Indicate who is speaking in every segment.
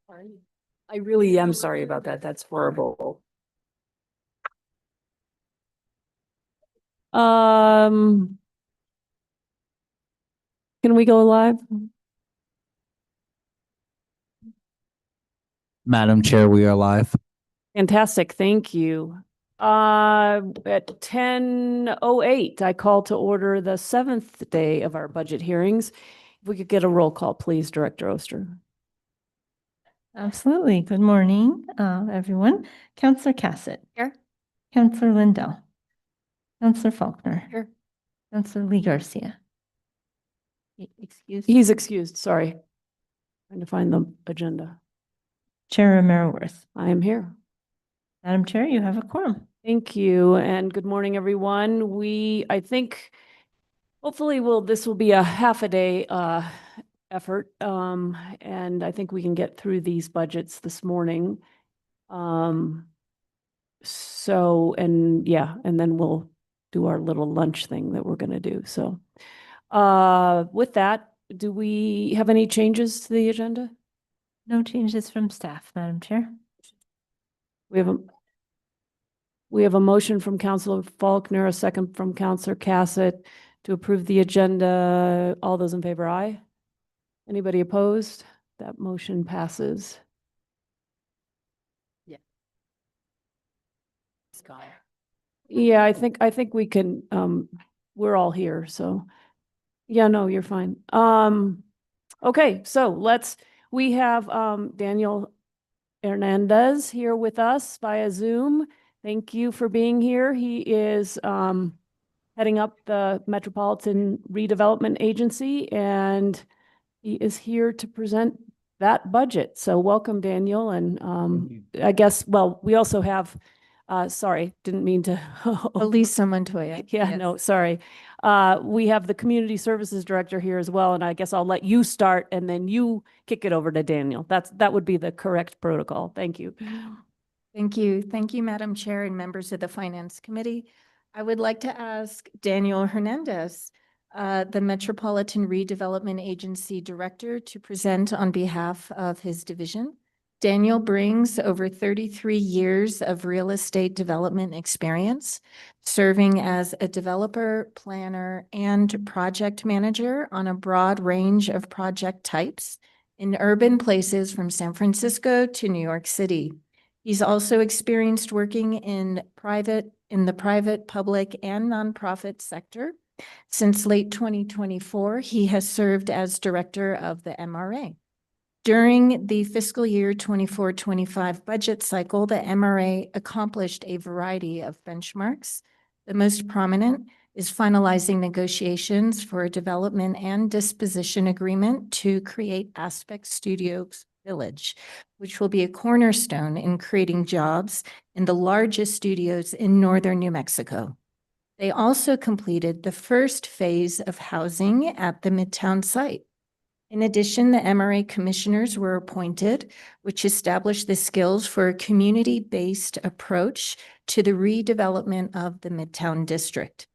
Speaker 1: Sorry. I really am sorry about that. That's horrible. Um, can we go live?
Speaker 2: Madam Chair, we are live.
Speaker 1: Fantastic, thank you. At 10:08, I call to order the 7th day of our budget hearings. If we could get a roll call, please, Director Oster.
Speaker 3: Absolutely. Good morning, everyone. Councillor Cassett.
Speaker 1: Here.
Speaker 3: Councillor Lindell. Councillor Faulkner.
Speaker 1: Here.
Speaker 3: Councillor Lee Garcia. Excuse.
Speaker 1: He's excused, sorry. Trying to find the agenda.
Speaker 3: Chair Romero Worth.
Speaker 1: I am here.
Speaker 3: Madam Chair, you have a quorum.
Speaker 1: Thank you, and good morning, everyone. I think, hopefully this will be a half a day effort, and I think we can get through these budgets this morning. And then we'll do our little lunch thing that we're gonna do. So, with that, do we have any changes to the agenda?
Speaker 3: No changes from staff, Madam Chair.
Speaker 1: We have a motion from Councilor Faulkner, a second from Councilor Cassett to approve the agenda. All those in favor, aye. Anybody opposed? That motion passes.
Speaker 3: Yeah.
Speaker 1: Yeah, I think we can, we're all here, so. Yeah, no, you're fine. Okay, so we have, Daniel Hernandez here with us via Zoom. Thank you for being here. He is, heading up the Metropolitan Redevelopment Agency, and he is here to present that budget. So welcome, Daniel. And, I guess, well, we also have, sorry, didn't mean to.
Speaker 3: Elisa Montoya.
Speaker 1: Yeah,
Speaker 3: Yes.
Speaker 1: no, sorry. We have the Community Services Director here as well, and I guess I'll let you start and then you kick it over to Daniel. That would be the correct protocol. Thank you.
Speaker 4: Thank you. Thank you, Madam Chair and members of the Finance Committee. I would like to ask Daniel Hernandez, the Metropolitan Redevelopment Agency Director, to present on behalf of his division. Daniel brings over 33 years of real estate development experience, serving as a developer, planner, and project manager on a broad range of project types in urban places from San Francisco to New York City. He's also experienced working in the private, public, and nonprofit sector. Since late 2024, he has served as director of the MRA. During the fiscal year 24-25 budget cycle, the MRA accomplished a variety of benchmarks. The most prominent is finalizing negotiations for a development and disposition agreement to create Aspect Studios Village, which will be a cornerstone in creating jobs in the largest studios in northern New Mexico. They also completed the first phase of housing at the Midtown site. In addition, the MRA commissioners were appointed, which established the skills for a community-based approach to the redevelopment of the Midtown district.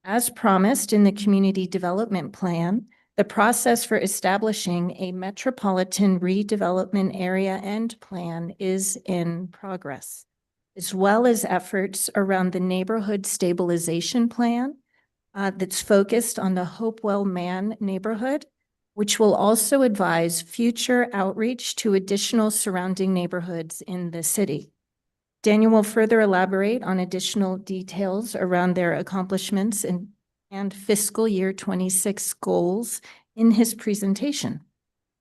Speaker 4: As promised in the community development plan, the process for establishing a metropolitan redevelopment area and plan is in progress, as well as efforts around the neighborhood stabilization plan that's focused on the Hopewell Mann neighborhood, which will also advise future outreach to additional surrounding neighborhoods in the city. Daniel will further elaborate on additional details around their accomplishments and fiscal year 26 goals in his presentation.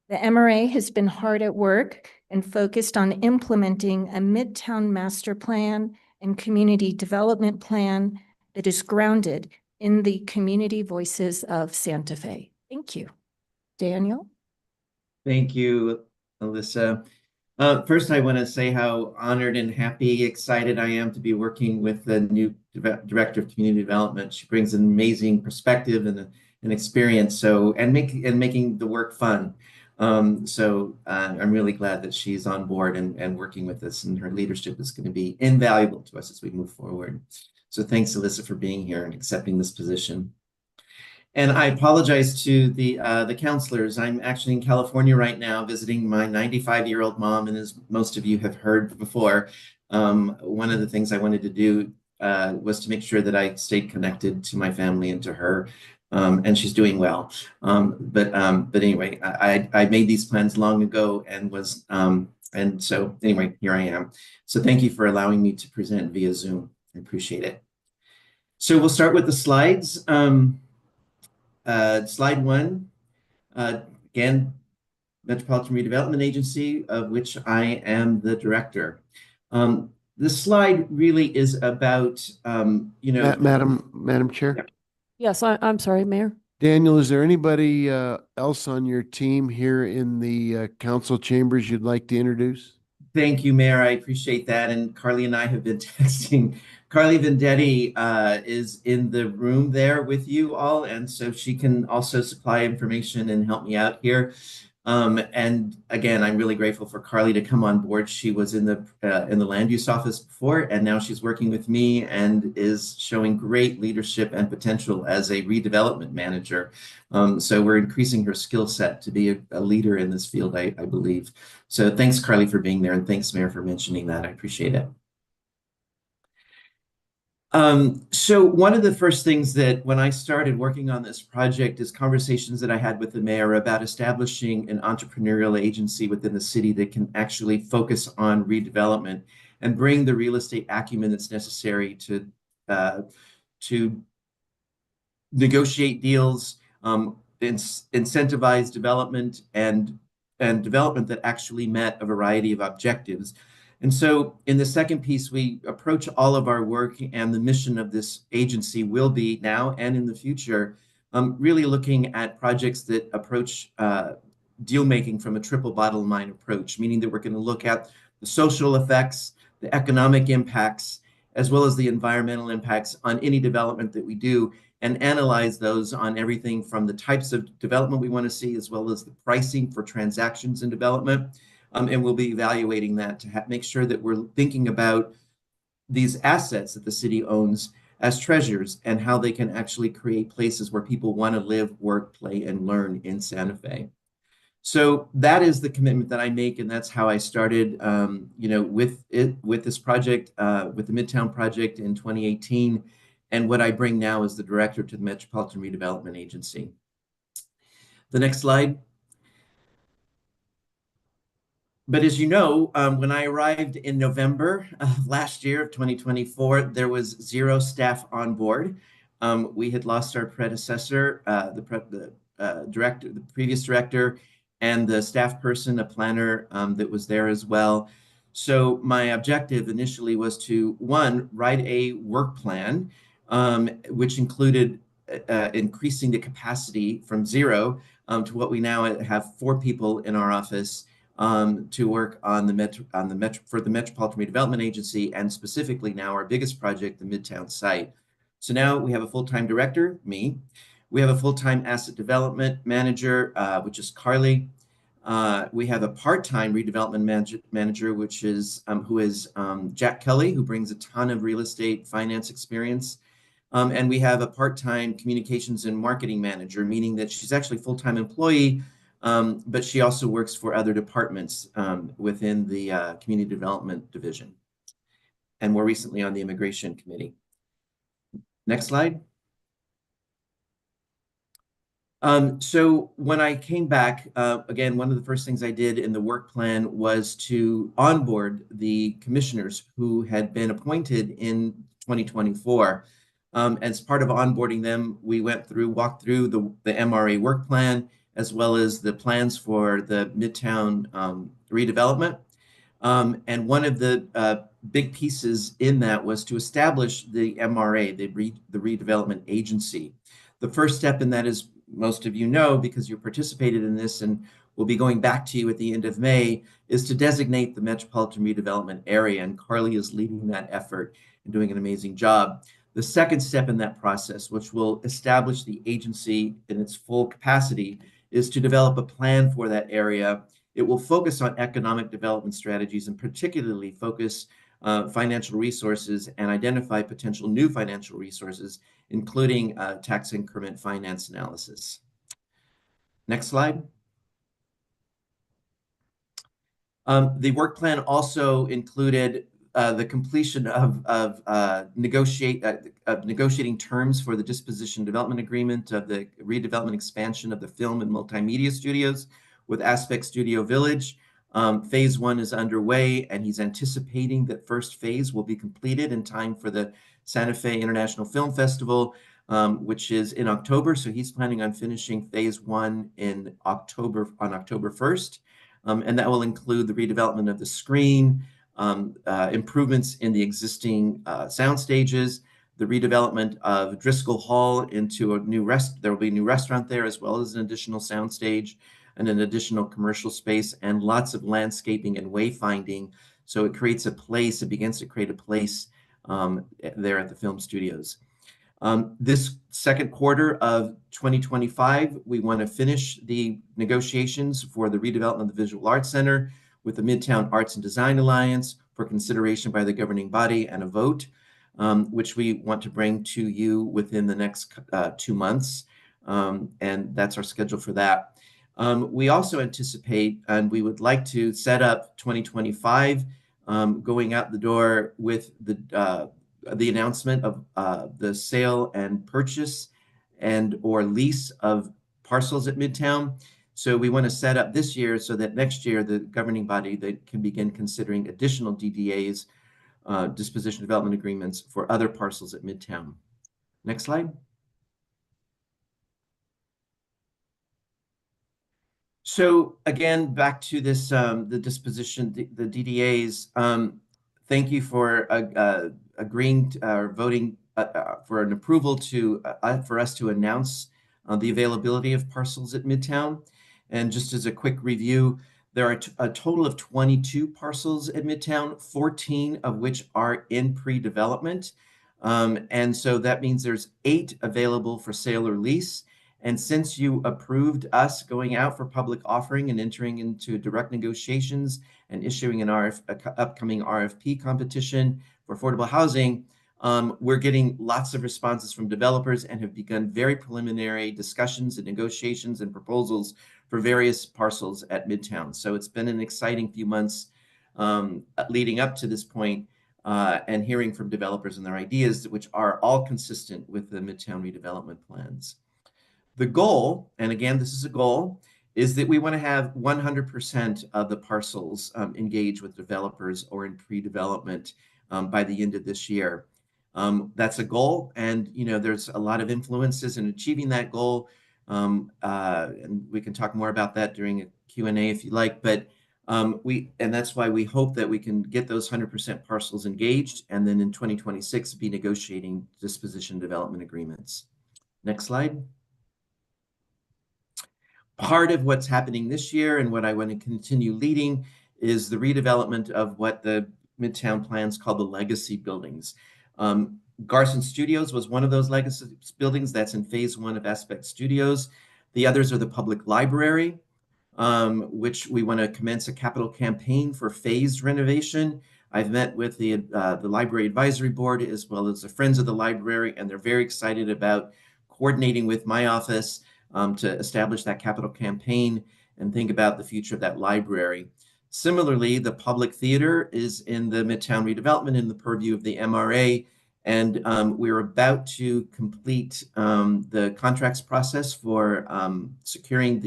Speaker 4: The MRA has been hard at work and focused on implementing a Midtown master plan and community development plan that is grounded in the community voices of Santa Fe. Thank you. Daniel?
Speaker 5: Thank you, Alyssa. First, I want to say how honored and happy, excited I am to be working with the new Director of Community Development. She brings an amazing perspective and an experience, and making the work fun. I'm really glad that she's on board and working with us, and her leadership is going to be invaluable to us as we move forward. So thanks, Alyssa, for being here and accepting this position. And I apologize to the counselors. I'm actually in California right now visiting my 95-year-old mom, and as most of you have heard before, one of the things I wanted to do was to make sure that I stayed connected to my family and to her, and she's doing well. But anyway, I made these plans long ago and was and so anyway, here I am. So thank you for allowing me to present via Zoom. I appreciate it. So we'll start with the slides. Slide one, again, Metropolitan Redevelopment Agency, of which I am the director. This slide really is about,
Speaker 6: Madam Chair.
Speaker 5: Yep.
Speaker 1: Yes, I'm sorry, Mayor.
Speaker 6: Daniel, is there anybody else on your team here in the council chambers you'd like to introduce?
Speaker 5: Thank you, Mayor. I appreciate that. And Carly and I have been texting. Carly Vendetti is in the room there with you all, and so she can also supply information and help me out here. And again, I'm really grateful for Carly to come on board. She was in the land use office before, and now she's working with me and is showing great leadership and potential as a redevelopment manager. So we're increasing her skill set to be a leader in this field, I believe. So thanks, Carly, for being there, and thanks, Mayor, for mentioning that. I appreciate it. So one of the first things that when I started working on this project is conversations that I had with the mayor about establishing an entrepreneurial agency within the city that can actually focus on redevelopment and bring the real estate acumen that's necessary to negotiate deals, incentivize development and development that actually met a variety of objectives. And so in the second piece, we approach all of our work, and the mission of this agency will be now and in the future, really looking at projects that approach deal making from a triple bottom line approach, meaning that we're going to look at the social effects, the economic impacts, as well as the environmental impacts on any development that we do, and analyze those on everything from the types of development we want to see, as well as the pricing for transactions in development. And we'll be evaluating that to make sure that we're thinking about these assets that the city owns as treasures and how they can actually create places where people want to live, work, play, and learn in Santa Fe. So that is the commitment that I make, and that's how I started, with this project, with the Midtown project in 2018, and what I bring now as the director to the Metropolitan Redevelopment Agency. The next slide. But as you know, when I arrived in November of last year of 2024, there was 0 staff on board. We had lost our predecessor, the previous director, and the staff person, a planner that was there as well. So my objective initially was to, one, write a work plan, which included increasing the capacity from 0 to what we now have 4 people in our office to work on for the Metropolitan Redevelopment Agency, and specifically now our biggest project, the Midtown site. So now we have a full-time director, me. We have a full-time asset development manager, which is Carly. We have a part-time redevelopment manager, which is who is Jack Kelly, who brings a ton of real estate finance experience. And we have a part-time communications and marketing manager, meaning that she's actually a full-time employee, but she also works for other departments within the Community Development Division, and more recently on the Immigration Committee. Next slide. So when I came back, again, one of the first things I did in the work plan was to onboard the commissioners who had been appointed in 2024. As part of onboarding them, we walked through the MRA work plan, as well as the plans for the Midtown redevelopment. And one of the big pieces in that was to establish the MRA, the Redevelopment Agency. The first step in that, is most of you know, because you participated in this and we'll be going back to you at the end of May, is to designate the Metropolitan Redevelopment Area, and Carly is leading that effort and doing an amazing job. The second step in that process, which will establish the agency in its full capacity, is to develop a plan for that area. It will focus on economic development strategies, and particularly focus financial resources and identify potential new financial resources, including tax increment finance analysis. Next slide. The work plan also included the completion of negotiating terms for the disposition development agreement of the redevelopment expansion of the film and multimedia studios with Aspect Studio Village. Phase 1 is underway, and he's anticipating that first phase will be completed in time for the Santa Fe International Film Festival, which is in October. So he's planning on finishing phase 1 in October, on October 1st. And that will include the redevelopment of the screen, improvements in the existing sound stages, the redevelopment of Driscoll Hall into a new there will be a new restaurant there, as well as an additional sound stage and an additional commercial space, and lots of landscaping and wayfinding. So it creates a place, it begins to create a place there at the film studios. This second quarter of 2025, we want to finish the negotiations for the redevelopment of the Visual Arts Center with the Midtown Arts and Design Alliance for consideration by the governing body and a vote, which we want to bring to you within the next 2 months. And that's our schedule for that. We also anticipate, and we would like to set up 2025 going out the door with the announcement of the sale and purchase and or lease of parcels at Midtown. So we want to set up this year so that next year the governing body that can begin considering additional DDAs, disposition development agreements for other parcels at Midtown. Next slide. So again, back to this, the disposition, the DDAs. Thank you for agreeing or voting for an approval for us to announce the availability of parcels at Midtown. And just as a quick review, there are a total of 22 parcels at Midtown, 14 of which are in pre-development. And so that means there's 8 available for sale or lease. And since you approved us going out for public offering and entering into direct negotiations and issuing an upcoming RFP competition for affordable housing, we're getting lots of responses from developers and have begun very preliminary discussions and negotiations and proposals for various parcels at Midtown. So it's been an exciting few months leading up to this point, and hearing from developers and their ideas, which are all consistent with the Midtown redevelopment plans. The goal, and again, this is a goal, is that we want to have 100% of the parcels engaged with developers or in pre-development by the end of this year. That's a goal, and there's a lot of influences in achieving that goal, and we can talk more about that during a Q&A if you like, but and that's why we hope that we can get those 100% parcels engaged, and then in 2026 be negotiating disposition development agreements. Next slide. Part of what's happening this year and what I want to continue leading is the redevelopment of what the Midtown plans call the legacy buildings. Garson Studios was one of those legacy buildings that's in phase 1 of Aspect Studios. The others are the public library, which we want to commence a capital campaign for phased renovation. I've met with the library advisory board as well as the Friends of the Library, and they're very excited about coordinating with my office to establish that capital campaign and think about the future of that library. Similarly, the public theater is in the Midtown redevelopment in the purview of the MRA, and we're about to complete the contracts process for securing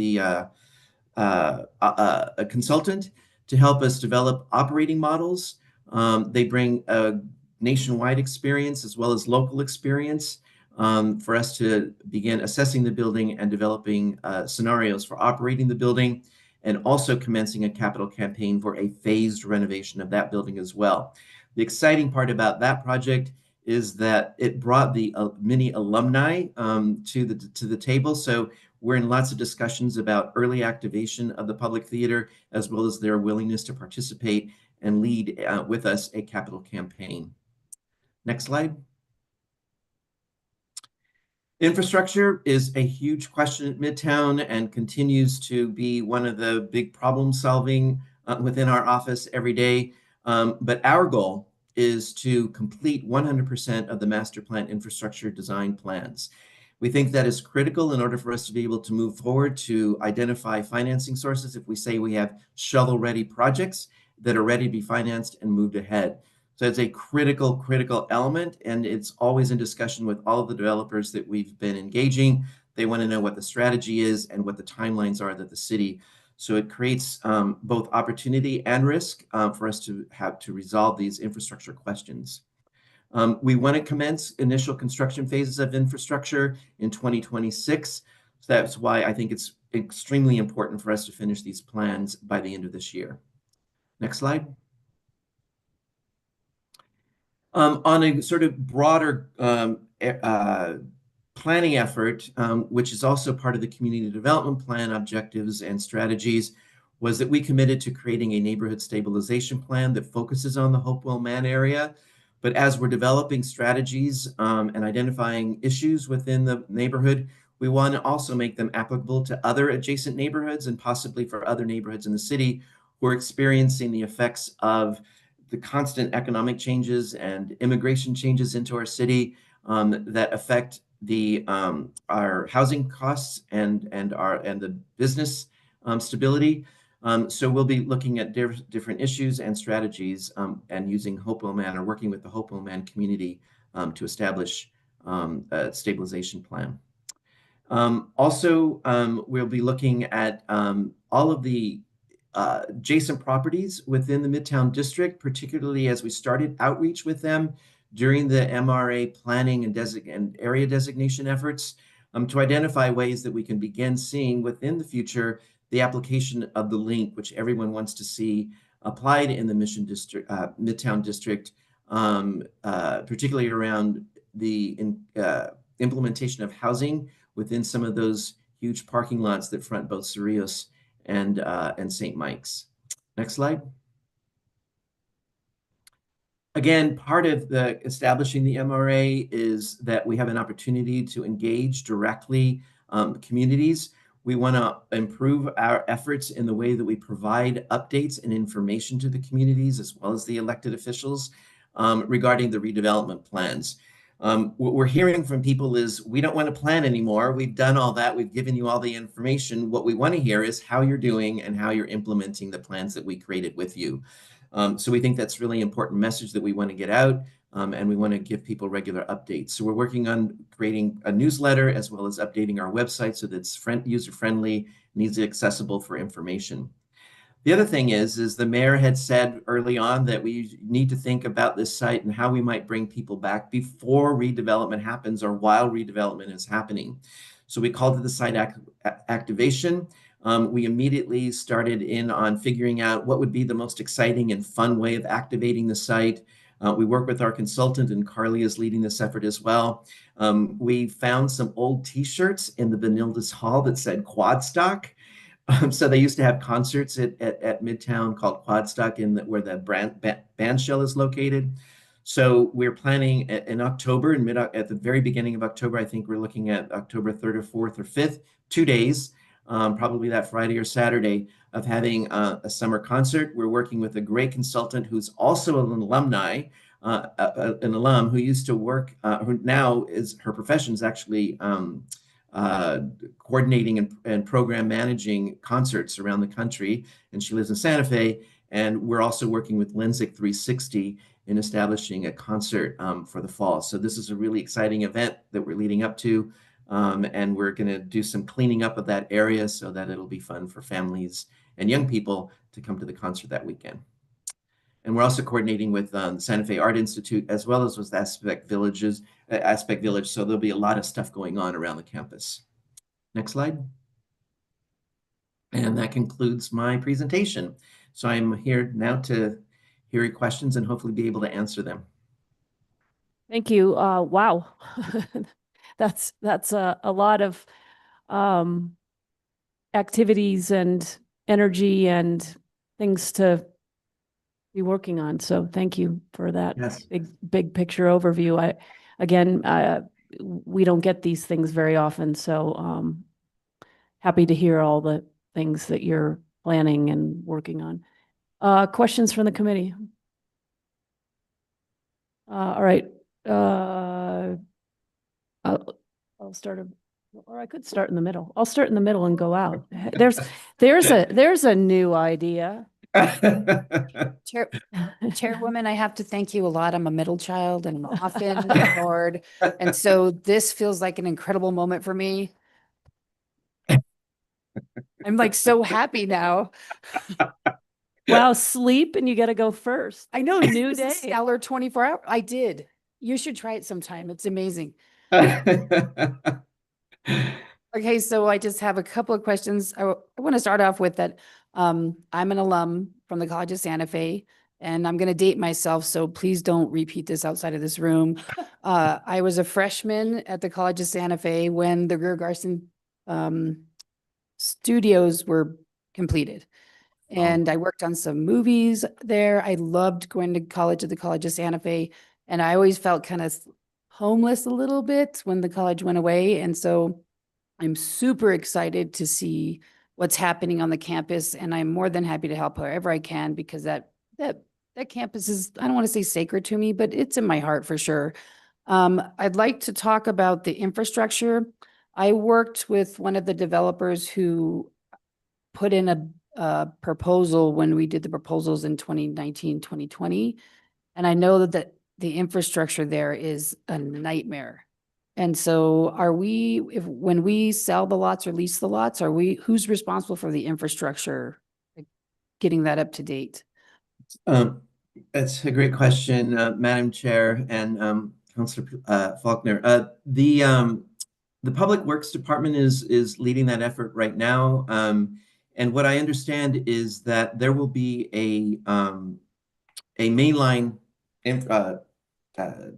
Speaker 5: a consultant to help us develop operating models. They bring a nationwide experience as well as local experience for us to begin assessing the building and developing scenarios for operating the building, and also commencing a capital campaign for a phased renovation of that building as well. The exciting part about that project is that it brought the many alumni to the table. So we're in lots of discussions about early activation of the public theater, as well as their willingness to participate and lead with us a capital campaign. Next slide. Infrastructure is a huge question at Midtown and continues to be one of the big problem solving within our office every day. But our goal is to complete 100% of the master plan infrastructure design plans. We think that is critical in order for us to be able to move forward to identify financing sources if we say we have shovel-ready projects that are ready to be financed and moved ahead. So it's a critical element, and it's always in discussion with all of the developers that we've been engaging. They want to know what the strategy is and what the timelines are that the city. So it creates both opportunity and risk for us to have to resolve these infrastructure questions. We want to commence initial construction phases of infrastructure in 2026. So that's why I think it's extremely important for us to finish these plans by the end of this year. Next slide. On a sort of broader planning effort, which is also part of the community development plan objectives and strategies, was that we committed to creating a neighborhood stabilization plan that focuses on the Hopewell Man area. But as we're developing strategies and identifying issues within the neighborhood, we want to also make them applicable to other adjacent neighborhoods and possibly for other neighborhoods in the city who are experiencing the effects of the constant economic changes and immigration changes into our city that affect the our housing costs and the business stability. So we'll be looking at different issues and strategies and using Hopewell Man or working with the Hopewell Man community to establish a stabilization plan. Also, we'll be looking at all of the adjacent properties within the Midtown District, particularly as we started outreach with them during the MRA planning and area designation efforts to identify ways that we can begin seeing within the future the application of the link, which everyone wants to see applied in the Midtown District, particularly around the implementation of housing within some of those huge parking lots that front both Cerrillos and St. Mike's. Next slide. Again, part of the establishing the MRA is that we have an opportunity to engage directly communities. We want to improve our efforts in the way that we provide updates and information to the communities as well as the elected officials regarding the redevelopment plans. What we're hearing from people is we don't want to plan anymore. We've done all that. We've given you all the information. What we want to hear is how you're doing and how you're implementing the plans that we created with you. So we think that's really important message that we want to get out, and we want to give people regular updates. So we're working on creating a newsletter as well as updating our website so that it's user-friendly and easily accessible for information. The other thing is the mayor had said early on that we need to think about this site and how we might bring people back before redevelopment happens or while redevelopment is happening. So we called it the site activation. We immediately started in on figuring out what would be the most exciting and fun way of activating the site. We work with our consultant, and Carly is leading this effort as well. We found some old T-shirts in the Benildes Hall that said Quadstock. So they used to have concerts at Midtown called Quadstock where the band shell is located. So we're planning in October, at the very beginning of October, I think we're looking at October 3rd or 4th or 5th, 2 days, probably that Friday or Saturday, of having a summer concert. We're working with a great consultant who's also an alum who used to work, who now is, her profession is actually coordinating and program managing concerts around the country, and she lives in Santa Fe. And we're also working with Lensic 360 in establishing a concert for the fall. So this is a really exciting event that we're leading up to, and we're going to do some cleaning up of that area so that it'll be fun for families and young people to come to the concert that weekend. And we're also coordinating with the Santa Fe Art Institute as well as with Aspect Village. So there'll be a lot of stuff going on around the campus. Next slide. And that concludes my presentation. So I'm here now to hear your questions and hopefully be able to answer them.
Speaker 1: Thank you. Wow. That's a lot of activities and energy and things to be working on. So thank you for that.
Speaker 5: Yes.
Speaker 1: big picture overview. We don't get these things very often. So happy to hear all the things that you're planning and working on. Questions from the committee? All right. I'll start or I could start in the middle. I'll start in the middle and go out. There's a new idea.
Speaker 7: Chair, Chairwoman, I have to thank you a lot. I'm a middle child and I'm often ignored. And so this feels like an incredible moment for me. I'm like so happy now.
Speaker 1: Wow, sleep and you got to go first.
Speaker 7: I know,
Speaker 1: New
Speaker 7: this is
Speaker 1: day.
Speaker 7: stellar 24 hour. I did. You should try it sometime. It's amazing. Okay, so I just have a couple of questions. I want to start off with that. I'm an alum from the College of Santa Fe, and I'm going to date myself, so please don't repeat this outside of this room. I was a freshman at the College of Santa Fe when the Greer Garson studios were completed. And I worked on some movies there. I loved going to college at the College of Santa Fe, and I always felt kind of homeless a little bit when the college went away. And so I'm super excited to see what's happening on the campus, and I'm more than happy to help however I can because that campus is, I don't want to say sacred to me, but it's in my heart for sure. I'd like to talk about the infrastructure. I worked with one of the developers who put in a proposal when we did the proposals in 2019, 2020. And I know that the infrastructure there is a nightmare. And so when we sell the lots or lease the lots, who's responsible for the infrastructure, like getting that up to date?
Speaker 5: That's a great question, Madam Chair and Councilor Faulkner. The Public Works Department is leading that effort right now. And what I understand is that there will be a mainline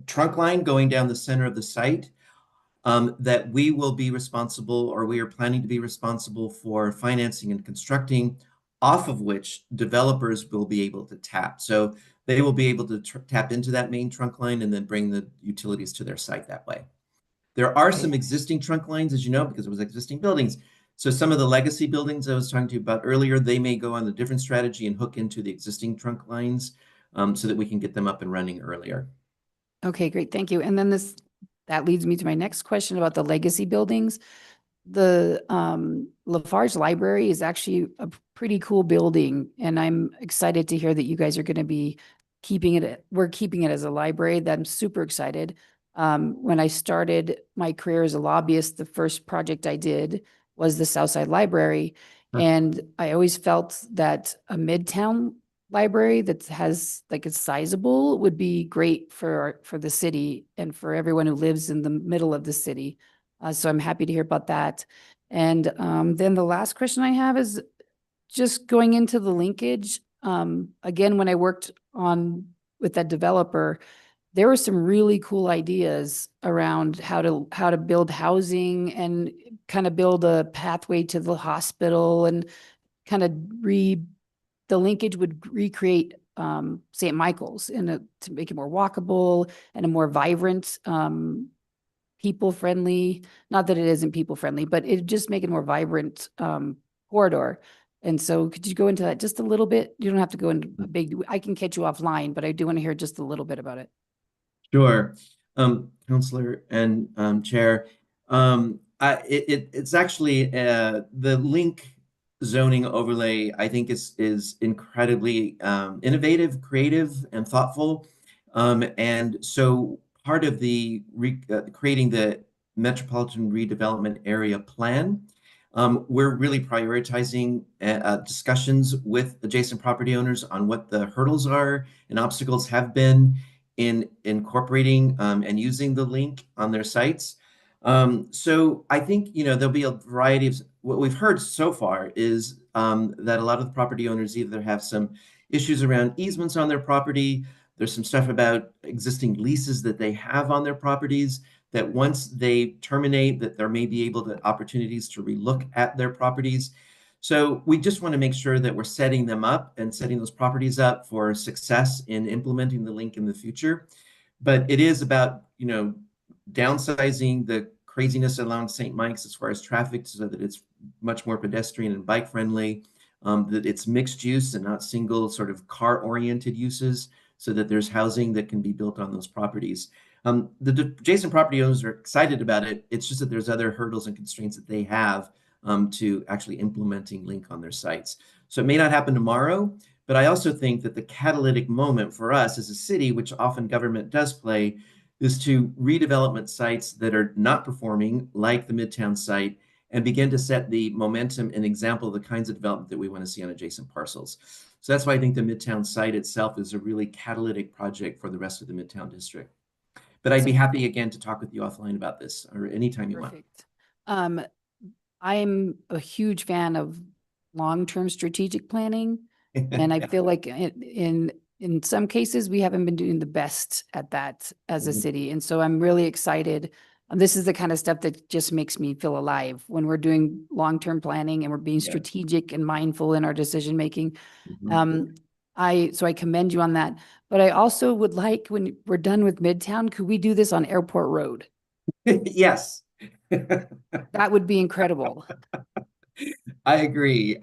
Speaker 5: trunk line going down the center of the site that we will be responsible, or we are planning to be responsible for financing and constructing, off of which developers will be able to tap. So they will be able to tap into that main trunk line and then bring the utilities to their site that way. There are some existing trunk lines, as you know, because it was existing buildings. So some of the legacy buildings I was talking to you about earlier, they may go on a different strategy and hook into the existing trunk lines so that we can get them up and running earlier.
Speaker 7: Okay, great. Thank you. And then that leads me to my next question about the legacy buildings. The Lafarge Library is actually a pretty cool building, and I'm excited to hear that you guys are going to be we're keeping it as a library. I'm super excited. When I started my career as a lobbyist, the first project I did was the Southside Library. And I always felt that a Midtown library that has like it's sizable would be great for the city and for everyone who lives in the middle of the city. So I'm happy to hear about that. And then the last question I have is just going into the linkage. Again, when I worked with that developer, there were some really cool ideas around how to build housing and kind of build a pathway to the hospital and kind of the linkage would recreate St. Michael's to make it more walkable and a more vibrant, people-friendly, not that it isn't people-friendly, but it just make it more vibrant corridor. And so could you go into that just a little bit? You don't have to go into a big, I can catch you offline, but I do want to hear just a little bit about it.
Speaker 5: Sure. Councilor and Chair, it's actually the link zoning overlay, I think is incredibly innovative, creative, and thoughtful. And so part of the creating the Metropolitan Redevelopment Area Plan, we're really prioritizing discussions with adjacent property owners on what the hurdles are and obstacles have been in incorporating and using the link on their sites. So I think, there'll be a variety of, what we've heard so far is that a lot of the property owners either have some issues around easements on their property. There's some stuff about existing leases that they have on their properties that once they terminate, that there may be opportunities to relook at their properties. So we just want to make sure that we're setting them up and setting those properties up for success in implementing the link in the future. But it is about, downsizing the craziness along St. Mike's as far as traffic so that it's much more pedestrian and bike friendly, that it's mixed use and not single sort of car oriented uses. so that there's housing that can be built on those properties. The adjacent property owners are excited about it. It's just that there's other hurdles and constraints that they have to actually implementing Link on their sites. So it may not happen tomorrow, but I also think that the catalytic moment for us as a city, which often government does play, is to redevelopment sites that are not performing, like the Midtown site, and begin to set the momentum and example of the kinds of development that we want to see on adjacent parcels. So that's why I think the Midtown site itself is a really catalytic project for the rest of the Midtown district. But I'd be happy again to talk with you offline about this or anytime you want.
Speaker 7: Perfect. I'm a huge fan of long-term strategic planning. And I feel like in some cases, we haven't been doing the best at that as a
Speaker 5: Mhm.
Speaker 7: city. And so I'm really excited. This is the kind of stuff that just makes me feel alive when we're doing long-term planning and we're being
Speaker 5: Yeah.
Speaker 7: strategic and mindful in our decision-making.
Speaker 5: Mhm.
Speaker 7: So I commend you on that. But I also would like, when we're done with Midtown, could we do this on Airport Road?
Speaker 5: Yes.
Speaker 7: That would be incredible.
Speaker 5: I agree.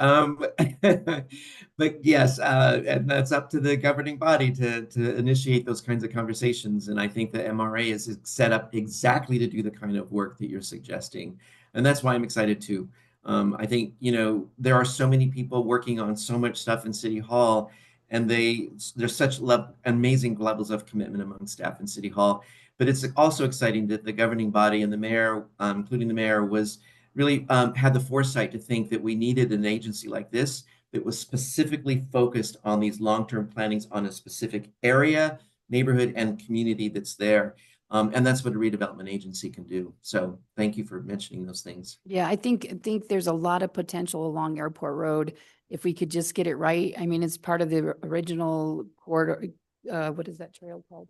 Speaker 5: But yes, and that's up to the governing body to initiate those kinds of conversations. And I think the MRA is set up exactly to do the kind of work that you're suggesting. And that's why I'm excited too. I think, there are so many people working on so much stuff in City Hall, and there's such amazing levels of commitment among staff in City Hall. But it's also exciting that the governing body and the mayor, including the mayor, was really had the foresight to think that we needed an agency like this that was specifically focused on these long-term plannings on a specific area, neighborhood, and community that's there. And that's what a redevelopment agency can do. So thank you for mentioning those things.
Speaker 7: Yeah, I think there's a lot of potential along Airport Road if we could just get it right. I mean, it's part of the original corridor. What is that trail called?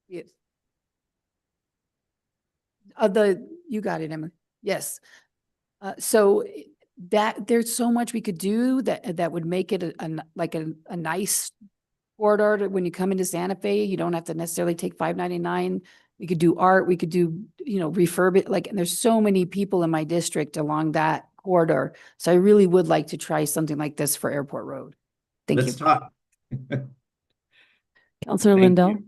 Speaker 7: Yes. You got it, Emma. Yes. So that there's so much we could do that would make it a nice corridor when you come into Santa Fe. You don't have to necessarily take 599. We could do art. We could do, refurb it. And there's so many people in my district along that corridor. So I really would like to try something like this for Airport Road. Thank you.
Speaker 5: Let's talk.
Speaker 1: Counselor
Speaker 5: Thank
Speaker 1: Lindell.
Speaker 5: you.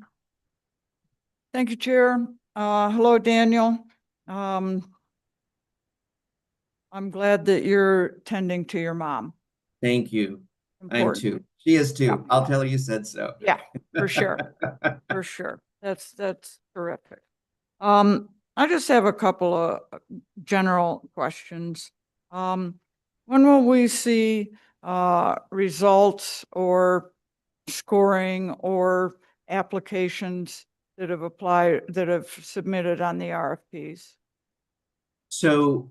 Speaker 8: Thank you, Chair. Hello, Daniel. I'm glad that you're tending to your mom.
Speaker 5: Thank you. I am
Speaker 8: Important.
Speaker 5: too. She is too.
Speaker 8: Yeah.
Speaker 5: I'll tell her you said so.
Speaker 8: Yeah, for sure. For sure. That's terrific. I just have a couple of general questions. When will we see results or scoring or applications that have submitted on the RFPs?
Speaker 5: So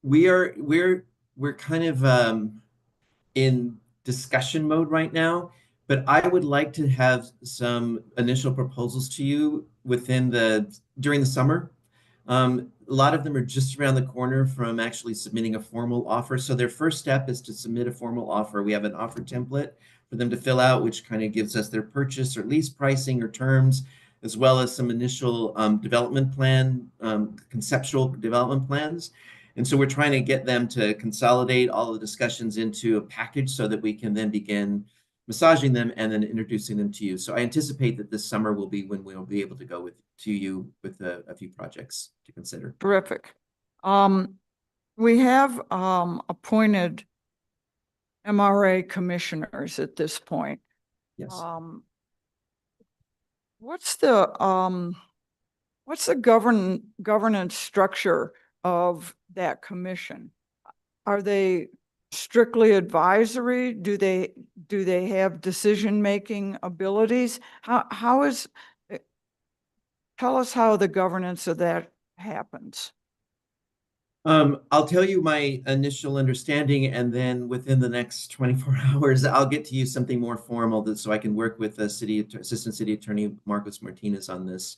Speaker 5: we're kind of in discussion mode right now, but I would like to have some initial proposals to you during the summer. A lot of them are just around the corner from actually submitting a formal offer. So their first step is to submit a formal offer. We have an offer template for them to fill out, which kind of gives us their purchase or lease pricing or terms, as well as some initial development plan, conceptual development plans. And so we're trying to get them to consolidate all the discussions into a package so that we can then begin massaging them and then introducing them to you. So I anticipate that this summer will be when we'll be able to go to you with a few projects to consider.
Speaker 8: Terrific. We have appointed MRA commissioners at this point.
Speaker 5: Yes.
Speaker 8: What's the governance structure of that commission? Are they strictly advisory? Do they have decision-making abilities? Tell us how the governance of that happens.
Speaker 5: I'll tell you my initial understanding, and then within the next 24 hours, I'll get to you something more formal so I can work with the Assistant City Attorney Marcos Martinez on this.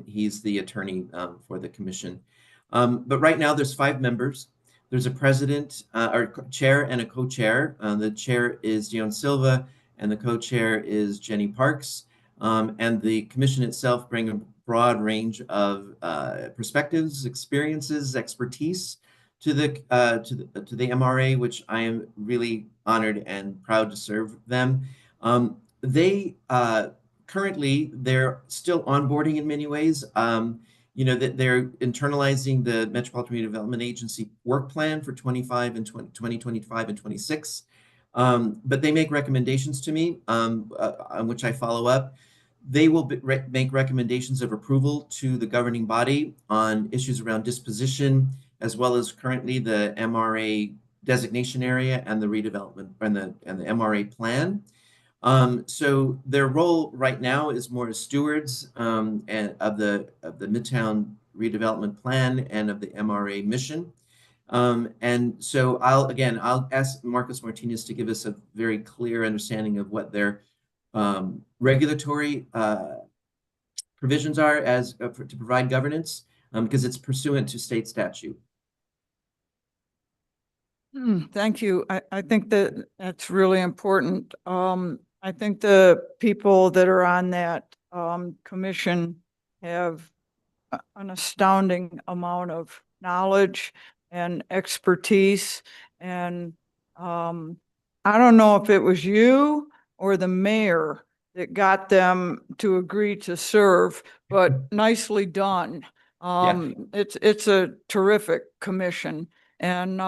Speaker 5: He's the attorney for the commission. But right now there's 5 members. There's a president, or chair, and a co-chair. The chair is Dion Silva, and the co-chair is Jenny Parks. And the commission itself brings a broad range of perspectives, experiences, expertise. to the MRA, which I am really honored and proud to serve them. They currently they're still onboarding in many ways. That they're internalizing the Metropolitan Redevelopment Agency work plan for 25 and 2025 and 26. But they make recommendations to me, on which I follow up. They will make recommendations of approval to the governing body on issues around disposition, as well as currently the MRA designation area and the redevelopment and the MRA plan. So their role right now is more as stewards and of the Midtown redevelopment plan and of the MRA mission. And so I'll ask Marcos Martinez to give us a very clear understanding of what their regulatory provisions are to provide governance, because it's pursuant to state statute.
Speaker 8: Thank you. I think that that's really important. I think the people that are on that commission have an astounding amount of knowledge and expertise. And I don't know if it was you or the mayor that got them to agree to serve, but nicely done. It's a terrific commission. And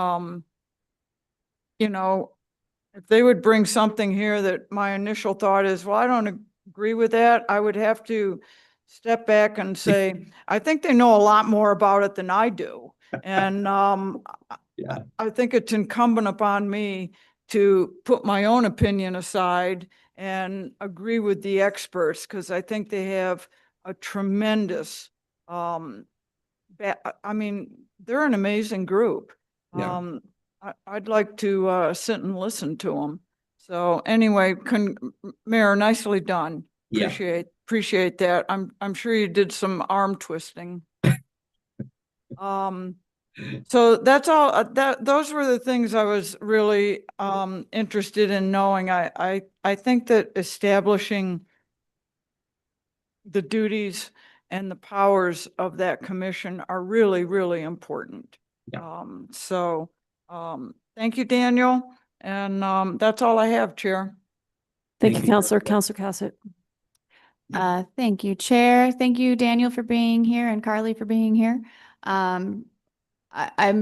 Speaker 8: if they would bring something here that my initial thought is, well, I don't agree with that, I would have to step back and say, I think they know a lot more about it than I do. And I think it's incumbent upon me to put my own opinion aside and agree with the experts, because I think they have a tremendous, they're an amazing group.
Speaker 5: Yeah.
Speaker 8: I'd like to sit and listen to them. So anyway, Mayor, nicely done.
Speaker 5: Yeah.
Speaker 8: Appreciate that. I'm sure you did some arm twisting. So that's all. Those were the things I was really interested in knowing. I think that establishing the duties and the powers of that commission are really, really important.
Speaker 5: Yeah.
Speaker 8: Thank you, Daniel. And that's all I have, Chair.
Speaker 1: Thank
Speaker 5: Thank
Speaker 1: you,
Speaker 5: you.
Speaker 1: Counselor. Counselor Cassett.
Speaker 9: Thank you, Chair. Thank you, Daniel, for being here and Carly for being here. I'm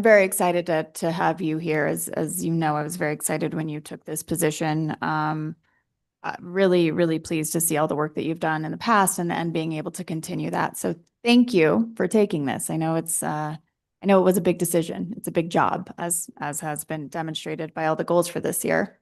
Speaker 9: very excited to have you here. As you know, I was very excited when you took this position. Really, really pleased to see all the work that you've done in the past and being able to continue that. So thank you for taking this. I know I know it was a big decision. It's a big job, as has been demonstrated by all the goals for this year.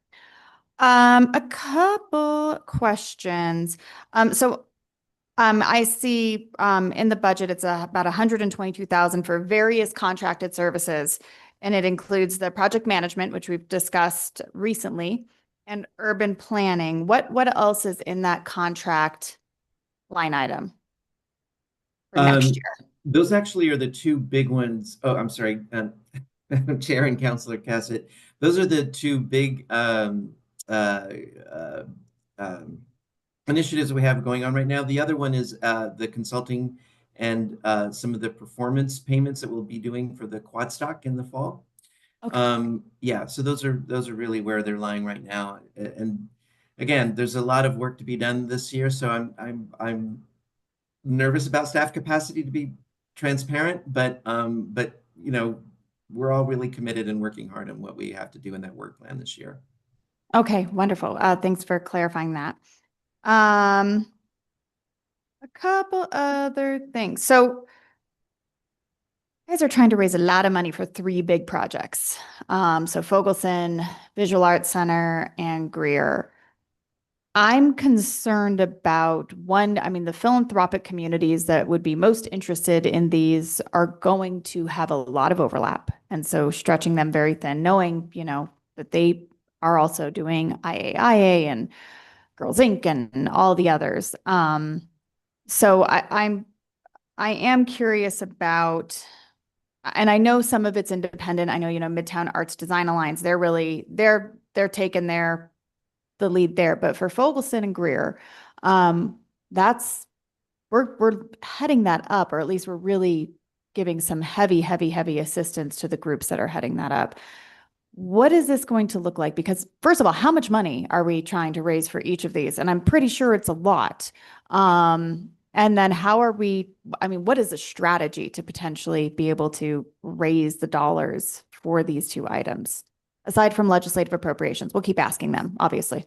Speaker 9: A couple questions. I see in the budget, it's about 122,000 for various contracted services, and it includes the project management, which we've discussed recently, and urban planning. What else is in that contract line item for next year?
Speaker 5: Those actually are the two big ones. Oh, I'm sorry, Chair and Councilor Cassett. Those are the two big initiatives we have going on right now. The other one is the consulting and some of the performance payments that we'll be doing for the quad stock in the fall.
Speaker 1: Okay.
Speaker 5: So those are really where they're lying right now. And again, there's a lot of work to be done this year, so I'm nervous about staff capacity, to be transparent, but we're all really committed and working hard on what we have to do in that work plan this year.
Speaker 9: Okay, wonderful. Thanks for clarifying that. A couple other things. So you guys are trying to raise a lot of money for 3 big projects. So Fogelson, Visual Arts Center, and Greer. I'm concerned about the philanthropic communities that would be most interested in these are going to have a lot of overlap. And so stretching them very thin, knowing, that they are also doing IAIA and Girls Inc. and all the others. So I am curious about, and I know some of it's independent. I know, Midtown Arts Design Alliance, they're taking the lead there. But for Fogelson and Greer, we're heading that up, or at least we're really giving some heavy, heavy, heavy assistance to the groups that are heading that up. What is this going to look like? Because first of all, how much money are we trying to raise for each of these? And I'm pretty sure it's a lot. And then how are we, I mean, what is the strategy to potentially be able to raise the dollars for these two items? Aside from legislative appropriations, we'll keep asking them, obviously.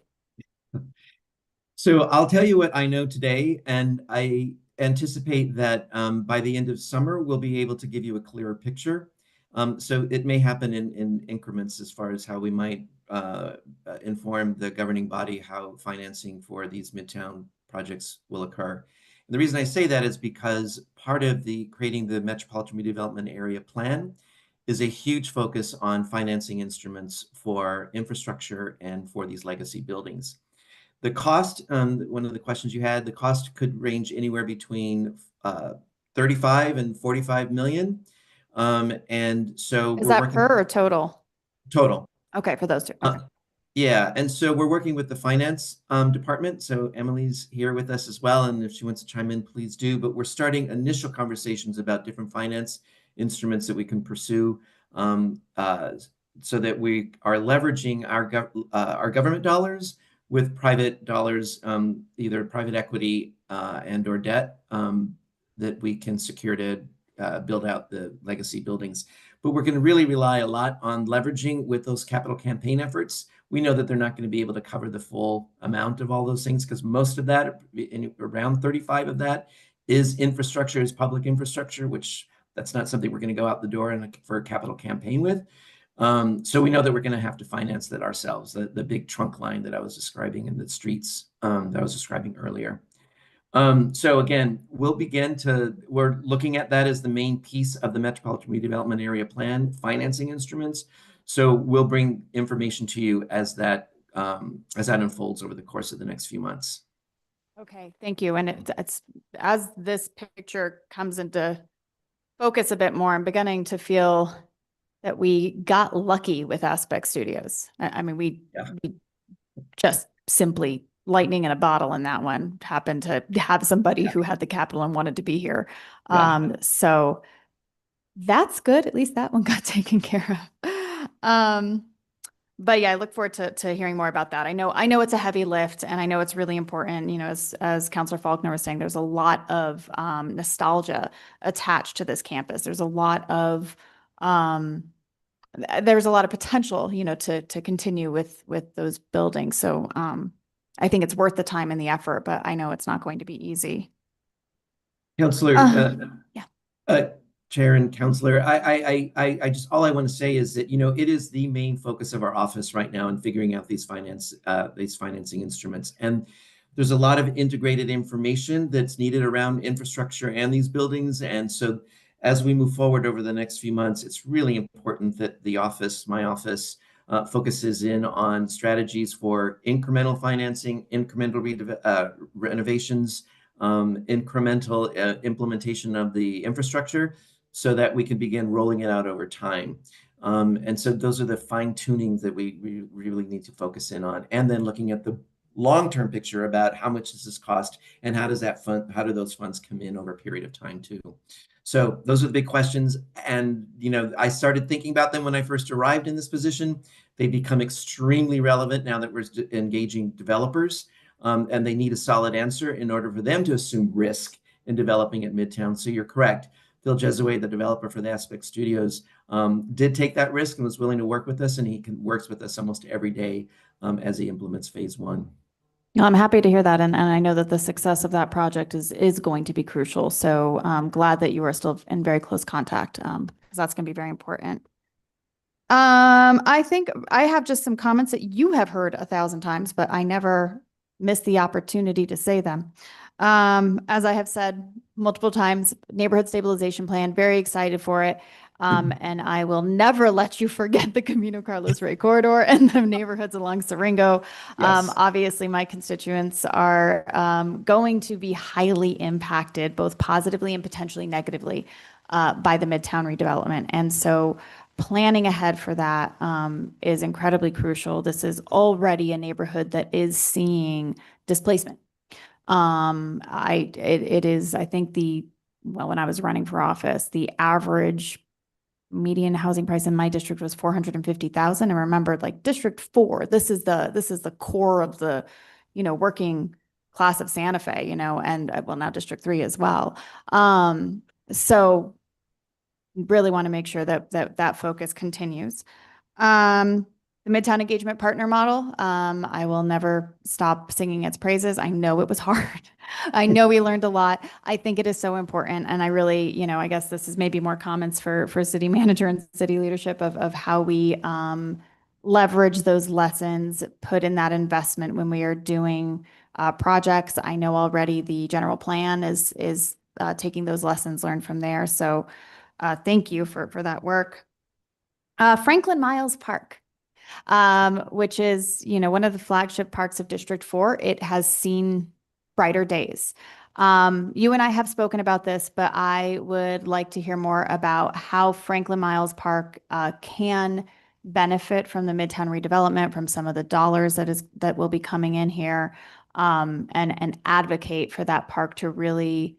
Speaker 5: So I'll tell you what I know today, and I anticipate that by the end of summer, we'll be able to give you a clearer picture. So it may happen in increments as far as how we might inform the governing body how financing for these Midtown projects will occur. And the reason I say that is because part of creating the Metropolitan Redevelopment Area Plan is a huge focus on financing instruments for infrastructure and for these legacy buildings. The cost, one of the questions you had, the cost could range anywhere between 35 and 45 million. And so
Speaker 9: Is
Speaker 5: we're
Speaker 9: that
Speaker 5: working
Speaker 9: per or total?
Speaker 5: total.
Speaker 9: Okay, for those two. Okay.
Speaker 5: Yeah, and so we're working with the finance department. So Emily's here with us as well, and if she wants to chime in, please do. But we're starting initial conversations about different finance instruments that we can pursue, so that we are leveraging our government dollars with private dollars, either private equity and or debt that we can secure to build out the legacy buildings. But we're going to really rely a lot on leveraging with those capital campaign efforts. We know that they're not going to be able to cover the full amount of all those things because most of that, around 35 of that, is infrastructure, is public infrastructure, which that's not something we're going to go out the door and for a capital campaign with. So we know that we're going to have to finance that ourselves, the big trunk line that I was describing in the streets that I was describing earlier. So again, we're looking at that as the main piece of the Metropolitan Redevelopment Area Plan, financing instruments. So we'll bring information to you as that unfolds over the course of the next few months.
Speaker 9: Okay, thank you. And it's as this picture comes into focus a bit more, I'm beginning to feel that we got lucky with Aspect Studios. I mean, we just simply lightning in a bottle in that one, happened to have somebody who had the capital and wanted to be here. So that's good. At least that one got taken care of. But yeah, I look forward to hearing more about that. I know it's a heavy lift and I know it's really important. You know, as Councilor Faulkner was saying, there's a lot of nostalgia attached to this campus. There's a lot of potential, you know, to continue with those buildings. So I think it's worth the time and the effort, but I know it's not going to be easy.
Speaker 5: Councilor,
Speaker 9: yeah.
Speaker 5: Chair and Councilor, I just, all I want to say is that, you know, it is the main focus of our office right now in figuring out these financing instruments. And there's a lot of integrated information that's needed around infrastructure and these buildings. And so as we move forward over the next few months, it's really important that the office, my office, focuses in on strategies for incremental financing, incremental renovations, incremental implementation of the infrastructure so that we can begin rolling it out over time. And so those are the fine tunings that we really need to focus in on. And then looking at the long-term picture about how much does this cost and how do those funds come in over a period of time too. So those are the big questions. And, you know, I started thinking about them when I first arrived in this position. They become extremely relevant now that we're engaging developers. And they need a solid answer in order for them to assume risk in developing at Midtown. So you're correct. Phil Jesaway, the developer for the Aspect Studios, did take that risk and was willing to work with us, and he works with us almost every day as he implements phase one.
Speaker 9: I'm happy to hear that. And I know that the success of that project is going to be crucial. So I'm glad that you are still in very close contact because that's going to be very important. I think I have just some comments that you have heard 1,000 times, but I never miss the opportunity to say them. As I have said multiple times, neighborhood stabilization plan, very excited for it. And I will never let you forget the Camino Carlos Rey corridor and the neighborhoods along Siringo.
Speaker 5: Yes.
Speaker 9: Obviously, my constituents are going to be highly impacted, both positively and potentially negatively, by the Midtown redevelopment. And so planning ahead for that is incredibly crucial. This is already a neighborhood that is seeing displacement. It is, I think, the well, when I was running for office, the average median housing price in my district was 450,000. And remember, like District 4, this is the core of the, working class of Santa Fe, and well, now District 3 as well. So really want to make sure that focus continues. The Midtown Engagement Partner Model, I will never stop singing its praises. I know it was hard. I know we learned a lot. I think it is so important. And I really, I guess this is maybe more comments for city manager and city leadership of how we leverage those lessons, put in that investment when we are doing projects. I know already the general plan is taking those lessons learned from there. So thank you for that work. Franklin Miles Park, which is, one of the flagship parks of District 4. It has seen brighter days. You and I have spoken about this, but I would like to hear more about how Franklin Miles Park can benefit from the Midtown redevelopment, from some of the dollars that will be coming in here, and advocate for that park to really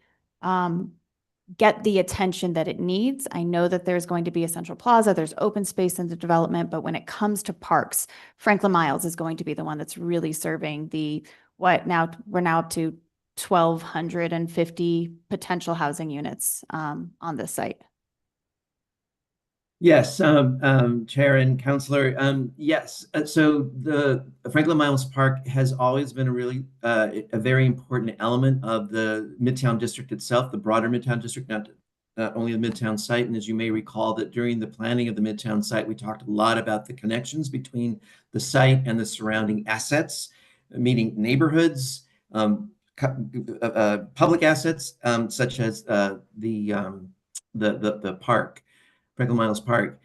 Speaker 9: get the attention that it needs. I know that there's going to be a central plaza, there's open space in the development, but when it comes to parks, Franklin Miles is going to be the one that's really serving we're now up to 1,250 potential housing units on this site.
Speaker 5: Yes, Chair and Councilor. Yes, so the Franklin Miles Park has always been a really a very important element of the Midtown District itself, the broader Midtown District, not only the Midtown site. And as you may recall, that during the planning of the Midtown site, we talked a lot about the connections between the site and the surrounding assets, meaning neighborhoods, public assets, such as the park. Franklin Miles Park.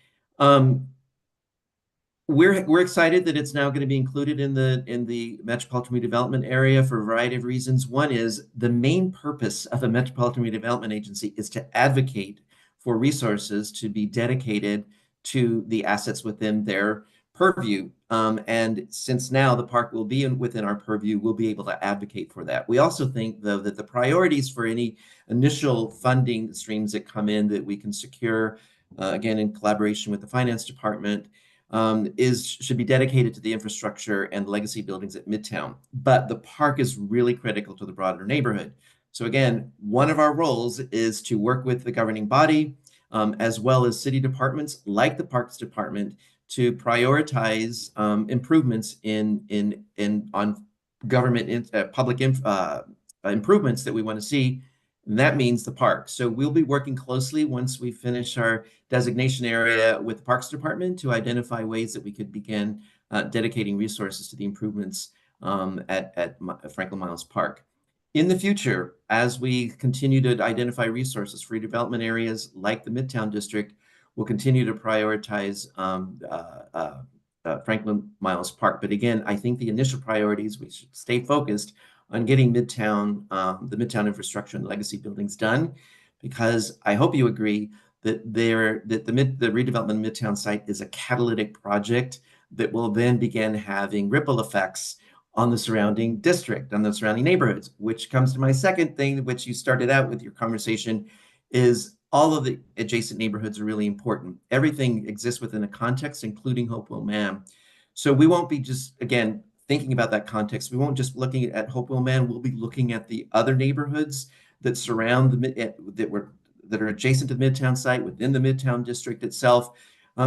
Speaker 5: We're excited that it's now going to be included in the Metropolitan Redevelopment Area for a variety of reasons. One is the main purpose of a Metropolitan Redevelopment Agency is to advocate for resources to be dedicated to the assets within their purview. And since now the park will be within our purview, we'll be able to advocate for that. We also think, though, that the priorities for any initial funding streams that come in that we can secure, again, in collaboration with the finance department, should be dedicated to the infrastructure and legacy buildings at Midtown. But the park is really critical to the broader neighborhood. So again, one of our roles is to work with the governing body, as well as city departments like the Parks Department, to prioritize improvements on government public improvements that we want to see. And that means the park. So we'll be working closely once we finish our designation area with the Parks Department to identify ways that we could begin dedicating resources to the improvements at Franklin Miles Park. In the future, as we continue to identify resources for redevelopment areas like the Midtown District, we'll continue to prioritize Franklin Miles Park. But again, I think the initial priorities, we should stay focused on getting Midtown, the Midtown infrastructure and legacy buildings done, because I hope you agree that the redevelopment of Midtown site is a catalytic project that will then begin having ripple effects on the surrounding district, on the surrounding neighborhoods, which comes to my second thing, which you started out with your conversation, is all of the adjacent neighborhoods are really important. Everything exists within a context, including Hopewell Man. So we won't be just, again, thinking about that context. We won't just looking at Hopewell Man. We'll be looking at the other neighborhoods that surround that are adjacent to the Midtown site within the Midtown District itself,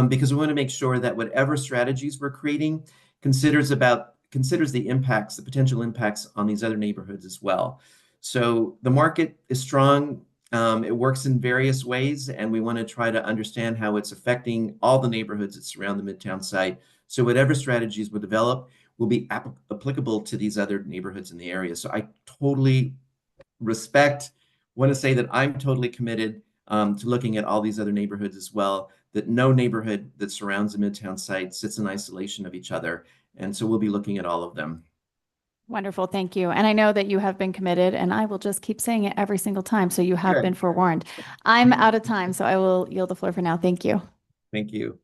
Speaker 5: because we want to make sure that whatever strategies we're creating considers the impacts, the potential impacts on these other neighborhoods as well. So the market is strong. It works in various ways, and we want to try to understand how it's affecting all the neighborhoods that surround the Midtown site. So whatever strategies we develop will be applicable to these other neighborhoods in the area. So I totally want to say that I'm totally committed to looking at all these other neighborhoods as well, that no neighborhood that surrounds the Midtown site sits in isolation of each other. And so we'll be looking at all of them.
Speaker 9: Wonderful. Thank you. And I know that you have been committed, and I will just keep saying it every single time. So you have
Speaker 5: Sure.
Speaker 9: been forewarned. I'm out of time, so I will yield the floor for now. Thank you.
Speaker 5: Thank you.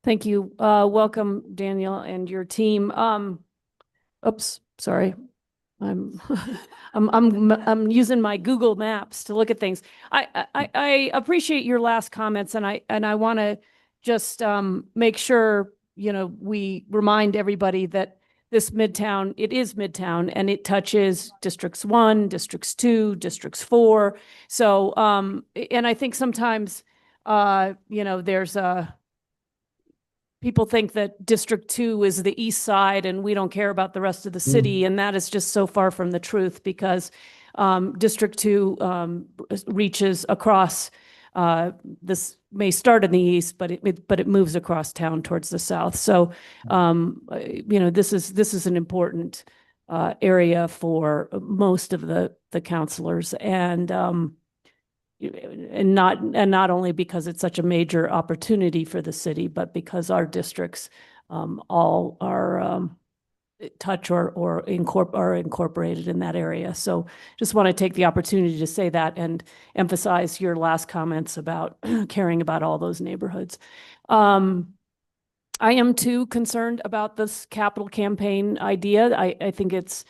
Speaker 1: Thank you. Welcome, Daniel, and your team. Oops, sorry. I'm, I'm using my Google Maps to look at things. I appreciate your last comments, and I want to just make sure, you know, we remind everybody that this Midtown, it is Midtown, and it touches Districts 1, Districts 2, Districts 4. So, and I think sometimes, you know, there's people think that District 2 is the east side and we don't care about the rest of the city. And that is just so far from the truth, because District 2 reaches across, this may start in the east, but it moves across town towards the south. So, you know, this is an important area for most of the councilors, and not only because it's such a major opportunity for the city, but because our districts all are touch or are incorporated in that area. So just want to take the opportunity to say that and emphasize your last comments about caring about all those neighborhoods. I am too concerned about this capital campaign idea. I think it's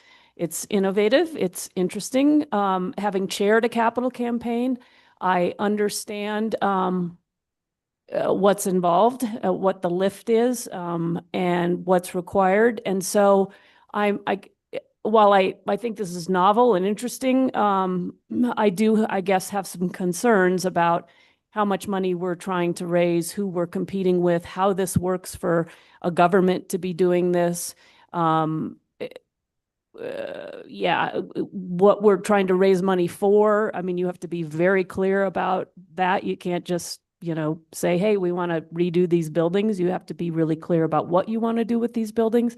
Speaker 1: innovative. It's interesting. Having chaired a capital campaign, I understand what's involved, what the lift is, and what's required. And so while I think this is novel and interesting, I do, I guess, have some concerns about how much money we're trying to raise, who we're competing with, how this works for a government to be doing this. Yeah, what we're trying to raise money for. I mean, you have to be very clear about that. You can't just, you know, say, hey, we want to redo these buildings. You have to be really clear about what you want to do with these buildings.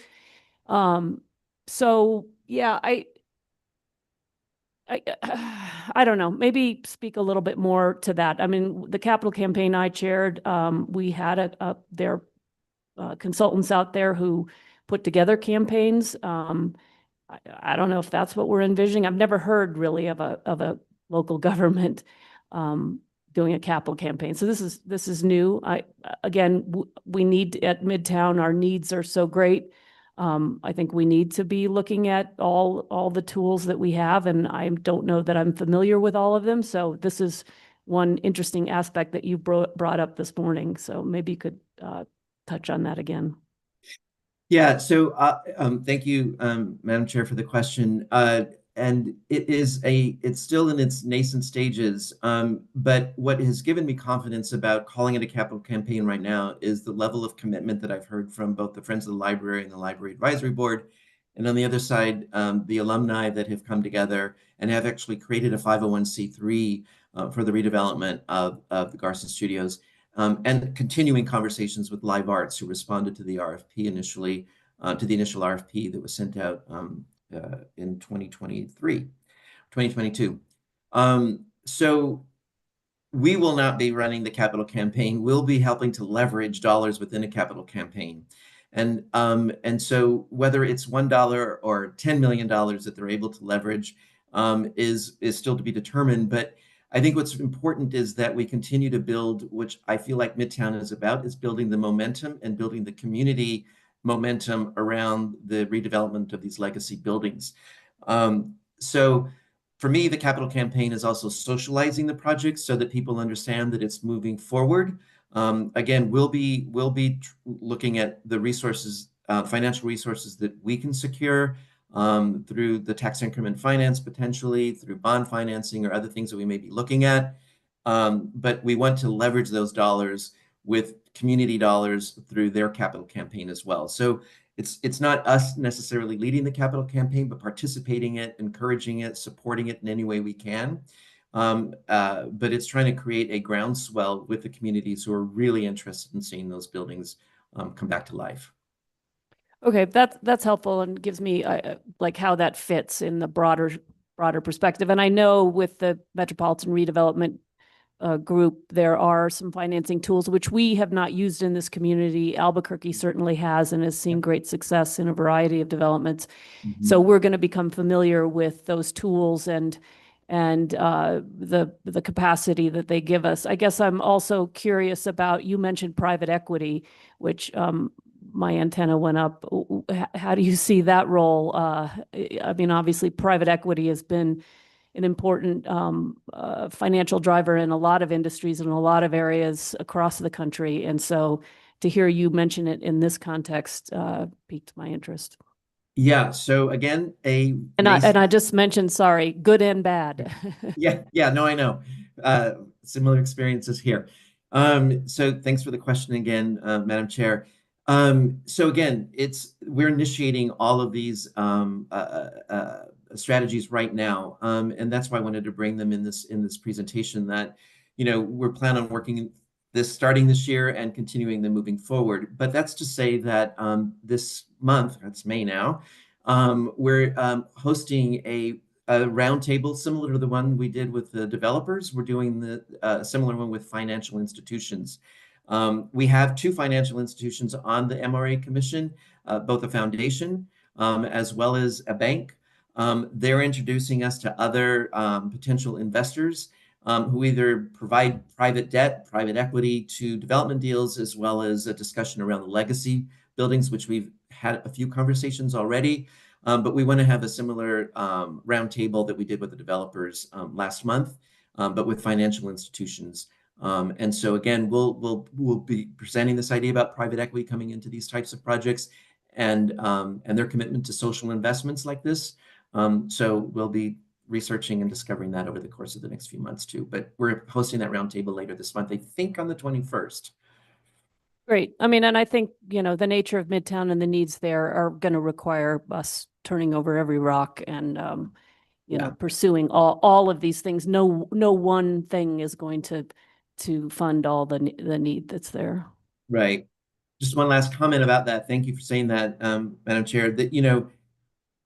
Speaker 1: So yeah, I don't know, maybe speak a little bit more to that. I mean, the capital campaign I chaired, we had their consultants out there who put together campaigns. I don't know if that's what we're envisioning. I've never heard really of a local government doing a capital campaign. So this is new. We need at Midtown, our needs are so great. I think we need to be looking at all the tools that we have, and I don't know that I'm familiar with all of them. So this is one interesting aspect that you brought up this morning. So maybe you could touch on that again.
Speaker 5: Yeah, so thank you, Madam Chair, for the question. And it's still in its nascent stages. But what has given me confidence about calling it a capital campaign right now is the level of commitment that I've heard from both the Friends of the Library and the Library Advisory Board. And on the other side, the alumni that have come together and have actually created a 501c3 for the redevelopment of the Garson Studios. And continuing conversations with Live Arts, who responded to the RFP initially, to the initial RFP that was sent out in 2022. So we will not be running the capital campaign. We'll be helping to leverage dollars within a capital campaign. And so whether it's $1 or $10 million that they're able to leverage is still to be determined. But I think what's important is that we continue to build, which I feel like Midtown is about, is building the momentum and building the community momentum around the redevelopment of these legacy buildings. So for me, the capital campaign is also socializing the project so that people understand that it's moving forward. Again, we'll be looking at the resources, financial resources that we can secure through the tax increment finance, potentially through bond financing or other things that we may be looking at. But we want to leverage those dollars with community dollars through their capital campaign as well. So it's not us necessarily leading the capital campaign, but participating in it, encouraging it, supporting it in any way we can. But it's trying to create a groundswell with the communities who are really interested in seeing those buildings come back to life.
Speaker 1: Okay, that's helpful and gives me like how that fits in the broader perspective. And I know with the Metropolitan Redevelopment Group, there are some financing tools which we have not used in this community. Albuquerque certainly has and has seen great success in a variety of developments. Mm-hmm. So we're going to become familiar with those tools and the capacity that they give us. I guess I'm also curious about, you mentioned private equity, which my antenna went up. How do you see that role? I mean, obviously, private equity has been an important financial driver in a lot of industries and a lot of areas across the country. And so to hear you mention it in this context piqued my interest.
Speaker 5: Yeah, so again,
Speaker 1: And I just mentioned, sorry, good and bad.
Speaker 5: yeah, no, I know. Similar experiences here. So thanks for the question again, Madam Chair. So again, we're initiating all of these strategies right now, and that's why I wanted to bring them in this presentation. That we're planning on working starting this year and continuing them moving forward. But that's to say that this month, it's May now, we're hosting a roundtable similar to the one we did with the developers. We're doing the similar one with financial institutions. We have 2 financial institutions on the MRA Commission, both a foundation as well as a bank. They're introducing us to other potential investors who either provide private debt, private equity to development deals, as well as a discussion around the legacy buildings, which we've had a few conversations already. But we want to have a similar roundtable that we did with the developers last month, but with financial institutions. And so again, we'll be presenting this idea about private equity coming into these types of projects and their commitment to social investments like this. So we'll be researching and discovering that over the course of the next few months too. But we're hosting that roundtable later this month, I think on the 21st.
Speaker 1: Great. I mean, and I think, the nature of Midtown and the needs there are going to require us turning over every rock and, pursuing all of these things. No one thing is going to fund all the need that's there.
Speaker 5: Right. Just one last comment about that. Thank you for saying that, Madam Chair, that,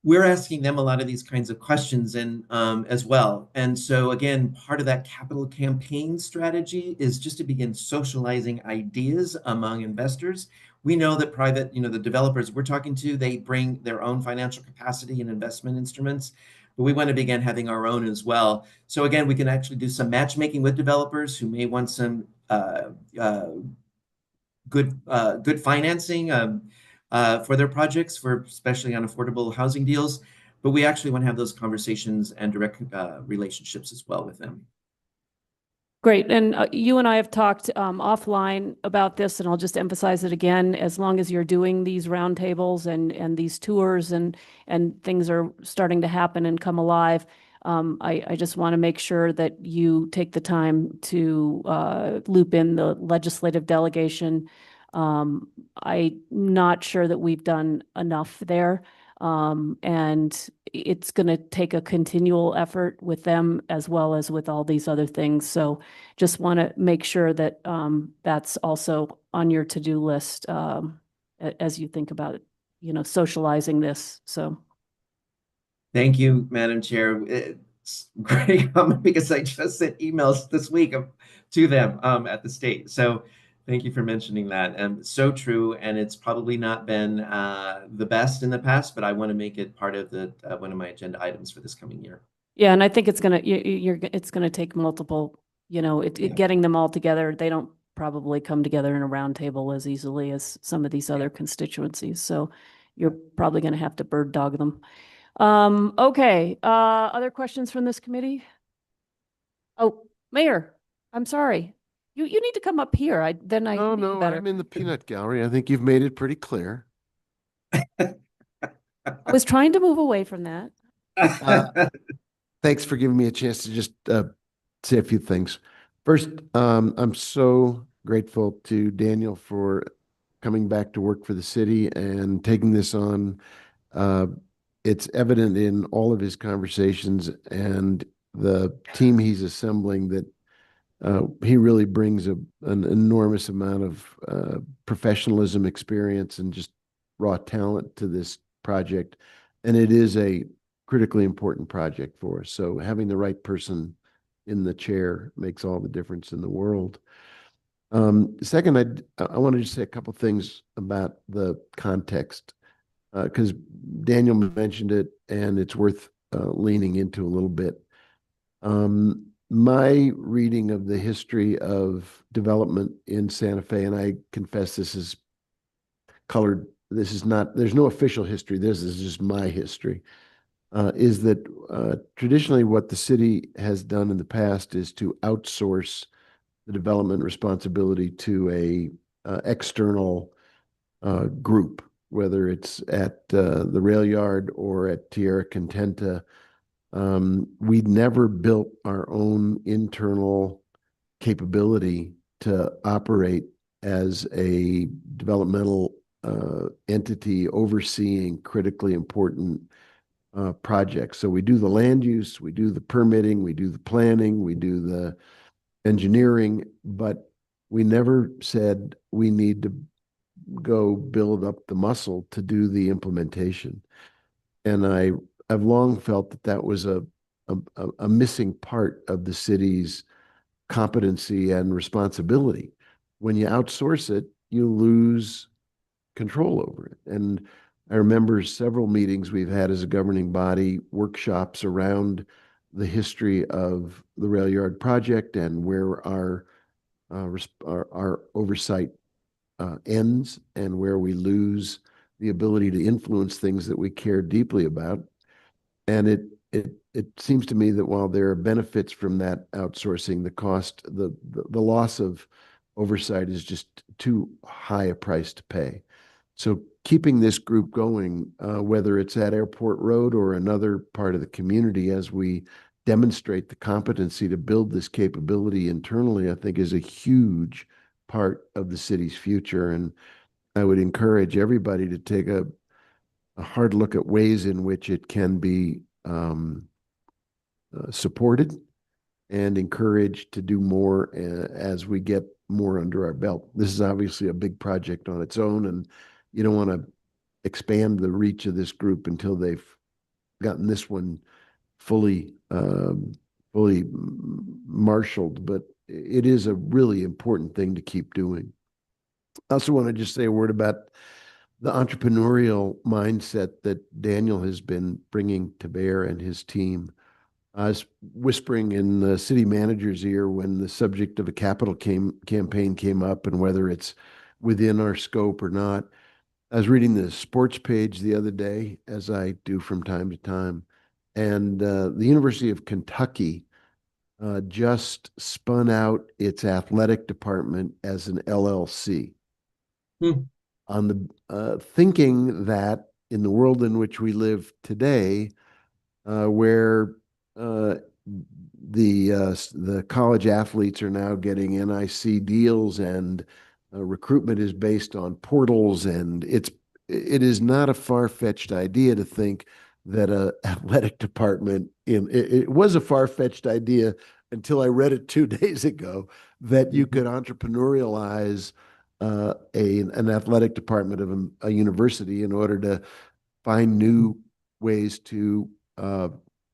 Speaker 5: we're asking them a lot of these kinds of questions and as well. And so again, part of that capital campaign strategy is just to begin socializing ideas among investors. We know that the developers we're talking to, they bring their own financial capacity and investment instruments, but we want to begin having our own as well. So again, we can actually do some matchmaking with developers who may want some good financing for their projects, especially on affordable housing deals. But we actually want to have those conversations and direct relationships as well with them.
Speaker 1: Great. And you and I have talked offline about this, and I'll just emphasize it again. As long as you're doing these roundtables and these tours and things are starting to happen and come alive, I just want to make sure that you take the time to loop in the legislative delegation. I'm not sure that we've done enough there. And it's going to take a continual effort with them as well as with all these other things. So just want to make sure that that's also on your to-do list as you think about, socializing this. So.
Speaker 5: Thank you, Madam Chair. It's great comment because I just sent emails this week to them at the state. So thank you for mentioning that. And so true. And it's probably not been the best in the past, but I want to make it part of the one of my agenda items for this coming year.
Speaker 1: Yeah, and I think it's gonna take multiple. Getting them all together. They don't probably come together in a roundtable as easily as some of these other constituencies. So you're probably going to have to bird dog them. Okay. Other questions from this committee? Oh, Mayor, I'm sorry. You need to come up here.
Speaker 6: No, I'm in the peanut gallery. I think you've made it pretty clear.
Speaker 1: I was trying to move away from that.
Speaker 6: Thanks for giving me a chance to just say a few things. First, I'm so grateful to Daniel for coming back to work for the city and taking this on. It's evident in all of his conversations and the team he's assembling that he really brings an enormous amount of professionalism, experience, and just raw talent to this project. And it is a critically important project for us. So having the right person in the chair makes all the difference in the world. Second, I wanted to say a couple things about the context because Daniel mentioned it and it's worth leaning into a little bit. My reading of the history of development in Santa Fe, and I confess this is colored, this is not, there's no official history, this is just my history, is that traditionally what the city has done in the past is to outsource the development responsibility to a external group, whether it's at the rail yard or at Tierra Contenta. We never built our own internal capability to operate as a developmental entity overseeing critically important projects. So we do the land use, we do the permitting, we do the planning, we do the engineering, but we never said we need to go build up the muscle to do the implementation. And I've long felt that that was a missing part of the city's competency and responsibility. When you outsource it, you lose control over it. And I remember several meetings we've had as a governing body, workshops around the history of the rail yard project and where our oversight ends and where we lose the ability to influence things that we care deeply about. And it seems to me that while there are benefits from that outsourcing, the cost, the loss of oversight is just too high a price to pay. So keeping this group going, whether it's at Airport Road or another part of the community, as we demonstrate the competency to build this capability internally, I think is a huge part of the city's future. And I would encourage everybody to take a hard look at ways in which it can be supported and encouraged to do more as we get more under our belt. This is obviously a big project on its own, and you don't want to expand the reach of this group until they've gotten this one fully marshaled, but it is a really important thing to keep doing. I also want to just say a word about the entrepreneurial mindset that Daniel has been bringing to bear and his team. I was whispering in the city manager's ear when the subject of a capital campaign came up and whether it's within our scope or not. I was reading the sports page the other day, as I do from time to time, and the University of Kentucky just spun out its athletic department as an LLC. On the thinking that in the world in which we live today, where the college athletes are now getting NIC deals and recruitment is based on portals, and it is not a far-fetched idea to think that a athletic department it was a far-fetched idea until I read it 2 days ago that you could entrepreneurialize an athletic department of a university in order to find new ways to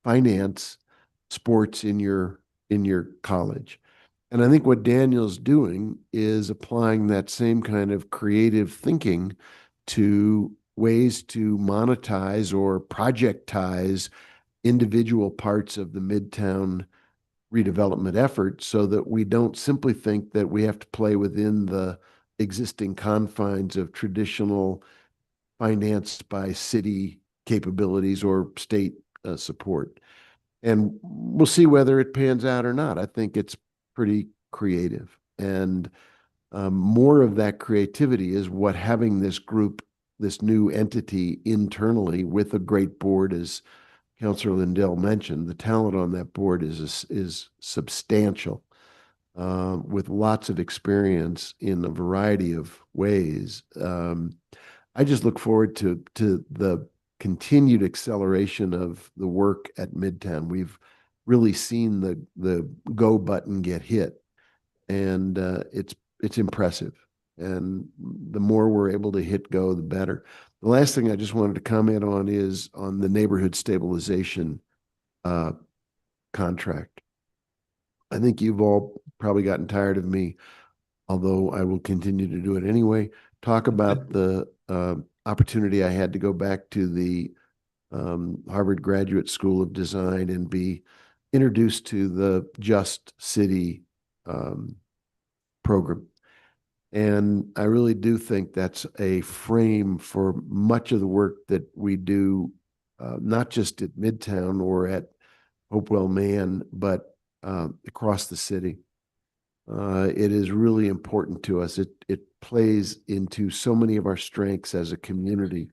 Speaker 6: finance sports in your college. And I think what Daniel's doing is applying that same kind of creative thinking to ways to monetize or projectize individual parts of the Midtown redevelopment effort, so that we don't simply think that we have to play within the existing confines of traditional financed by city capabilities or state support. And we'll see whether it pans out or not. I think it's pretty creative. And more of that creativity is what having this group, this new entity internally with a great board, as Councilor Lindell mentioned, the talent on that board is substantial, with lots of experience in a variety of ways. I just look forward to the continued acceleration of the work at Midtown. We've really seen the go button get hit, and it's impressive. And the more we're able to hit go, the better. The last thing I just wanted to comment on is on the neighborhood stabilization contract. I think you've all probably gotten tired of me, although I will continue to do it anyway, talk about the opportunity I had to go back to the Harvard Graduate School of Design and be introduced to the Just City program. And I really do think that's a frame for much of the work that we do, not just at Midtown or at Hopewell Man, but across the city. It is really important to us. It plays into so many of our strengths as a community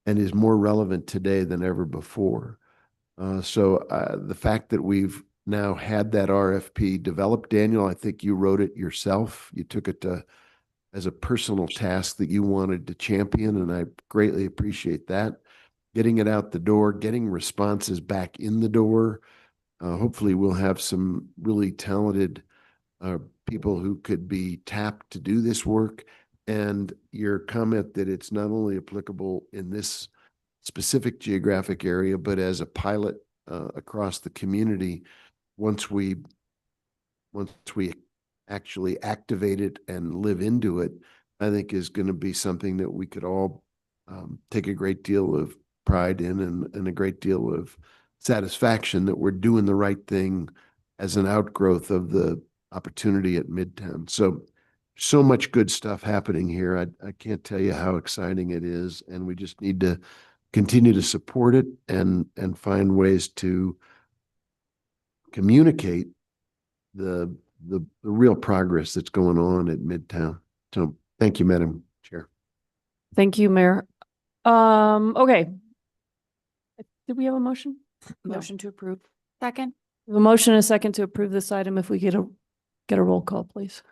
Speaker 6: and is more relevant today than ever before. So the fact that we've now had that RFP developed, Daniel, I think you wrote it yourself. You took it as a personal task that you wanted to champion, and I greatly appreciate that. Getting it out the door, getting responses back in the door. Hopefully we'll have some really talented people who could be tapped to do this work. And your comment that it's not only applicable in this specific geographic area, but as a pilot across the community, once we actually activate it and live into it, I think is going to be something that we could all take a great deal of pride in and a great deal of satisfaction that we're doing the right thing as an outgrowth of the opportunity at Midtown. So much good stuff happening here. I can't tell you how exciting it is, and we just need to continue to support it and find ways to communicate the real progress that's going on at Midtown. So thank you, Madam Chair.
Speaker 1: Thank you, Mayor. Okay. Did we have a motion? No.
Speaker 7: Motion to approve.
Speaker 9: Second.
Speaker 1: We have a motion and a second to approve this item. If we get a roll call, please.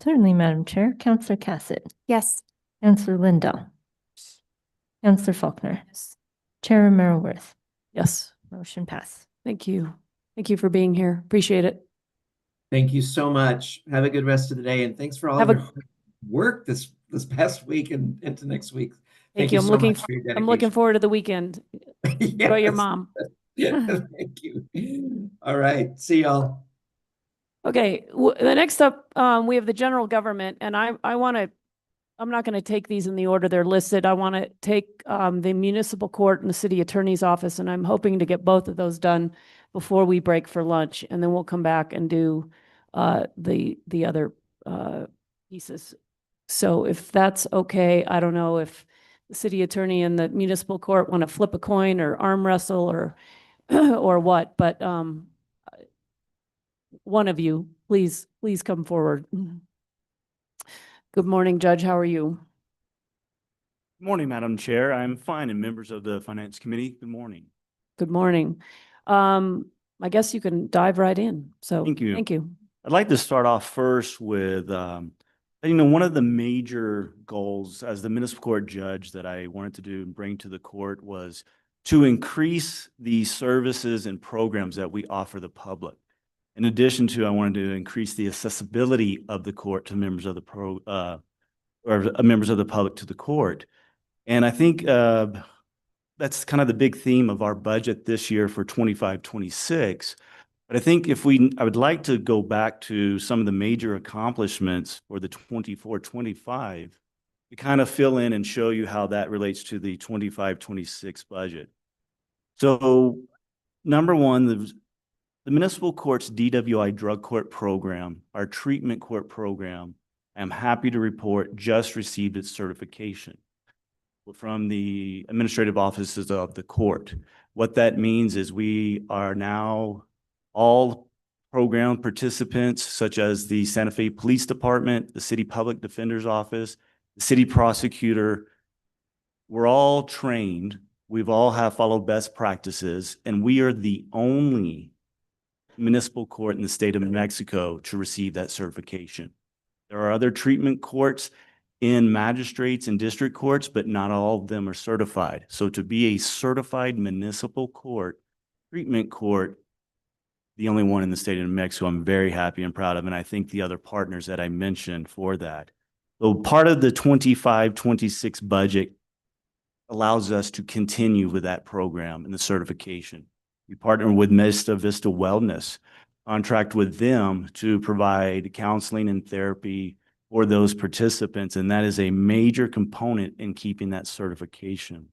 Speaker 3: Certainly, Madam Chair. Counselor Cassett,
Speaker 9: Yes.
Speaker 3: Counselor Lindell, Counselor Faulkner, Chair Merrill-Worth.
Speaker 1: Yes.
Speaker 3: Motion pass.
Speaker 1: Thank you. Thank you for being here. Appreciate it.
Speaker 5: Thank you so much. Have a good rest of the day, and thanks for all
Speaker 1: Have
Speaker 5: of
Speaker 1: a-
Speaker 5: your work this past week and into next week.
Speaker 1: Thank you.
Speaker 5: so much for your
Speaker 1: I'm looking
Speaker 5: dedication.
Speaker 1: forward to the weekend. Enjoy your
Speaker 5: Yes.
Speaker 1: mom.
Speaker 5: Yeah, thank you. All right, see y'all.
Speaker 1: Okay, the next up, we have the general government, and I'm not going to take these in the order they're listed. I want to take the municipal court and the city attorney's office, and I'm hoping to get both of those done before we break for lunch, and then we'll come back and do the other pieces. So if that's okay, I don't know if the city attorney and the municipal court want to flip a coin or arm wrestle or or what, but one of you, please come forward. Good morning, Judge. How are you?
Speaker 10: Good morning, Madam Chair. I'm fine, and members of the Finance Committee, good morning.
Speaker 1: Good morning. I guess you can dive right in. So
Speaker 10: Thank you.
Speaker 1: Thank you.
Speaker 10: I'd like to start off first with, one of the major goals as the municipal court judge that I wanted to do and bring to the court was to increase the services and programs that we offer the public. In addition to, I wanted to increase the accessibility of the court to members of the members of the public to the court. And I think that's kind of the big theme of our budget this year for 25-26. But I think I would like to go back to some of the major accomplishments for the 24-25 to kind of fill in and show you how that relates to the 25-26 budget. So number one, the municipal court's DWI drug court program, our treatment court program, I'm happy to report just received its certification from the administrative offices of the court. What that means is we are now all program participants, such as the Santa Fe Police Department, the City Public Defender's Office, the City Prosecutor, we're all trained. We've all have followed best practices, and we are the only municipal court in the state of New Mexico to receive that certification. There are other treatment courts in magistrates and district courts, but not all of them are certified. So to be a certified municipal court, treatment court, the only one in the state of New Mexico, I'm very happy and proud of, and I thank the other partners that I mentioned for that. So part of the 25-26 budget allows us to continue with that program and the certification. We partner with Vista Wellness, contract with them to provide counseling and therapy for those participants, and that is a major component in keeping that certification.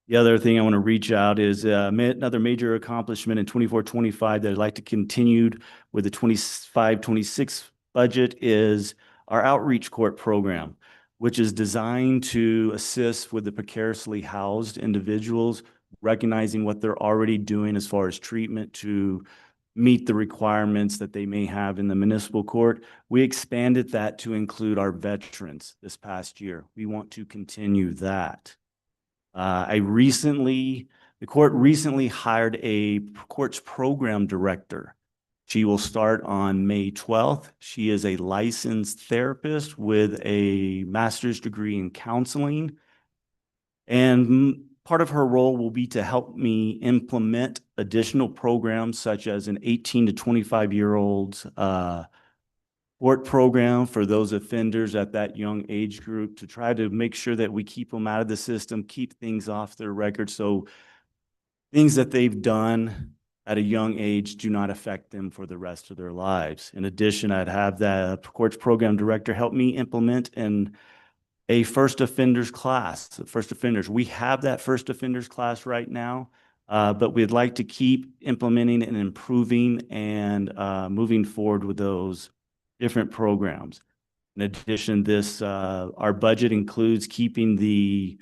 Speaker 10: The other thing I want to reach out is another major accomplishment in 24-25 that I'd like to continue with the 25-26 budget is our outreach court program, which is designed to assist with the precariously housed individuals, recognizing what they're already doing as far as treatment to meet the requirements that they may have in the municipal court. We expanded that to include our veterans this past year. We want to continue that. The court recently hired a courts program director. She will start on May 12th. She is a licensed therapist with a master's degree in counseling. And part of her role will be to help me implement additional programs such as an 18 to 25-year-olds court program for those offenders at that young age group, to try to make sure that we keep them out of the system, keep things off their record, so things that they've done at a young age do not affect them for the rest of their lives. In addition, I'd have the courts program director help me implement a first offenders class. First offenders, we have that first offenders class right now, but we'd like to keep implementing and improving and moving forward with those different programs. In addition, our budget includes keeping the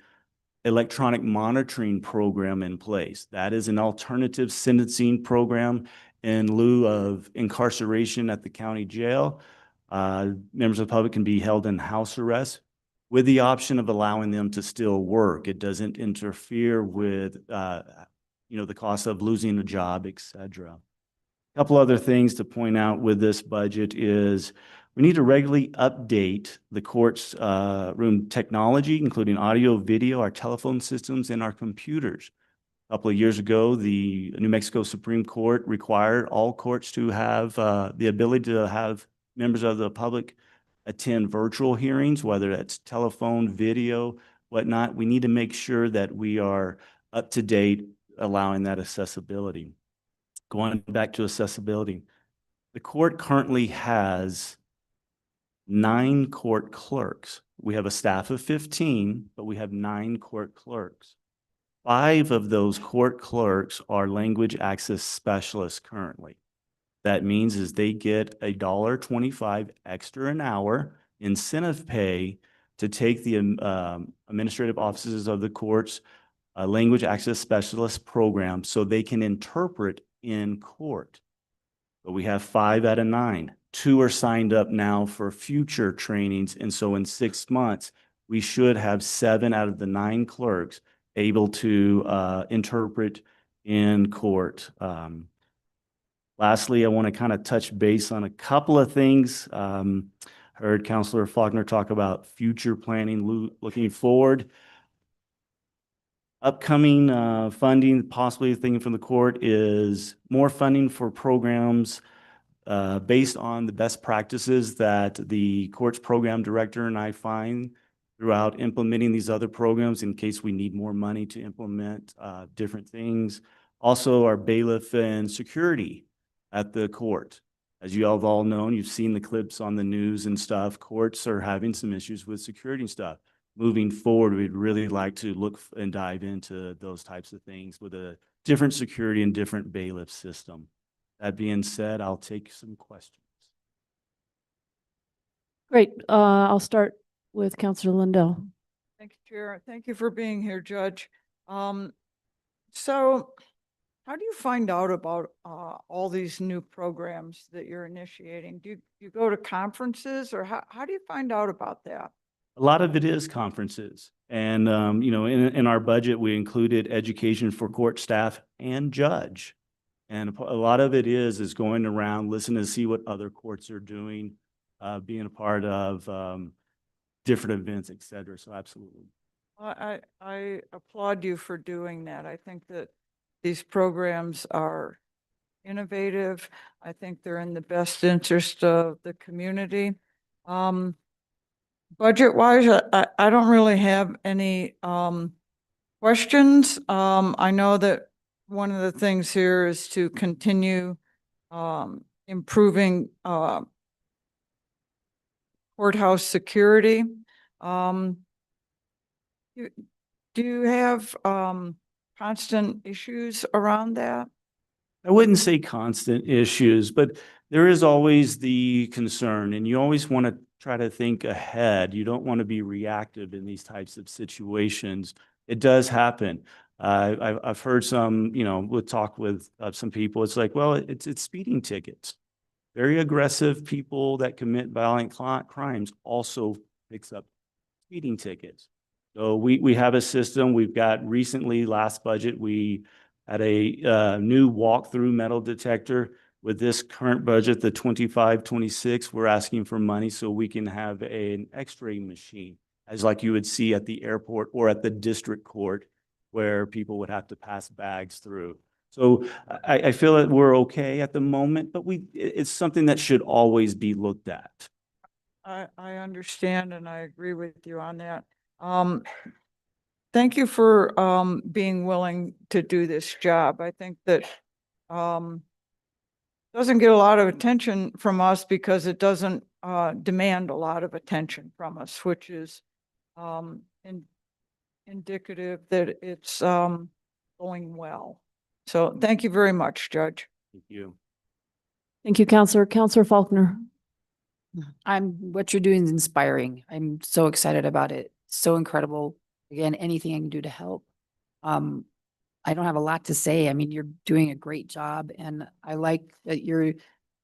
Speaker 10: electronic monitoring program in place. That is an alternative sentencing program in lieu of incarceration at the county jail. Members of the public can be held in house arrest with the option of allowing them to still work. It doesn't interfere with, the cost of losing a job, et cetera. A couple other things to point out with this budget is we need to regularly update the court's room technology, including audio, video, our telephone systems, and our computers. A couple of years ago, the New Mexico Supreme Court required all courts to have the ability to have members of the public attend virtual hearings, whether that's telephone, video, whatnot. We need to make sure that we are up to date, allowing that accessibility. Going back to accessibility, the court currently has 9 court clerks. We have a staff of 15, but we have 9 court clerks. 5 of those court clerks are language access specialists currently. That means is they get $1.25 extra an hour incentive pay to take the administrative offices of the court's language access specialist program so they can interpret in court. But we have 5 out of 9. 2 are signed up now for future trainings. And so in 6 months, we should have 7 out of the 9 clerks able to interpret in court. Lastly, I want to kind of touch base on a couple of things. Heard Councilor Faulkner talk about future planning, looking forward. Upcoming funding, possibly thinking from the court, is more funding for programs based on the best practices that the court's program director and I find throughout implementing these other programs in case we need more money to implement different things. Also, our bailiff and security at the court. As you all have all known, you've seen the clips on the news and stuff. Courts are having some issues with security and stuff. Moving forward, we'd really like to look and dive into those types of things with a different security and different bailiff system. That being said, I'll take some questions.
Speaker 1: Great. I'll start with Councilor Lindell.
Speaker 8: Thank you, Chair. Thank you for being here, Judge. So how do you find out about all these new programs that you're initiating? Do you go to conferences, or how do you find out about that?
Speaker 10: A lot of it is conferences. And, in our budget, we included education for court staff and judge. And a lot of it is going around, listening to see what other courts are doing, being a part of different events, et cetera. So absolutely.
Speaker 8: I applaud you for doing that. I think that these programs are innovative. I think they're in the best interest of the community. Budget-wise, I don't really have any questions. I know that one of the things here is to continue improving courthouse security. Do you have constant issues around that?
Speaker 10: I wouldn't say constant issues, but there is always the concern, and you always want to try to think ahead. You don't want to be reactive in these types of situations. It does happen. I've heard some, we'll talk with some people. It's like, well, it's speeding tickets. Very aggressive people that commit violent crimes also picks up speeding tickets. So we have a system. We've got recently, last budget, we had a new walk-through metal detector. With this current budget, the 25-26, we're asking for money so we can have an X-ray machine, as like you would see at the airport or at the district court, where people would have to pass bags through. So I feel that we're okay at the moment, but it's something that should always be looked at.
Speaker 8: I understand and I agree with you on that. Thank you for being willing to do this job. I think that doesn't get a lot of attention from us because it doesn't demand a lot of attention from us, which is indicative that it's going well. So thank you very much, Judge.
Speaker 10: Thank you.
Speaker 1: Thank you, Counselor. Counselor Faulkner.
Speaker 7: What you're doing is inspiring. I'm so excited about it. So incredible. Again, anything I can do to help. I don't have a lot to say. I mean, you're doing a great job, and I like that you're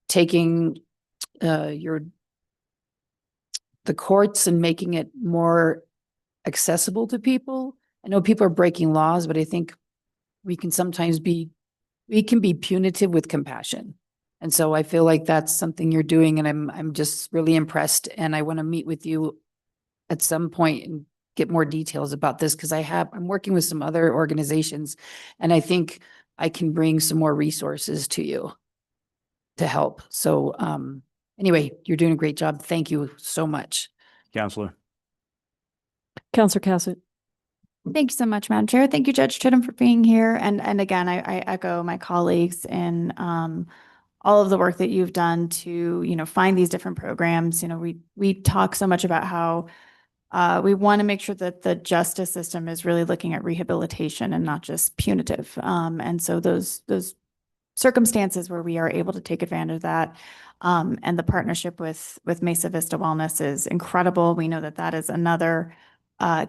Speaker 7: taking the courts and making it more accessible to people. I know people are breaking laws, but I think we can sometimes be punitive with compassion. And so I feel like that's something you're doing, and I'm just really impressed, and I want to meet with you at some point and get more details about this, because I'm working with some other organizations, and I think I can bring some more resources to you to help. So anyway, you're doing a great job. Thank you so much.
Speaker 10: Counselor.
Speaker 1: Counselor Cassett.
Speaker 9: Thank you so much, Madam Chair. Thank you, Judge Chittum, for being here. And again, I echo my colleagues in all of the work that you've done to, find these different programs. We talk so much about how we want to make sure that the justice system is really looking at rehabilitation and not just punitive. And so those circumstances where we are able to take advantage of that, and the partnership with Mesa Vista Wellness is incredible. We know that that is another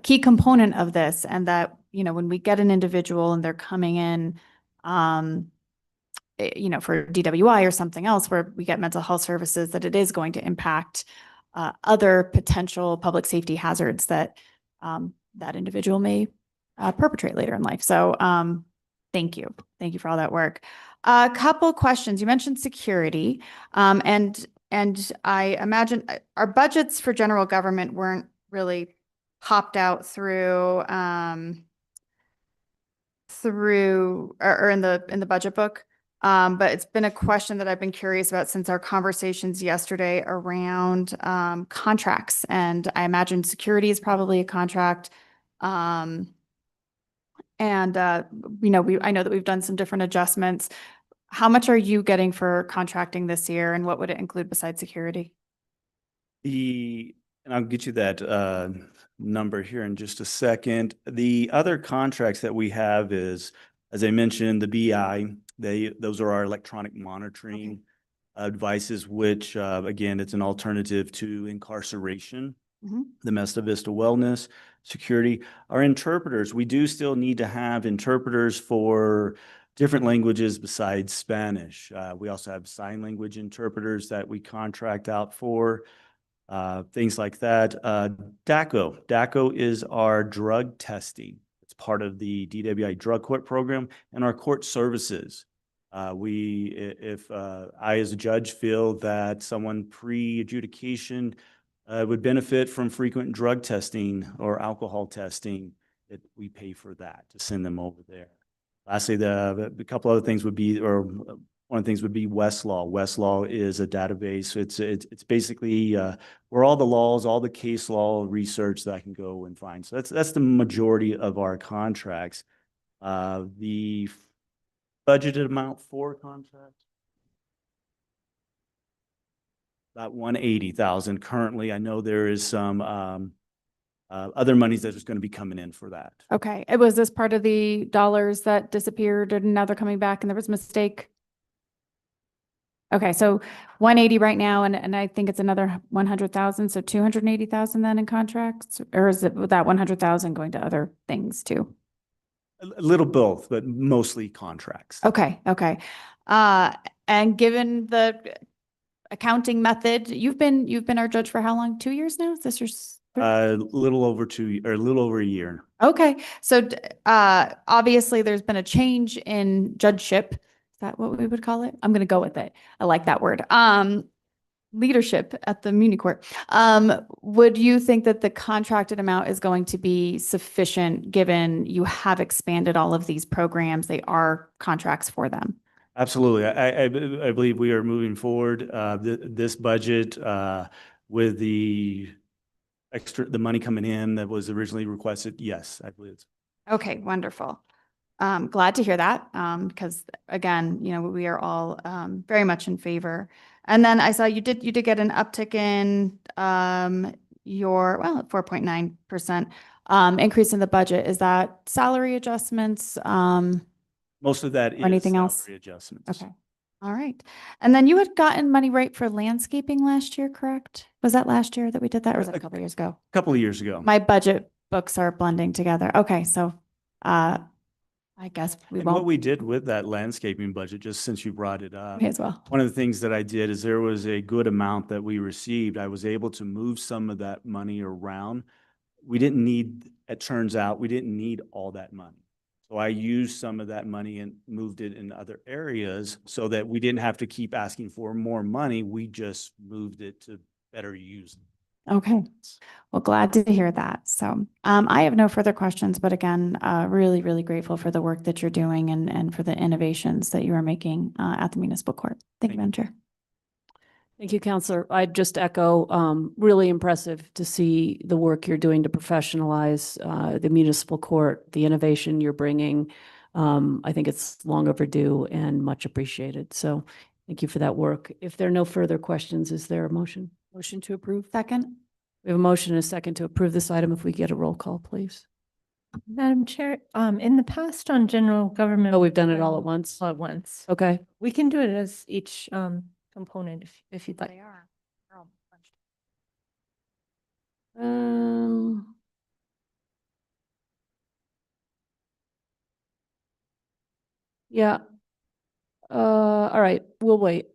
Speaker 9: key component of this, and that, when we get an individual and they're coming in, for DWI or something else where we get mental health services, that it is going to impact other potential public safety hazards that that individual may perpetrate later in life. So thank you. Thank you for all that work. A couple questions. You mentioned security, and I imagine our budgets for general government weren't really popped out through or in the budget book. But it's been a question that I've been curious about since our conversations yesterday around contracts. And I imagine security is probably a contract. I know that we've done some different adjustments. How much are you getting for contracting this year, and what would it include besides security?
Speaker 10: And I'll get you that number here in just a second. The other contracts that we have is, as I mentioned, the BI. Those are our electronic monitoring devices, which again, it's an alternative to incarceration. The Mesa Vista Wellness, security. Our interpreters, we do still need to have interpreters for different languages besides Spanish. We also have sign language interpreters that we contract out for, things like that. DACO. DACO is our drug testing. It's part of the DWI drug court program and our court services. If I as a judge feel that someone pre-adjudication would benefit from frequent drug testing or alcohol testing, we pay for that to send them over there. Lastly, a couple other things would be, or one of the things would be Westlaw. Westlaw is a database. It's basically where all the laws, all the case law research that I can go and find. So that's the majority of our contracts. The budgeted amount for contracts, about $180,000 currently. I know there is some other monies that is going to be coming in for that.
Speaker 9: Okay. Was this part of the dollars that disappeared and now they're coming back and there was a mistake? Okay, so 180 right now, and I think it's another 100,000, so 280,000 then in contracts? Or is it with that 100,000 going to other things too?
Speaker 10: A little both, but mostly contracts.
Speaker 9: Okay, okay. And given the accounting method, you've been our judge for how long? 2 years now? Is this your?
Speaker 10: A little over a little over a year.
Speaker 9: Okay, so obviously there's been a change in judgeship. Is that what we would call it? I'm gonna go with it. I like that word. Leadership at the Muni Court. Would you think that the contracted amount is going to be sufficient given you have expanded all of these programs? They are contracts for them.
Speaker 10: Absolutely. I believe we are moving forward, this budget, with the money coming in that was originally requested. Yes, I believe it's.
Speaker 9: Okay, wonderful. Glad to hear that, because again, we are all very much in favor. And then I saw you did get an uptick in your 4.9% increase in the budget. Is that salary adjustments?
Speaker 10: Most of that is
Speaker 9: anything else?
Speaker 10: salary adjustments.
Speaker 9: Okay. All right. And then you had gotten money right for landscaping last year, correct? Was that last year that we did that, or was that a couple years ago?
Speaker 10: A couple of years ago.
Speaker 9: My budget books are blending together. Okay, so I guess we
Speaker 10: And what
Speaker 9: won't.
Speaker 10: we did with that landscaping budget, just since you brought it up,
Speaker 9: May as well.
Speaker 10: one of the things that I did is there was a good amount that we received. I was able to move some of that money around. We didn't need, it turns out, we didn't need all that money. So I used some of that money and moved it in other areas so that we didn't have to keep asking for more money. We just moved it to better use.
Speaker 9: Okay. Well, glad to hear that. So I have no further questions, but again, really, really grateful for the work that you're doing and for the innovations that you are making at the municipal court. Thank you, Madam Chair.
Speaker 1: Thank you, Counselor. I'd just echo, really impressive to see the work you're doing to professionalize the municipal court, the innovation you're bringing. I think it's long overdue and much appreciated. So thank you for that work. If there are no further questions, is there a motion? Motion to approve?
Speaker 9: Second.
Speaker 1: We have a motion and a second to approve this item. If we get a roll call, please.
Speaker 3: Madam Chair, in the past on general government.
Speaker 1: Oh, we've done it all at once?
Speaker 3: All at once.
Speaker 1: Okay.
Speaker 3: We can do it as each component if you'd like.
Speaker 9: They are. They're all bunched.
Speaker 1: Yeah. All right, we'll wait.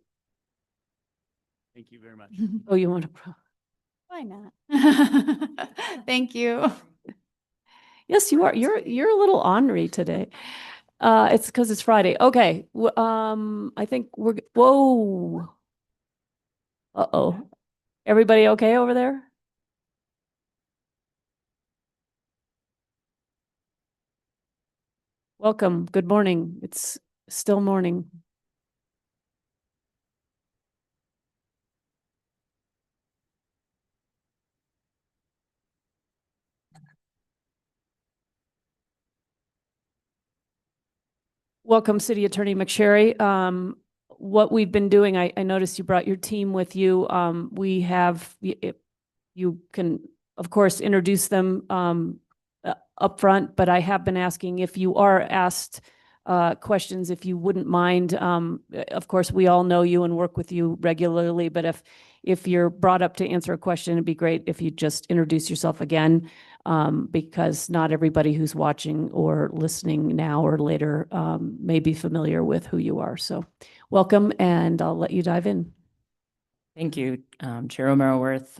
Speaker 10: Thank you very much.
Speaker 1: Oh, you want to?
Speaker 9: Why not? Thank you.
Speaker 1: Yes, you are. You're a little ornery today. It's because it's Friday. Okay. I think whoa. Uh-oh. Everybody okay over there? Welcome. Good morning. It's still morning. Welcome, City Attorney McSherry. What we've been doing, I noticed you brought your team with you. We have, you can, of course, introduce them up front, but I have been asking if you are asked questions, if you wouldn't mind. Of course, we all know you and work with you regularly, but if you're brought up to answer a question, it'd be great if you just introduce yourself again, because not everybody who's watching or listening now or later may be familiar with who you are. So welcome, and I'll let you dive in.
Speaker 11: Thank you, Chair O'Mara-Worth,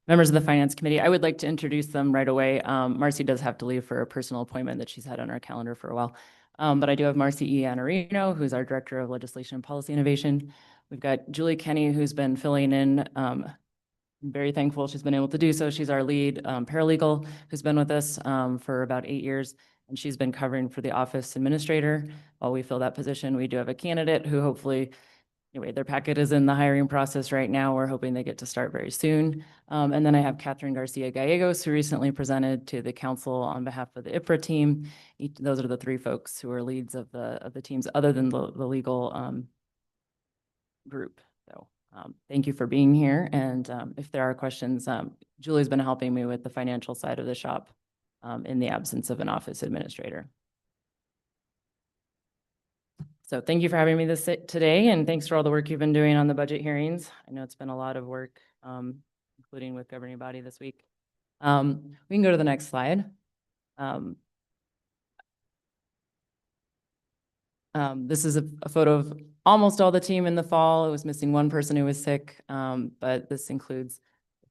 Speaker 11: members of the Finance Committee. I would like to introduce them right away. Marcy does have to leave for a personal appointment that she's had on our calendar for a while. But I do have Marcy E. Anarino, who's our Director of Legislation and Policy Innovation. We've got Julie Kenny, who's been filling in. I'm very thankful she's been able to do so. She's our lead paralegal, who's been with us for about 8 years, and she's been covering for the office administrator while we fill that position. We do have a candidate who hopefully, anyway, their packet is in the hiring process right now. We're hoping they get to start very soon. And then I have Catherine Garcia Gallegos, who recently presented to the council on behalf of the IPRA team. Those are the three folks who are leads of the teams other than the legal group. So thank you for being here. And if there are questions, Julie's been helping me with the financial side of the shop in the absence of an office administrator. So thank you for having me today, and thanks for all the work you've been doing on the budget hearings. I know it's been a lot of work, including with governing body this week. We can go to the next slide. This is a photo of almost all the team in the fall. It was missing one person who was sick, but this includes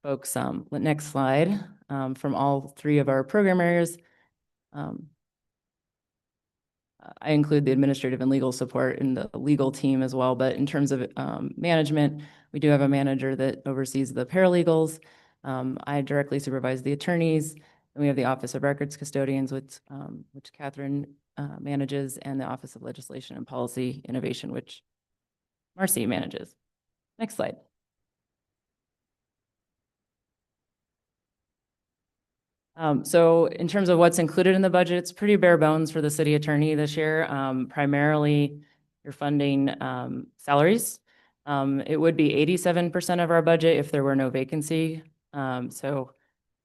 Speaker 11: folks, next slide, from all three of our program areas. I include the administrative and legal support in the legal team as well, but in terms of management, we do have a manager that oversees the paralegals. I directly supervise the attorneys, and we have the Office of Records Custodians, which Catherine manages, and the Office of Legislation and Policy Innovation, which Marcy manages. Next slide. So in terms of what's included in the budget, it's pretty bare bones for the city attorney this year. Primarily, you're funding salaries. It would be 87% of our budget if there were no vacancy. So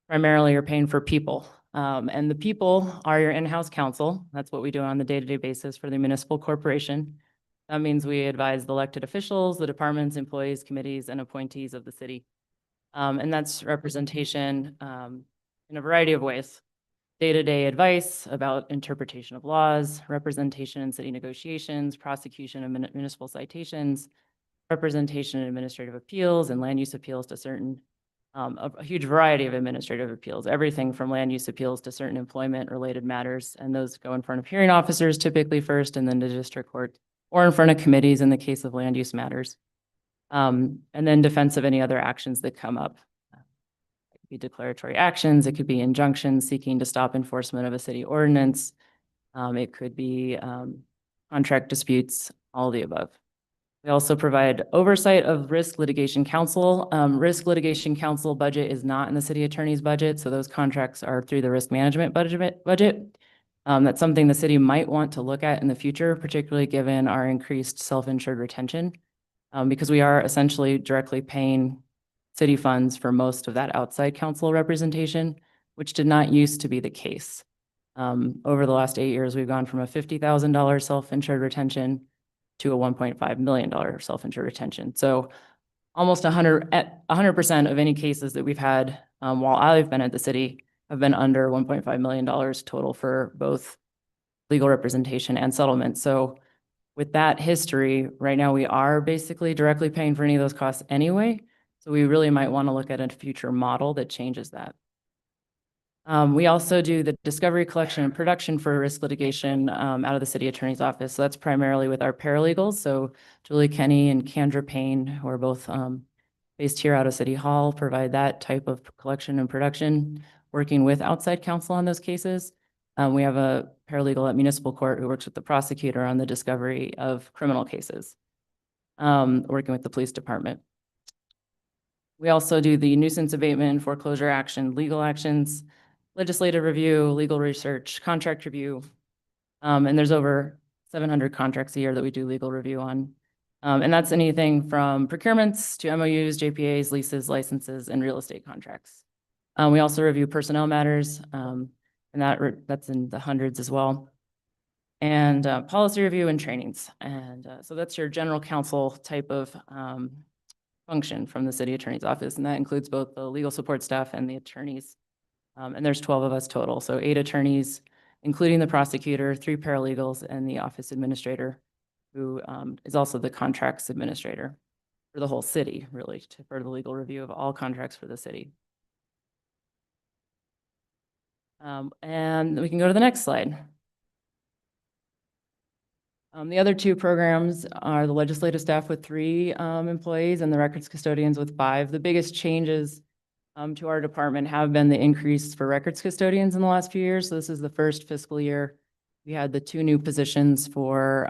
Speaker 11: primarily, you're paying for people. And the people are your in-house counsel. That's what we do on the day-to-day basis for the municipal corporation. That means we advise the elected officials, the departments, employees, committees, and appointees of the city. And that's representation in a variety of ways. Day-to-day advice about interpretation of laws, representation in city negotiations, prosecution of municipal citations, representation in administrative appeals and land use appeals to certain, a huge variety of administrative appeals, everything from land use appeals to certain employment-related matters. And those go in front of hearing officers typically first, and then to district court, or in front of committees in the case of land use matters. And then defense of any other actions that come up. Be declaratory actions. It could be injunctions seeking to stop enforcement of a city ordinance. It could be contract disputes, all of the above. We also provide oversight of risk litigation counsel. Risk litigation counsel budget is not in the city attorney's budget, so those contracts are through the risk management budget. That's something the city might want to look at in the future, particularly given our increased self-insured retention, because we are essentially directly paying city funds for most of that outside council representation, which did not used to be the case. Over the last 8 years, we've gone from a $50,000 self-insured retention to a $1.5 million self-insured retention. So almost 100% of any cases that we've had while I've been at the city have been under $1.5 million total for both legal representation and settlement. So with that history, right now we are basically directly paying for any of those costs anyway. So we really might want to look at a future model that changes that. We also do the discovery, collection, and production for risk litigation out of the city attorney's office. So that's primarily with our paralegals. So Julie Kenny and Kendra Payne, who are both based here out of City Hall, provide that type of collection and production, working with outside counsel on those cases. We have a paralegal at municipal court who works with the prosecutor on the discovery of criminal cases, working with the police department. We also do the nuisance abatement, foreclosure action, legal actions, legislative review, legal research, contract review. And there's over 700 contracts a year that we do legal review on. And that's anything from procurements to MOUs, JPAs, leases, licenses, and real estate contracts. We also review personnel matters, and that's in the hundreds as well. And policy review and trainings. And so that's your general counsel type of function from the city attorney's office, and that includes both the legal support staff and the attorneys. And there's 12 of us total, so 8 attorneys, including the prosecutor, 3 paralegals, and the office administrator, who is also the contracts administrator for the whole city, really, for the legal review of all contracts for the city. And we can go to the next slide. The other 2 programs are the legislative staff with 3 employees and the records custodians with 5. The biggest changes to our department have been the increase for records custodians in the last few years. So this is the first fiscal year. We had the 2 new positions for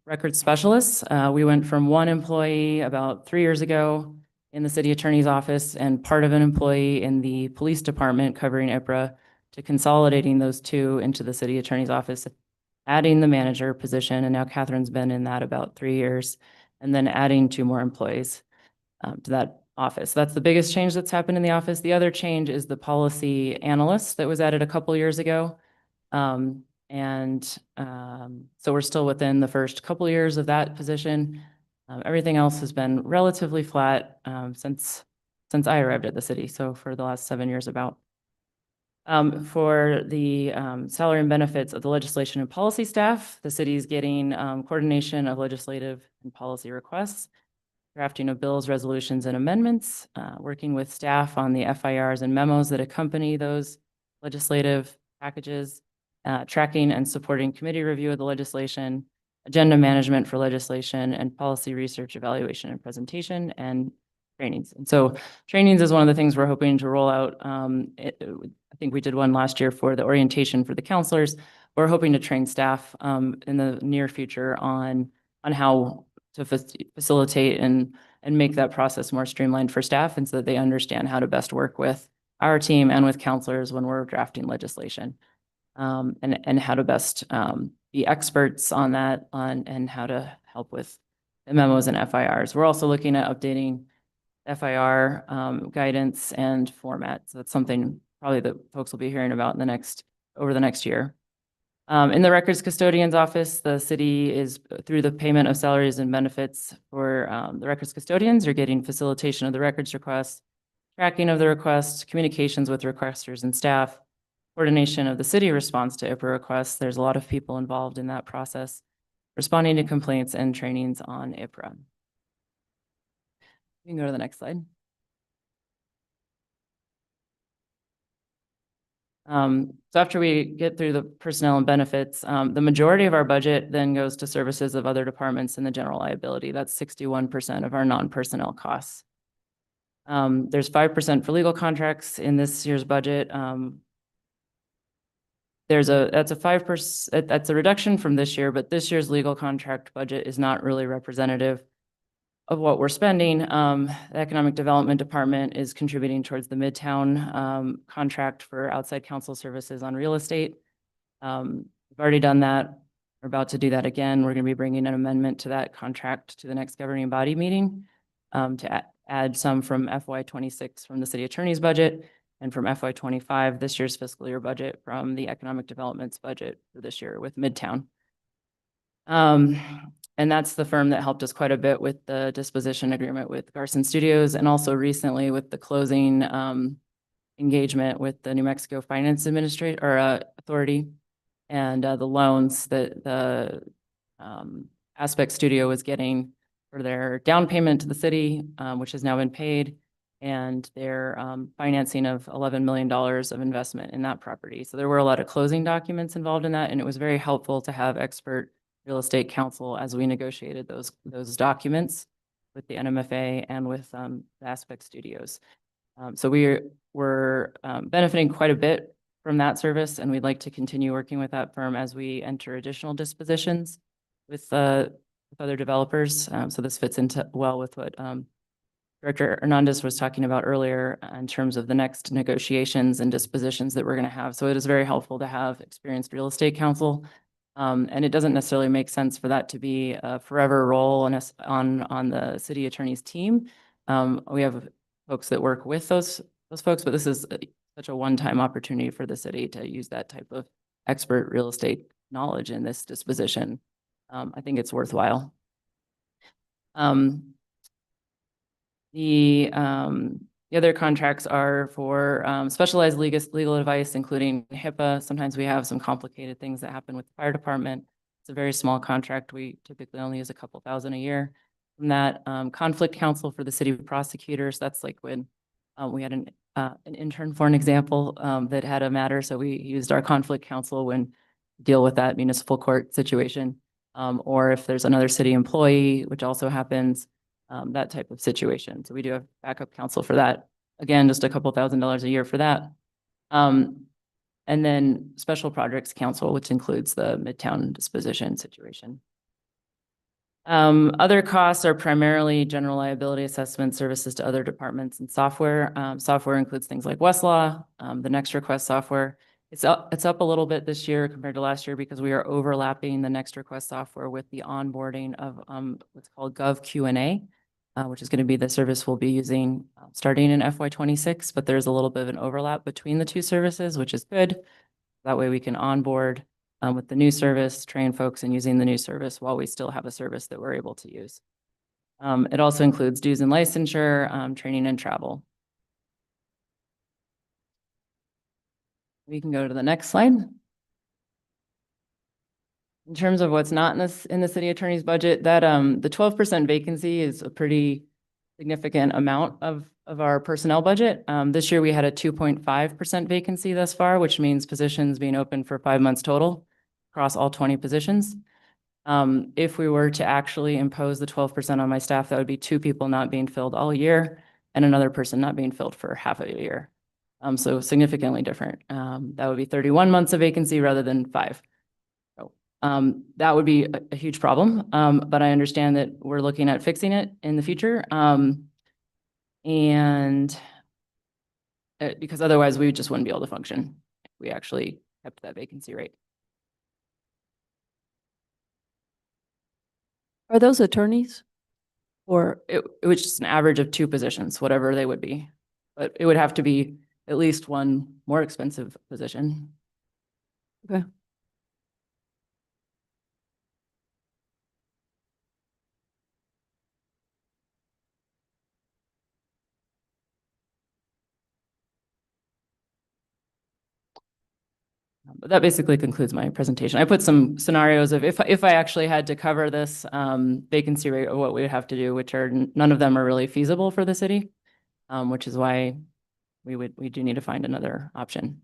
Speaker 11: records specialists. We went from 1 employee about 3 years ago in the city attorney's office and part of an employee in the police department covering IPRA, to consolidating those 2 into the city attorney's office, adding the manager position, and now Catherine's been in that about 3 years, and then adding 2 more employees to that office. That's the biggest change that's happened in the office. The other change is the policy analyst that was added a couple years ago. And so we're still within the first couple of years of that position. Everything else has been relatively flat since I arrived at the city, so for the last 7 years about. For the salary and benefits of the legislation and policy staff, the city is getting coordination of legislative and policy requests, drafting of bills, resolutions, and amendments, working with staff on the FIRs and memos that accompany those legislative packages, tracking and supporting committee review of the legislation, agenda management for legislation, and policy research, evaluation, and presentation, and trainings. And so trainings is one of the things we're hoping to roll out. I think we did one last year for the orientation for the counselors. We're hoping to train staff in the near future on how to facilitate and make that process more streamlined for staff, and so that they understand how to best work with our team and with counselors when we're drafting legislation, and how to best be experts on that, and how to help with the memos and FIRs. We're also looking at updating FIR guidance and format. So that's something probably that folks will be hearing about over the next year. In the records custodian's office, the city is, through the payment of salaries and benefits for the records custodians, you're getting facilitation of the records requests, tracking of the requests, communications with requesters and staff, coordination of the city response to IPRA requests. There's a lot of people involved in that process, responding to complaints and trainings on IPRA. You can go to the next slide. So after we get through the personnel and benefits, the majority of our budget then goes to services of other departments in the general liability. That's 61% of our non-personnel costs. There's 5% for legal contracts in this year's budget. That's a 5%, that's a reduction from this year, but this year's legal contract budget is not really representative of what we're spending. The Economic Development Department is contributing towards the Midtown contract for outside counsel services on real estate. We've already done that. We're about to do that again. We're going to be bringing an amendment to that contract to the next governing body meeting to add some from FY26 from the city attorney's budget, and from FY25, this year's fiscal year budget, from the Economic Development's budget for this year with Midtown. And that's the firm that helped us quite a bit with the disposition agreement with Garson Studios, and also recently with the closing engagement with the New Mexico Finance Authority, and the loans that the Aspect Studio was getting for their down payment to the city, which has now been paid, and their financing of $11 million of investment in that property. So there were a lot of closing documents involved in that, and it was very helpful to have expert real estate counsel as we negotiated those documents with the NMFA and with the Aspect Studios. So we're benefiting quite a bit from that service, and we'd like to continue working with that firm as we enter additional dispositions with other developers. So this fits into well with what Director Hernandez was talking about earlier in terms of the next negotiations and dispositions that we're going to have. So it is very helpful to have experienced real estate counsel. And it doesn't necessarily make sense for that to be a forever role on the city attorney's team. We have folks that work with those folks, but this is such a one-time opportunity for the city to use that type of expert real estate knowledge in this disposition. I think it's worthwhile. The other contracts are for specialized legal advice, including HIPAA. Sometimes we have some complicated things that happen with the fire department. It's a very small contract. We typically only use a couple thousand a year. From that, conflict counsel for the city prosecutors. That's like when we had an intern, for an example, that had a matter. So we used our conflict counsel when deal with that municipal court situation. Or if there's another city employee, which also happens, that type of situation. So we do have backup counsel for that. Again, just a couple $1,000s a year for that. And then special projects counsel, which includes the Midtown disposition situation. Other costs are primarily general liability assessment services to other departments and software. Software includes things like Westlaw, the Next Request software. It's up a little bit this year compared to last year because we are overlapping the Next Request software with the onboarding of what's called Gov Q&A, which is going to be the service we'll be using starting in FY26, but there's a little bit of an overlap between the two services, which is good. That way we can onboard with the new service, train folks in using the new service while we still have a service that we're able to use. It also includes dues and licensure, training and travel. We can go to the next slide. In terms of what's not in the city attorney's budget, that the 12% vacancy is a pretty significant amount of our personnel budget. This year we had a 2.5% vacancy thus far, which means positions being open for 5 months total across all 20 positions. If we were to actually impose the 12% on my staff, that would be 2 people not being filled all year and another person not being filled for half a year. So significantly different. That would be 31 months of vacancy rather than 5. So, that would be a huge problem. But I understand that we're looking at fixing it in the future. Because otherwise we just wouldn't be able to function if we actually kept that vacancy rate.
Speaker 1: Are those attorneys? Or,
Speaker 11: It was just an average of 2 positions, whatever they would be. But it would have to be at least one more expensive position.
Speaker 1: okay.
Speaker 11: But that basically concludes my presentation. I put some scenarios of if I actually had to cover this vacancy rate of what we would have to do, which are none of them are really feasible for the city, which is why we do need to find another option.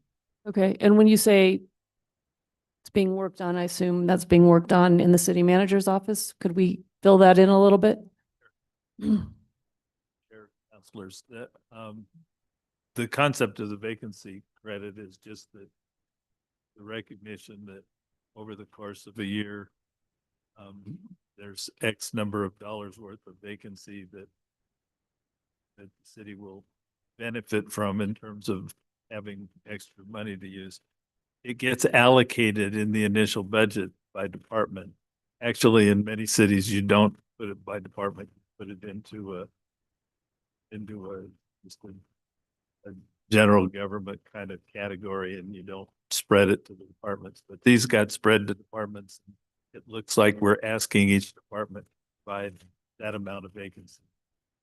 Speaker 1: Okay, and when you say it's being worked on, I assume that's being worked on in the city manager's office? Could we fill that in a little bit?
Speaker 12: Chair, Councilors, the concept of the vacancy credit is just that the recognition that over the course of a year, there's X number of dollars worth of vacancy that the city will benefit from in terms of having extra money to use. It gets allocated in the initial budget by department. Actually, in many cities, you don't put it by department, you put it into a general government kind of category, and you don't spread it to the departments. But these got spread to departments. It looks like we're asking each department to provide that amount of vacancy.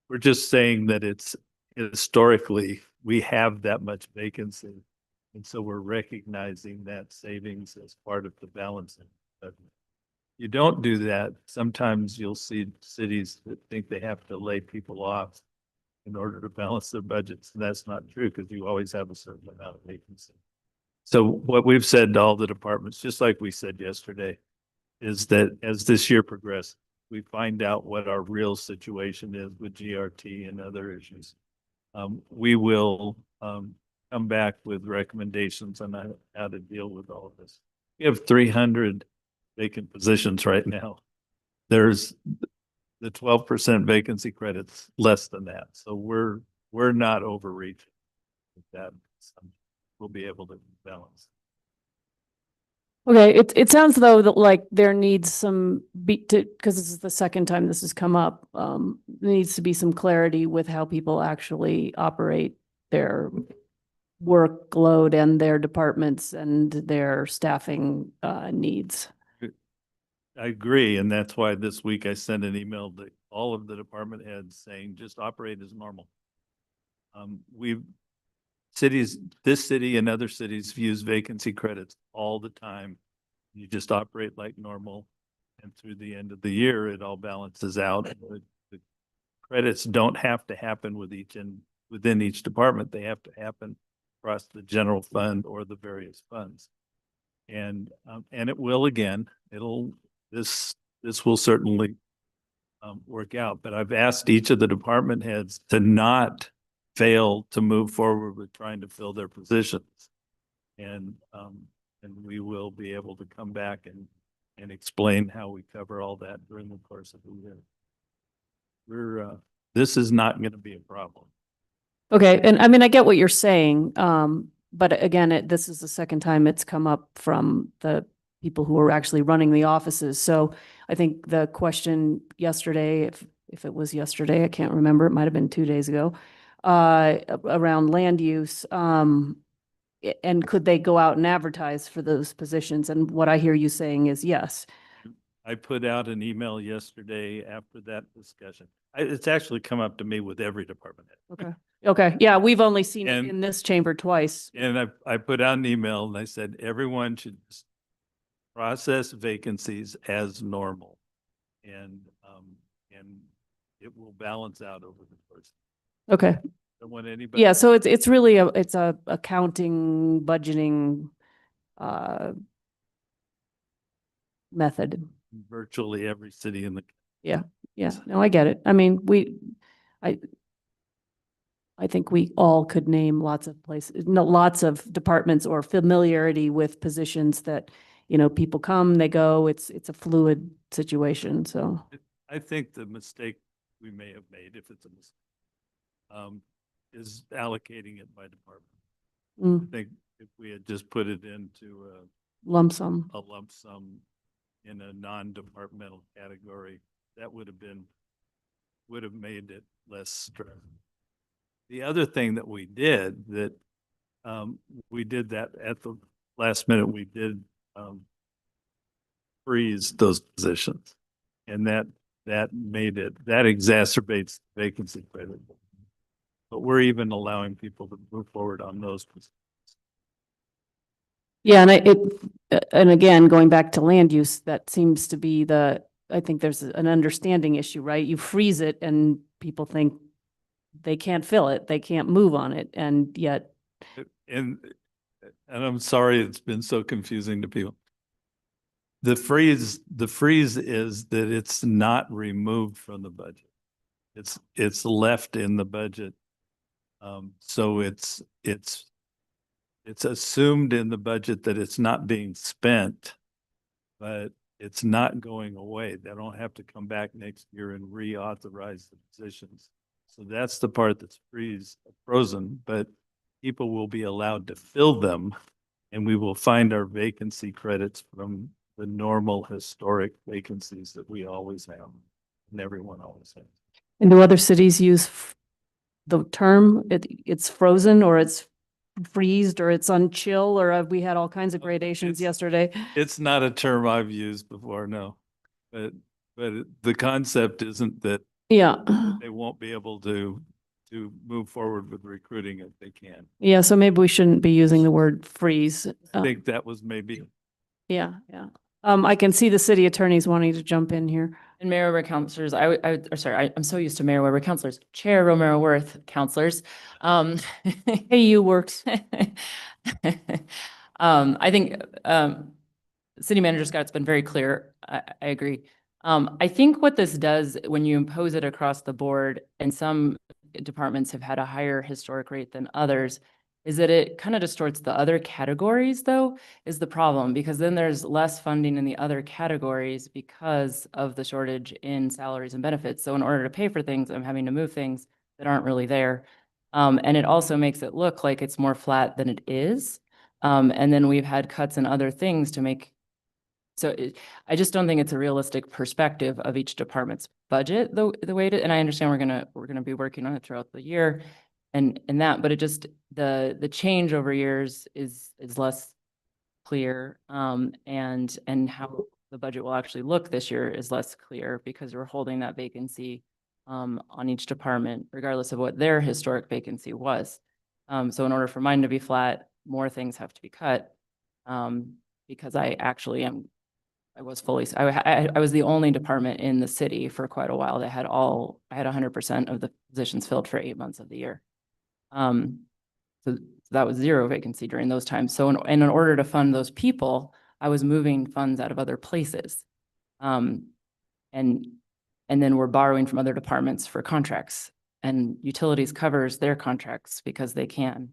Speaker 12: We're just saying that it's historically, we have that much vacancy. And so we're recognizing that savings as part of the balancing. But you don't do that, sometimes you'll see cities that think they have to lay people off in order to balance their budgets. And that's not true, because you always have a certain amount of vacancy. So what we've said to all the departments, just like we said yesterday, is that as this year progresses, we find out what our real situation is with GRT and other issues. We will come back with recommendations on how to deal with all of this. We have 300 vacant positions right now. There's the 12% vacancy credits less than that. So we're not overreaching with that. We'll be able to balance.
Speaker 1: Okay, it sounds though that like there needs some because this is the second time this has come up. There needs to be some clarity with how people actually operate their workload and their departments and their staffing needs.
Speaker 12: I agree. And that's why this week I sent an email to all of the department heads saying, just operate as normal. This city and other cities use vacancy credits all the time. You just operate like normal. And through the end of the year, it all balances out. The credits don't have to happen within each department. They have to happen across the general fund or the various funds. And it will again, this will certainly work out. But I've asked each of the department heads to not fail to move forward with trying to fill their positions. And we will be able to come back and explain how we cover all that during the course of the year. This is not going to be a problem.
Speaker 1: Okay, and I mean, I get what you're saying, but again, this is the second time it's come up from the people who are actually running the offices. So I think the question yesterday, if it was yesterday, I can't remember, it might have been 2 days ago, around land use, and could they go out and advertise for those positions? And what I hear you saying is yes.
Speaker 12: I put out an email yesterday after that discussion. It's actually come up to me with every department head.
Speaker 1: Okay. Okay, yeah, we've only seen it
Speaker 12: And-
Speaker 1: in this chamber twice.
Speaker 12: And I put out an email and I said, everyone should process vacancies as normal. And it will balance out over the course.
Speaker 1: Okay,
Speaker 12: Don't want anybody.
Speaker 1: yeah, so it's really it's a accounting, budgeting method.
Speaker 12: Virtually every city in the.
Speaker 1: Yeah, no, I get it. I mean, I think we all could name lots of places, no, lots of departments or familiarity with positions that, people come, they go, it's a fluid situation, so.
Speaker 12: I think the mistake we may have made, if it's a mistake, is allocating it by department.
Speaker 1: Mm,
Speaker 12: I think if we had just put it into
Speaker 1: lump sum.
Speaker 12: a lump sum in a non-departmental category, that would have made it less stress. The other thing that we did that at the last minute, we did freeze those positions. And that exacerbates vacancy credit. But we're even allowing people to move forward on those positions.
Speaker 1: Yeah, and again, going back to land use, that seems to be I think there's an understanding issue, right? You freeze it and people think they can't fill it, they can't move on it, and yet.
Speaker 12: And I'm sorry it's been so confusing to people. The freeze is that it's not removed from the budget. It's left in the budget. So it's assumed in the budget that it's not being spent, but it's not going away. They don't have to come back next year and reauthorize the positions. So that's the part that's frozen, but people will be allowed to fill them, and we will find our vacancy credits from the normal historic vacancies that we always have and everyone always has.
Speaker 1: And do other cities use the term, it's frozen, or it's freezed, or it's on chill, or have we had all kinds of gradations yesterday?
Speaker 12: It's not a term I've used before, no. But the concept isn't that
Speaker 1: Yeah.
Speaker 12: they won't be able to move forward with recruiting if they can.
Speaker 1: Yeah, so maybe we shouldn't be using the word freeze.
Speaker 12: I think that was maybe.
Speaker 1: Yeah. I can see the city attorneys wanting to jump in here.
Speaker 11: And Mayor Weber counselors, I'm so used to Mayor Weber counselors, Chair Romero Worth counselors.
Speaker 1: Hey, you works.
Speaker 11: I think City Manager Scott's been very clear. I agree. I think what this does when you impose it across the board, and some departments have had a higher historic rate than others, is that it kind of distorts the other categories, though, is the problem, because then there's less funding in the other categories because of the shortage in salaries and benefits. So in order to pay for things, I'm having to move things that aren't really there. And it also makes it look like it's more flat than it is. And then we've had cuts in other things to make. So I just don't think it's a realistic perspective of each department's budget, the way and I understand we're gonna be working on it throughout the year. And that, but it just, the change over years is less clear. And how the budget will actually look this year is less clear because we're holding that vacancy on each department, regardless of what their historic vacancy was. So in order for mine to be flat, more things have to be cut. Because I actually was the only department in the city for quite a while that had I had 100% of the positions filled for 8 months of the year. So that was zero vacancy during those times. So in order to fund those people, I was moving funds out of other places. And then we're borrowing from other departments for contracts, and utilities covers their contracts because they can,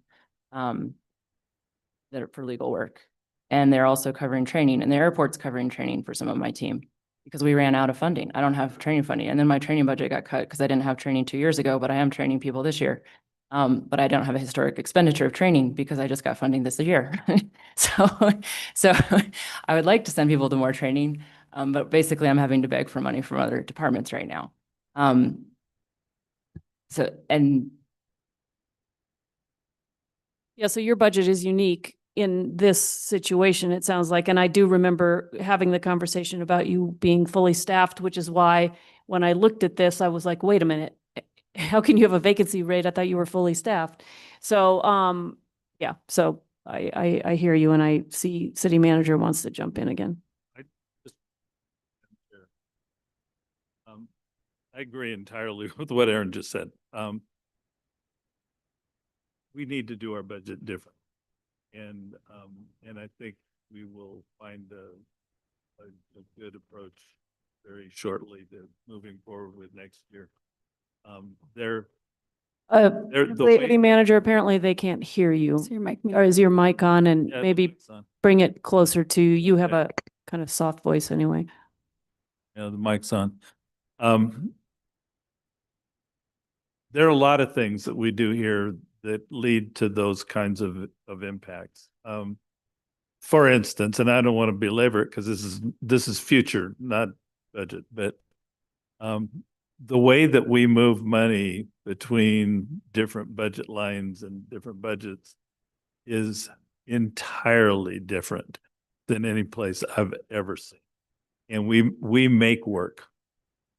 Speaker 11: that are for legal work. And they're also covering training, and the airport's covering training for some of my team because we ran out of funding. I don't have training funding. And then my training budget got cut because I didn't have training 2 years ago, but I am training people this year. But I don't have a historic expenditure of training because I just got funding this year. So I would like to send people to more training, but basically I'm having to beg for money from other departments right now.
Speaker 1: Yeah, so your budget is unique in this situation, it sounds like. And I do remember having the conversation about you being fully staffed, which is why when I looked at this, I was like, wait a minute, how can you have a vacancy rate? I thought you were fully staffed. So, yeah, so I hear you, and I see city manager wants to jump in again.
Speaker 12: I agree entirely with what Aaron just said. We need to do our budget different. And I think we will find a good approach very shortly to moving forward with next year. The
Speaker 1: City
Speaker 12: way-
Speaker 1: manager, apparently they can't hear you.
Speaker 7: So your mic.
Speaker 1: Or is your mic on? And
Speaker 12: Yeah, the
Speaker 1: maybe
Speaker 12: mic's on.
Speaker 1: bring it closer to, you have
Speaker 12: Okay.
Speaker 1: a kind of soft voice anyway.
Speaker 12: Yeah, the mic's on. There are a lot of things that we do here that lead to those kinds of impacts. For instance, and I don't want to belabor it because this is future, not budget, but the way that we move money between different budget lines and different budgets is entirely different than any place I've ever seen. And we make work.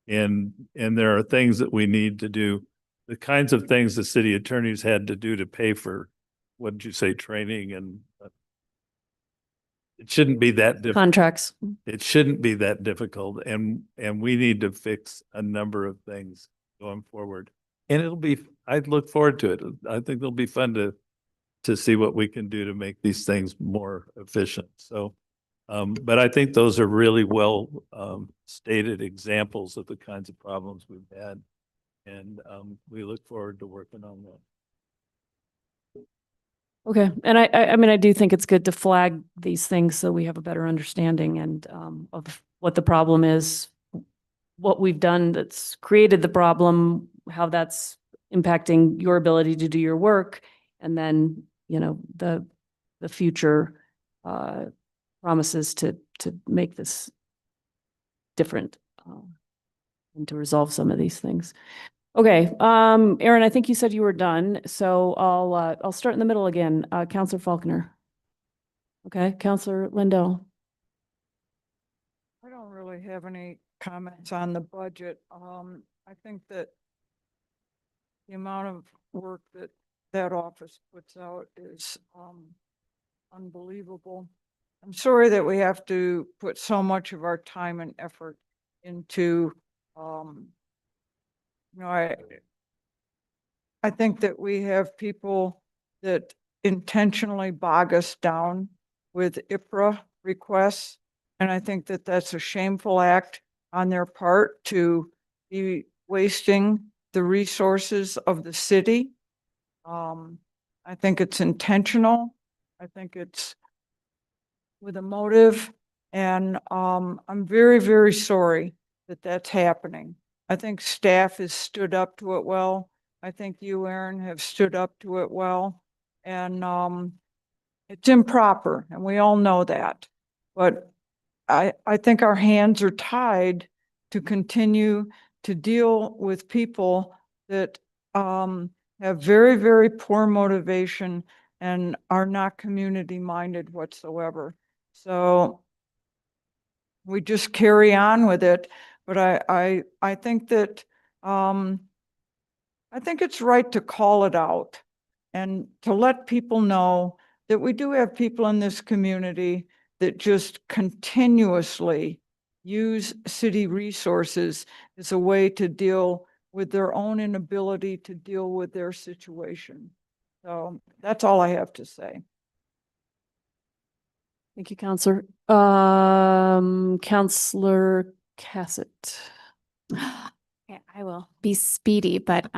Speaker 12: And there are things that we need to do. The kinds of things the city attorneys had to do to pay for, what did you say, training, and it shouldn't be that difficult.
Speaker 1: Contracts.
Speaker 12: It shouldn't be that difficult, and we need to fix a number of things going forward. And I look forward to it. I think it'll be fun to see what we can do to make these things more efficient. So, but I think those are really well stated examples of the kinds of problems we've had. And we look forward to working on that.
Speaker 1: Okay, and I mean, I do think it's good to flag these things so we have a better understanding and of what the problem is, what we've done that's created the problem, how that's impacting your ability to do your work, and then, you know, the future promises to make this different and to resolve some of these things. Okay, Aaron, I think you said you were done, so I'll start in the middle again. Counselor Faulkner. Okay, Counselor Lindell.
Speaker 8: I don't really have any comments on the budget. I think that the amount of work that office puts out is unbelievable. I'm sorry that we have to put so much of our time and effort into I think that we have people that intentionally bog us down with IPRA requests. And I think that that's a shameful act on their part to be wasting the resources of the city. I think it's intentional. I think it's with a motive. And I'm very, very sorry that that's happening. I think staff has stood up to it well. I think you, Aaron, have stood up to it well. And it's improper, and we all know that. But I think our hands are tied to continue to deal with people that have very, very poor motivation and are not community-minded whatsoever. So we just carry on with it. But I think that I think it's right to call it out and to let people know that we do have people in this community that just continuously use city resources as a way to deal with their own inability to deal with their situation. So that's all I have to say.
Speaker 1: Thank you, Counselor. Counselor Cassett.
Speaker 9: Okay, I will be speedy, but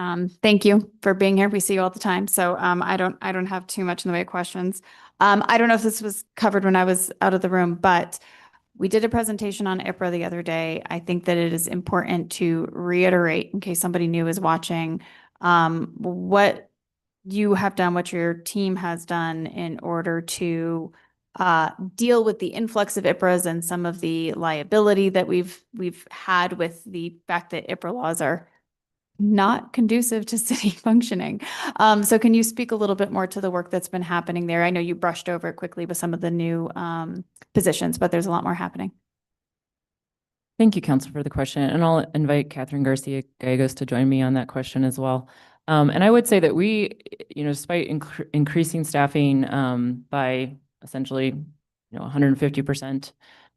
Speaker 9: thank you for being here. We see you all the time. So I don't have too much in the way of questions. I don't know if this was covered when I was out of the room, but we did a presentation on IPRA the other day. I think that it is important to reiterate, in case somebody new is watching, what you have done, what your team has done in order to deal with the influx of IPRAs and some of the liability that we've had with the fact that IPRA laws are not conducive to city functioning. So can you speak a little bit more to the work that's been happening there? I know you brushed over it quickly with some of the new positions, but there's a lot more happening.
Speaker 11: Thank you, Council, for the question. And I'll invite Catherine Garcia Gallegos to join me on that question as well. And I would say that we, despite increasing staffing by essentially, 150%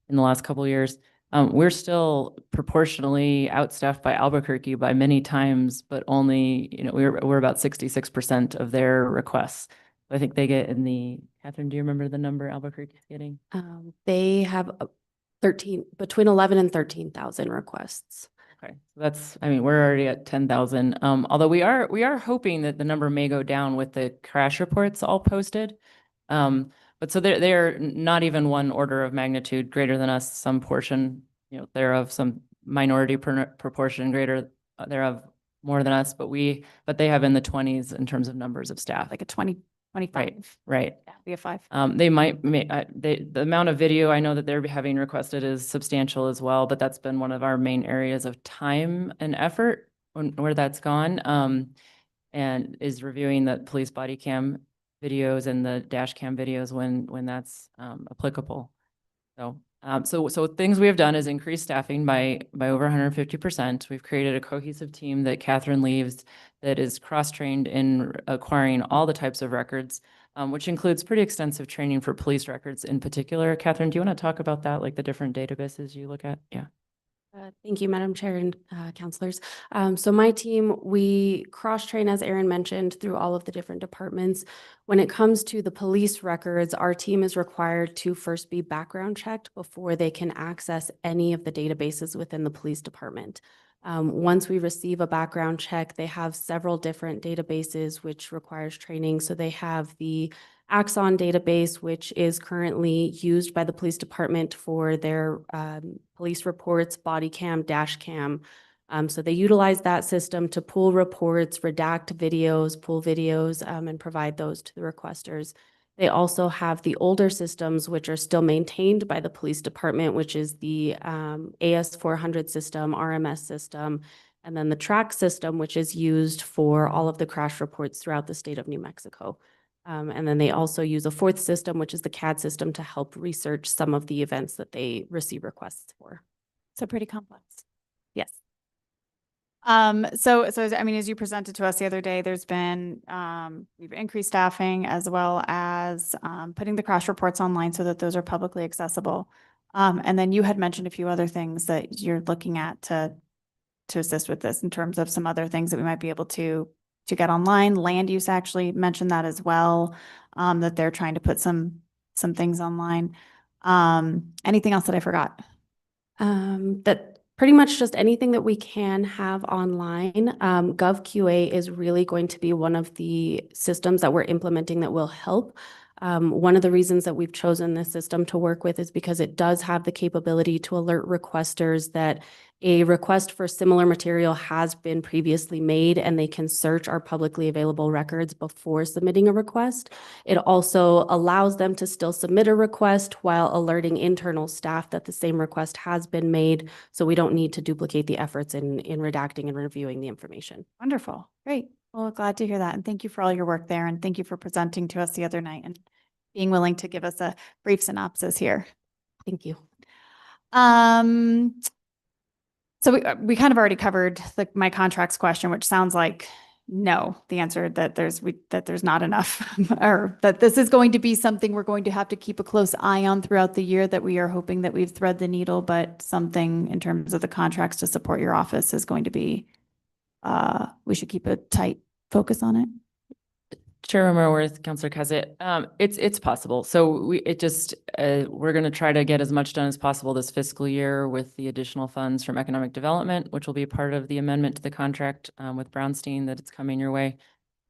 Speaker 11: in the last couple of years, we're still proportionally outstaffed by Albuquerque by many times, but only, we're about 66% of their requests. I think they get Catherine, do you remember the number Albuquerque's getting?
Speaker 13: They have 13, between 11 and 13,000 requests.
Speaker 11: Okay, so we're already at 10,000. Although we are hoping that the number may go down with the crash reports all posted. But so they're not even one order of magnitude greater than us, some portion, thereof, some minority proportion greater thereof more than us, but they have in the 20s in terms of numbers of staff.
Speaker 9: Like a 20, 25.
Speaker 11: Right.
Speaker 9: Yeah, we have 5.
Speaker 11: They might, the amount of video I know that they're having requested is substantial as well, but that's been one of our main areas of time and effort where that's gone. And is reviewing the police body cam videos and the dash cam videos when that's applicable. So things we have done is increase staffing by over 150%. We've created a cohesive team that Catherine leads that is cross-trained in acquiring all the types of records, which includes pretty extensive training for police records in particular. Catherine, do you want to talk about that, like the different databases you look at? Yeah.
Speaker 13: Thank you, Madam Chair and counselors. So my team, we cross-train, as Aaron mentioned, through all of the different departments. When it comes to the police records, our team is required to first be background checked before they can access any of the databases within the police department. Once we receive a background check, they have several different databases which requires training. So they have the Axon database, which is currently used by the police department for their police reports, body cam, dash cam. So they utilize that system to pull reports, redact videos, pull videos, and provide those to the requesters. They also have the older systems, which are still maintained by the police department, which is the AS400 system, RMS system, and then the TRAC system, which is used for all of the crash reports throughout the state of New Mexico. And then they also use a fourth system, which is the CAD system, to help research some of the events that they receive requests for.
Speaker 9: So pretty complex.
Speaker 13: Yes.
Speaker 9: So I mean, as you presented to us the other day, there's been, we've increased staffing as well as putting the crash reports online so that those are publicly accessible. And then you had mentioned a few other things that you're looking at to assist with this in terms of some other things that we might be able to get online. Land use actually mentioned that as well, that they're trying to put some things online. Anything else that I forgot?
Speaker 13: That pretty much just anything that we can have online. GovQA is really going to be one of the systems that we're implementing that will help. One of the reasons that we've chosen this system to work with is because it does have the capability to alert requesters that a request for similar material has been previously made, and they can search our publicly available records before submitting a request. It also allows them to still submit a request while alerting internal staff that the same request has been made, so we don't need to duplicate the efforts in redacting and reviewing the information.
Speaker 9: Wonderful. Great. Well, glad to hear that. And thank you for all your work there. And thank you for presenting to us the other night and being willing to give us a brief synopsis here.
Speaker 13: Thank you.
Speaker 9: So we kind of already covered my contracts question, which sounds like no, the answer that there's not enough, or that this is going to be something we're going to have to keep a close eye on throughout the year, that we are hoping that we've thread the needle, but something in terms of the contracts to support your office is going to be, we should keep a tight focus on it.
Speaker 11: Chair Merworth, Councilor Cassett, it's possible. So we're going to try to get as much done as possible this fiscal year with the additional funds from economic development, which will be part of the amendment to the contract with Brownstein that it's coming your way.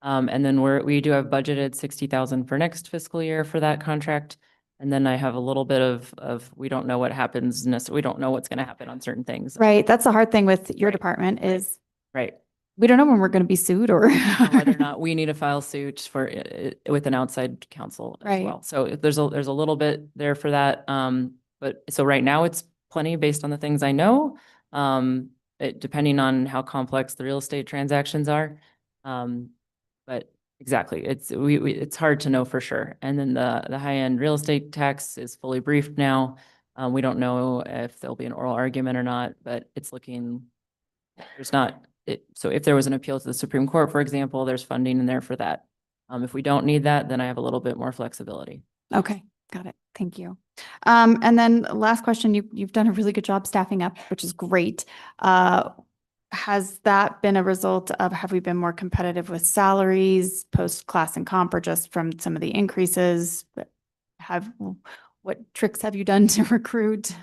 Speaker 11: And then we do have budgeted 60,000 for next fiscal year for that contract. And then I have a little bit of we don't know what happens. We don't know what's going to happen on certain things.
Speaker 9: Right. That's the hard thing with your department is.
Speaker 11: Right.
Speaker 9: We don't know when we're going to be sued or
Speaker 11: whether or not we need to file suit for with an outside counsel as well. So there's a little bit there for that. But so right now it's plenty based on the things I know. depending on how complex the real estate transactions are. But exactly, it's hard to know for sure. And then the high-end real estate tax is fully briefed now. We don't know if there'll be an oral argument or not, but it's looking, there's not, so if there was an appeal to the Supreme Court, for example, there's funding in there for that. If we don't need that, then I have a little bit more flexibility.
Speaker 9: Okay, got it. Thank you. And then last question, you've done a really good job staffing up, which is great. Has that been a result of, have we been more competitive with salaries, post-class and comp, or just from some of the increases? What tricks have you done to recruit?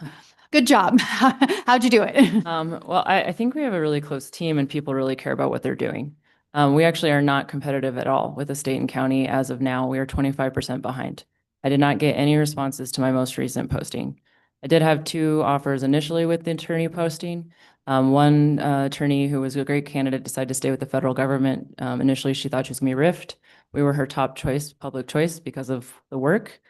Speaker 9: Good job. How'd you do it?
Speaker 11: Well, I think we have a really close team and people really care about what they're doing. We actually are not competitive at all with the state and county as of now. We are 25% behind. I did not get any responses to my most recent posting. I did have 2 offers initially with the attorney posting. One attorney who was a great candidate decided to stay with the federal government. Initially, she thought she was going to be RIFT. We were her top choice, public choice, because of the work,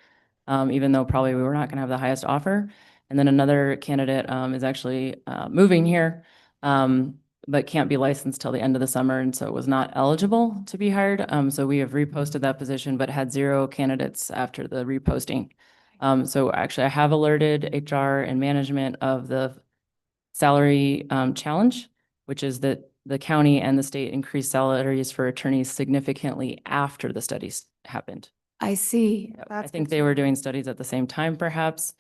Speaker 11: even though probably we were not going to have the highest offer. And then another candidate is actually moving here, but can't be licensed till the end of the summer, and so was not eligible to be hired. So we have reposted that position, but had 0 candidates after the reposting. So actually, I have alerted HR and management of the salary challenge, which is that the county and the state increased salaries for attorneys significantly after the studies happened.
Speaker 9: I see.
Speaker 11: I think they were doing studies at the same time, perhaps.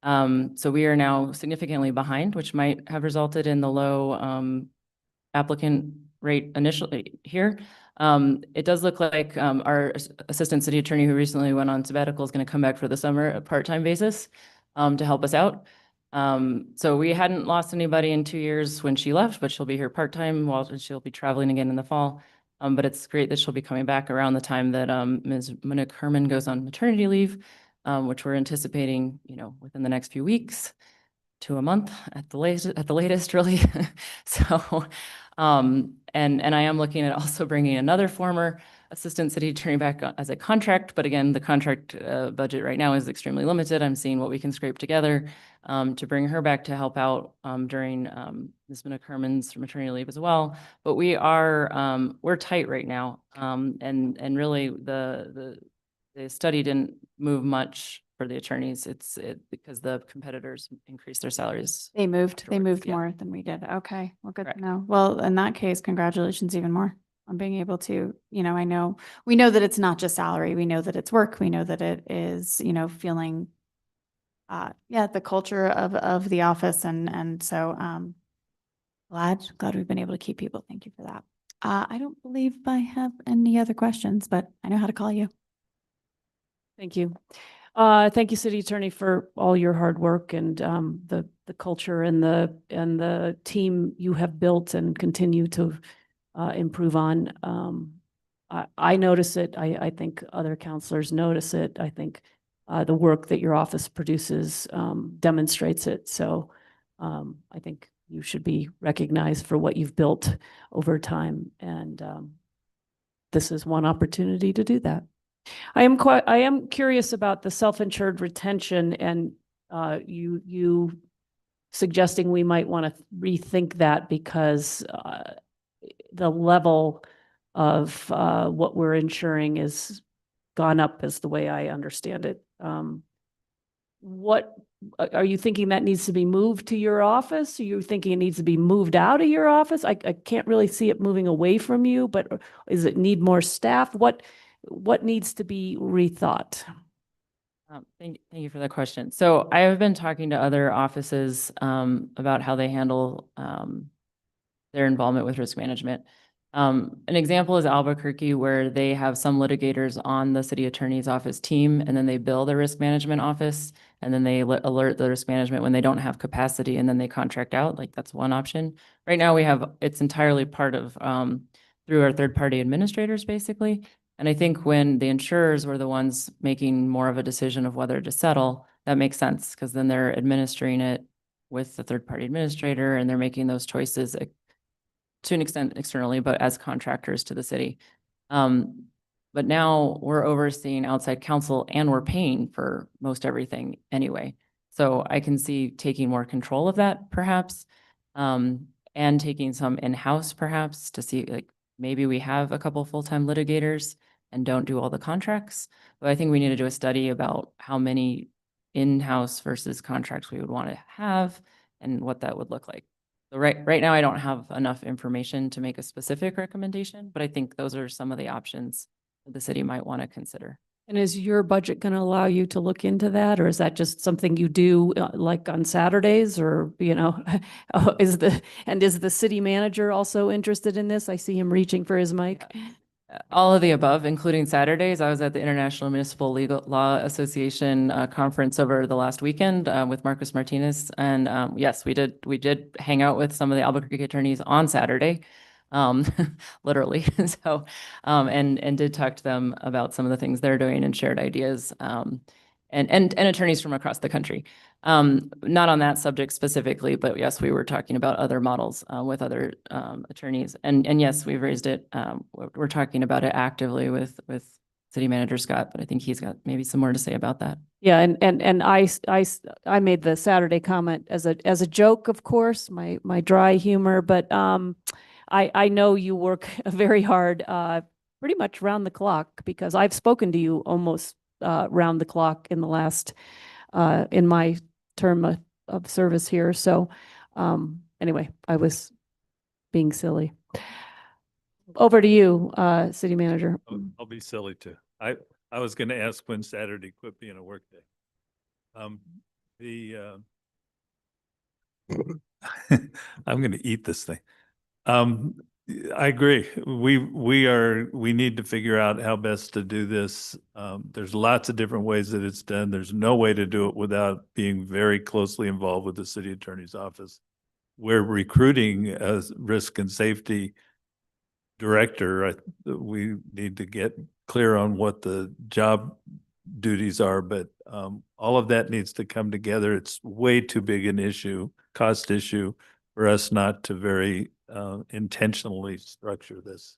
Speaker 11: So we are now significantly behind, which might have resulted in the low applicant rate initially here. It does look like our assistant city attorney who recently went on sabbatical is going to come back for the summer at a part-time basis to help us out. So we hadn't lost anybody in 2 years when she left, but she'll be here part-time while she'll be traveling again in the fall. But it's great that she'll be coming back around the time that Ms. Monique Herman goes on maternity leave, which we're anticipating, within the next few weeks to a month at the latest, really. So, and I am looking at also bringing another former assistant city attorney back as a contract, but again, the contract budget right now is extremely limited. I'm seeing what we can scrape together to bring her back to help out during Ms. Monique Herman's maternity leave as well. But we're tight right now, and really the study didn't move much for the attorneys. It's because the competitors increased their salaries.
Speaker 9: They moved
Speaker 11: yeah.
Speaker 9: more than we did. Okay, well, good
Speaker 11: Correct.
Speaker 9: to know. Well, in that case, congratulations even more on being able to, we know that it's not just salary. We know that it's work. We know that it is, feeling, the culture of the office. And so, glad we've been able to keep people. Thank you for that. I don't believe I have any other questions, but I know how to call you.
Speaker 1: Thank you. Thank you, City Attorney, for all your hard work and the culture and the team you have built and continue to improve on. I notice it. I think other counselors notice it. I think the work that your office produces demonstrates it. So I think you should be recognized for what you've built over time. And this is one opportunity to do that. I am curious about the self-insured retention and you suggesting we might want to rethink that because the level of what we're insuring is gone up, is the way I understand it. What are you thinking that needs to be moved to your office? Are you thinking it needs to be moved out of your office? I can't really see it moving away from you, but is it need more staff? What needs to be rethought?
Speaker 11: Thank you for that question. So I have been talking to other offices about how they handle their involvement with risk management. An example is Albuquerque, where they have some litigators on the city attorney's office team, and then they bill the risk management office, and then they alert the risk management when they don't have capacity, and then they contract out. Like, that's one option. Right now it's entirely part of through our third-party administrators, basically. And I think when the insurers were the ones making more of a decision of whether to settle, that makes sense, because then they're administering it with the third-party administrator, and they're making those choices to an extent externally, but as contractors to the city. But now we're overseeing outside counsel and we're paying for most everything anyway. So I can see taking more control of that perhaps. And and taking some in-house perhaps to see, like, maybe we have a couple full-time litigators and don't do all the contracts. But I think we need to do a study about how many in-house versus contracts we would want to have and what that would look like. So right now, I don't have enough information to make a specific recommendation, but I think those are some of the options that the city might want to consider.
Speaker 1: And is your budget going to allow you to look into that, or is that just something you do like on Saturdays, or, you know, is the city manager also interested in this? I see him reaching for his mic.
Speaker 11: All of the above, including Saturdays. I was at the International Municipal Legal Law Association conference over the last weekend with Marcus Martinez. And yes, we did hang out with some of the Albuquerque attorneys on Saturday, literally. So, and did talk to them about some of the things they're doing and shared ideas, and attorneys from across the country. Not on that subject specifically, but yes, we were talking about other models with other attorneys. And yes, we've raised it. We're talking about it actively with City Manager Scott, but I think he's got maybe some more to say about that.
Speaker 1: Yeah, and I made the Saturday comment as a joke, of course, my dry humor, but I know you work very hard, pretty much round the clock, because I've spoken to you almost round the clock in the last in my term of service here. So anyway, I was being silly. Over to you, City Manager.
Speaker 12: I'll be silly too. I was going to ask when Saturday quit being a work day. I'm going to eat this thing. I agree. We need to figure out how best to do this. There's lots of different ways that it's done. There's no way to do it without being very closely involved with the city attorney's office. We're recruiting a risk and safety director. We need to get clear on what the job duties are, but all of that needs to come together. It's way too big an issue, cost issue, for us not to very intentionally structure this.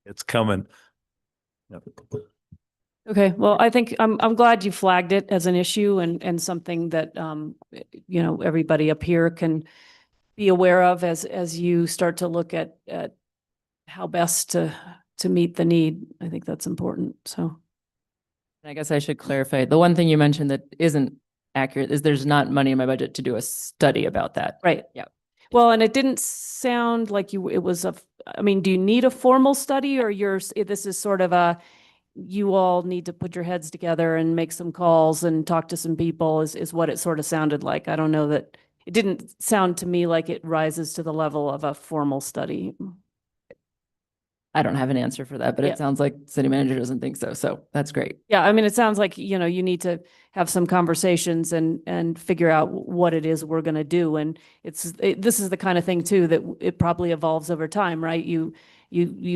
Speaker 12: It's coming. Yep.
Speaker 1: Okay, well, I think I'm glad you flagged it as an issue and something that you know, everybody up here can be aware of as you start to look at how best to meet the need. I think that's important. So
Speaker 11: I guess I should clarify. The one thing you mentioned that isn't accurate is there's not money in my budget to do a study about that.
Speaker 1: right.
Speaker 11: Yeah.
Speaker 1: Well, and it didn't sound like it was I mean, do you need a formal study, or this is sort of you all need to put your heads together and make some calls and talk to some people is what it sort of sounded like. I don't know that it didn't sound to me like it rises to the level of a formal study.
Speaker 11: I don't have an answer for that, but
Speaker 1: Yeah.
Speaker 11: it sounds like city manager doesn't think so. So that's great.
Speaker 1: Yeah, I mean, it sounds like, you know, you need to have some conversations and figure out what it is we're going to do. And this is the kind of thing too, that it probably evolves over time, right? You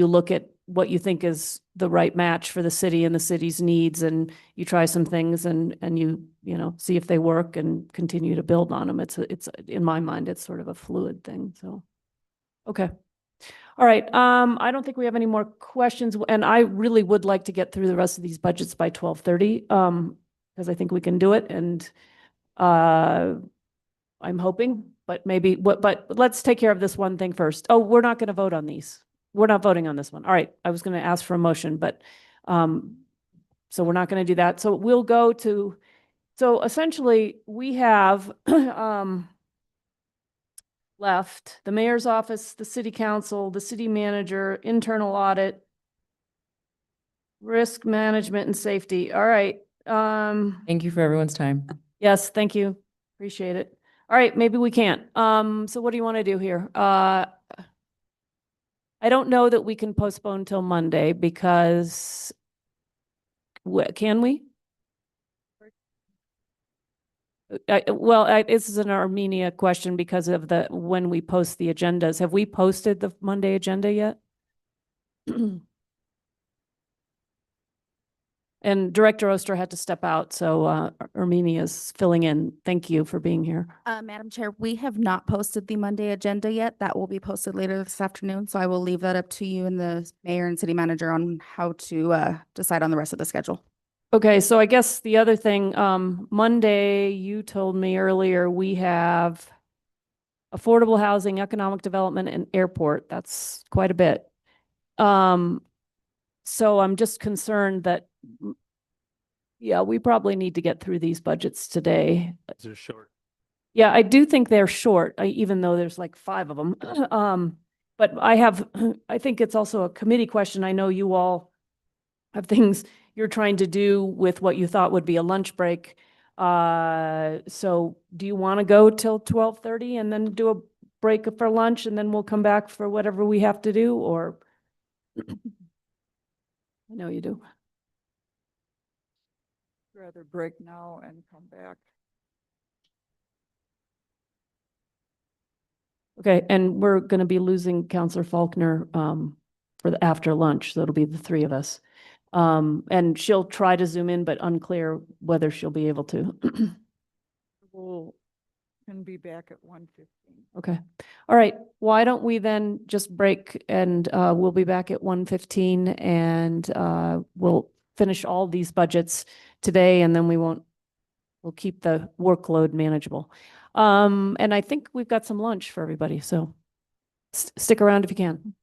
Speaker 1: look at what you think is the right match for the city and the city's needs, and you try some things and you know, see if they work and continue to build on them. It's in my mind, it's sort of a fluid thing. So, okay. All right, I don't think we have any more questions, and I really would like to get through the rest of these budgets by 12:30, because I think we can do it, and I'm hoping, but but let's take care of this one thing first. Oh, we're not going to vote on these. We're not voting on this one. All right, I was going to ask for a motion, but so we're not going to do that. So we'll go to, so essentially we have left the mayor's office, the city council, the city manager, internal audit, risk management and safety. All right.
Speaker 11: Thank you for everyone's time.
Speaker 1: Yes, thank you. Appreciate it. All right, maybe we can't. So what do you want to do here? I don't know that we can postpone till Monday because can we? This is an Armenia question because of when we post the agendas. Have we posted the Monday agenda yet? And Director Oster had to step out, so Armenia is filling in. Thank you for being here.
Speaker 14: Madam Chair, we have not posted the Monday agenda yet. That will be posted later this afternoon. So I will leave that up to you and the mayor and city manager on how to decide on the rest of the schedule.
Speaker 1: Okay, so I guess the other thing, Monday, you told me earlier, we have affordable housing, economic development, and airport. That's quite a bit. So I'm just concerned that, yeah, we probably need to get through these budgets today.
Speaker 12: They're short.
Speaker 1: Yeah, I do think they're short, even though there's like 5 of them. But I think it's also a committee question. I know you all have things you're trying to do with what you thought would be a lunch break. So do you want to go till 12:30 and then do a break for lunch and then we'll come back for whatever we have to do, or? I know you do.
Speaker 8: Rather break now and come back.
Speaker 1: Okay, and we're going to be losing Counselor Faulkner for the after lunch, so it'll be the 3 of us. And she'll try to zoom in, but unclear whether she'll be able to.
Speaker 8: We'll can be back at 1:15.
Speaker 1: Okay. All right. Why don't we then just break and we'll be back at 1:15 and we'll finish all these budgets today and then we'll keep the workload manageable. And I think we've got some lunch for everybody, so stick around if you can.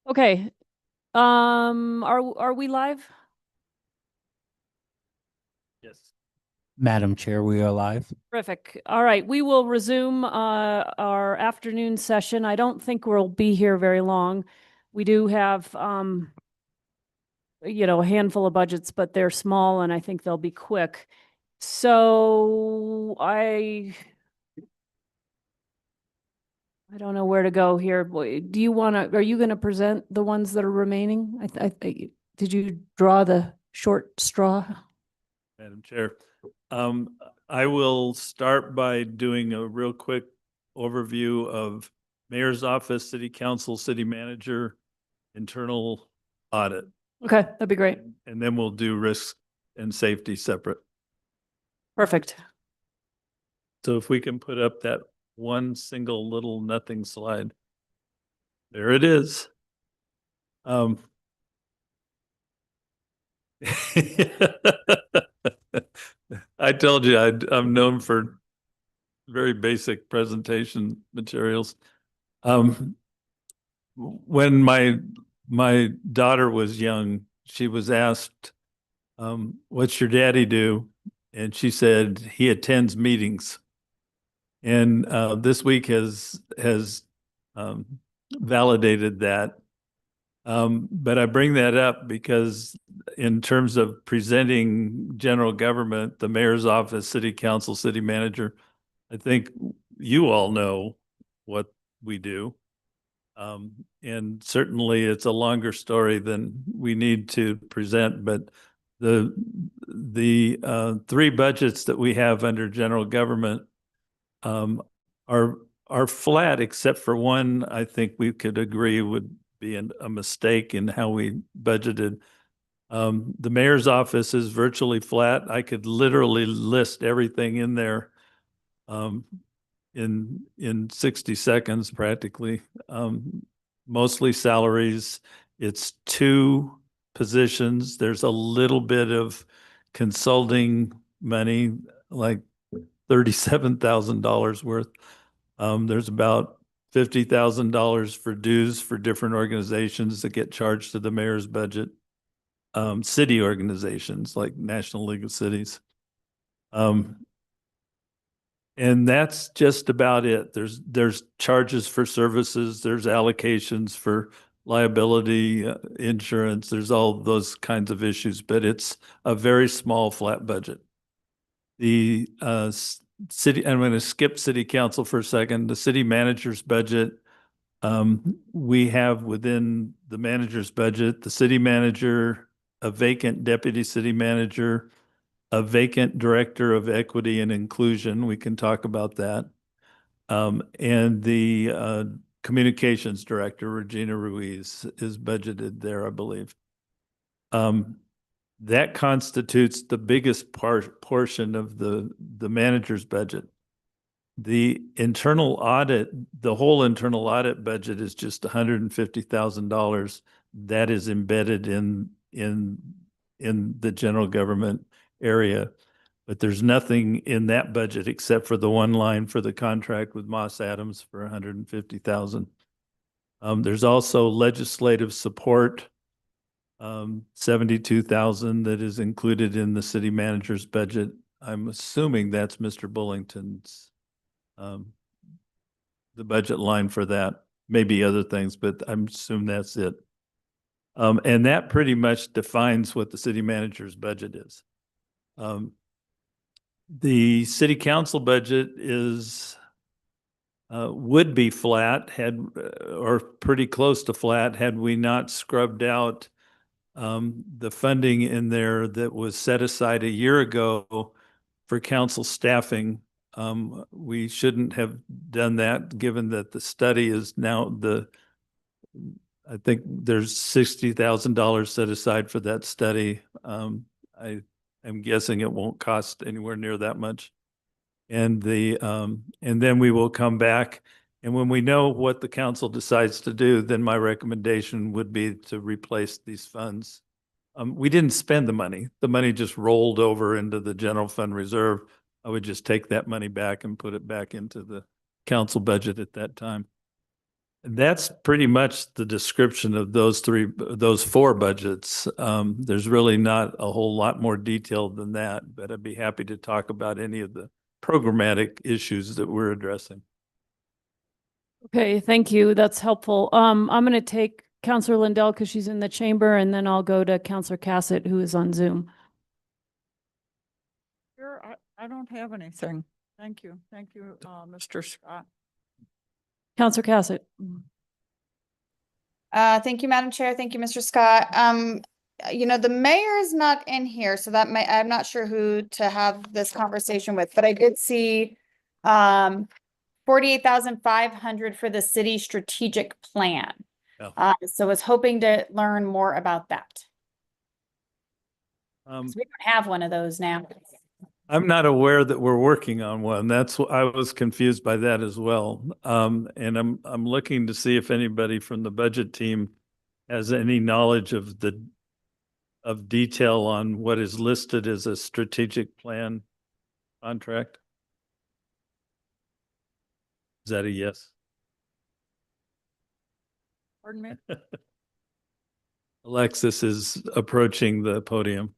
Speaker 1: Okay. Are we live?
Speaker 12: Yes.
Speaker 2: Madam Chair, we are live.
Speaker 1: Terrific. All right, we will resume our afternoon session. I don't think we'll be here very long. We do have a handful of budgets, but they're small and I think they'll be quick. So I don't know where to go here. Do you are you going to present the ones that are remaining? Did you draw the short straw?
Speaker 12: Madam Chair, I will start by doing a real quick overview of Mayor's Office, City Council, City Manager, internal audit,
Speaker 1: Okay, that'd be great.
Speaker 12: and then we'll do risk and safety separate.
Speaker 1: Perfect.
Speaker 12: So if we can put up that one single little nothing slide. There it is. I told you I'm known for very basic presentation materials. When my daughter was young, she was asked, "What's your daddy do?" And she said, "He attends meetings." And this week has validated that. But I bring that up because in terms of presenting general government, the mayor's office, city council, city manager, I think you all know what we do. And certainly it's a longer story than we need to present, but the three budgets that we have under general government are flat, except for one I think we could agree would be a mistake in how we budgeted. The mayor's office is virtually flat. I could literally list everything in there in 60 seconds practically. Mostly salaries. It's 2 positions. There's a little bit of consulting money, like $37,000 worth. There's about $50,000 for dues for different organizations that get charged to the mayor's budget. City organizations like National League of Cities. And that's just about it. There's charges for services, there's allocations for liability, insurance, there's all those kinds of issues, but it's a very small flat budget. The city, I'm going to skip city council for a second. The city manager's budget, we have within the manager's budget, the city manager, a vacant deputy city manager, a vacant director of equity and inclusion. We can talk about that. And the communications director, Regina Ruiz, is budgeted there, I believe. That constitutes the biggest portion of the manager's budget. The internal audit, the whole internal audit budget is just $150,000. That is embedded in the general government area, but there's nothing in that budget except for the one line for the contract with Moss Adams for $150,000. There's also legislative support, $72,000 that is included in the city manager's budget. I'm assuming that's Mr. Bullington's, the budget line for that. Maybe other things, but I'm assuming that's it. And that pretty much defines what the city manager's budget is. The city council budget is would be flat or pretty close to flat had we not scrubbed out the funding in there that was set aside a year ago for council staffing. We shouldn't have done that, given that the study is now I think there's $60,000 set aside for that study. I'm guessing it won't cost anywhere near that much. And then we will come back. And when we know what the council decides to do, then my recommendation would be to replace these funds. We didn't spend the money. The money just rolled over into the general fund reserve. I would just take that money back and put it back into the council budget at that time. That's pretty much the description of those four budgets. There's really not a whole lot more detail than that, but I'd be happy to talk about any of the programmatic issues that we're addressing.
Speaker 1: Okay, thank you. That's helpful. I'm going to take Counselor Lindell because she's in the chamber, and then I'll go to Counselor Cassett, who is on Zoom.
Speaker 8: Sure, I don't have anything. Thank you. Thank you, Mr. Scott.
Speaker 1: Counselor Cassett.
Speaker 9: Thank you, Madam Chair. Thank you, Mr. Scott. The mayor is not in here, so I'm not sure who to have this conversation with, but I did see 48,500 for the city strategic plan.
Speaker 12: Oh.
Speaker 9: So I was hoping to learn more about that.
Speaker 12: Um,
Speaker 9: 'Cause we don't have one of those now.
Speaker 12: I'm not aware that we're working on one. I was confused by that as well. And I'm looking to see if anybody from the budget team has any knowledge of detail on what is listed as a strategic plan contract. Is that a yes?
Speaker 8: Pardon me?
Speaker 12: Alexis is approaching the podium.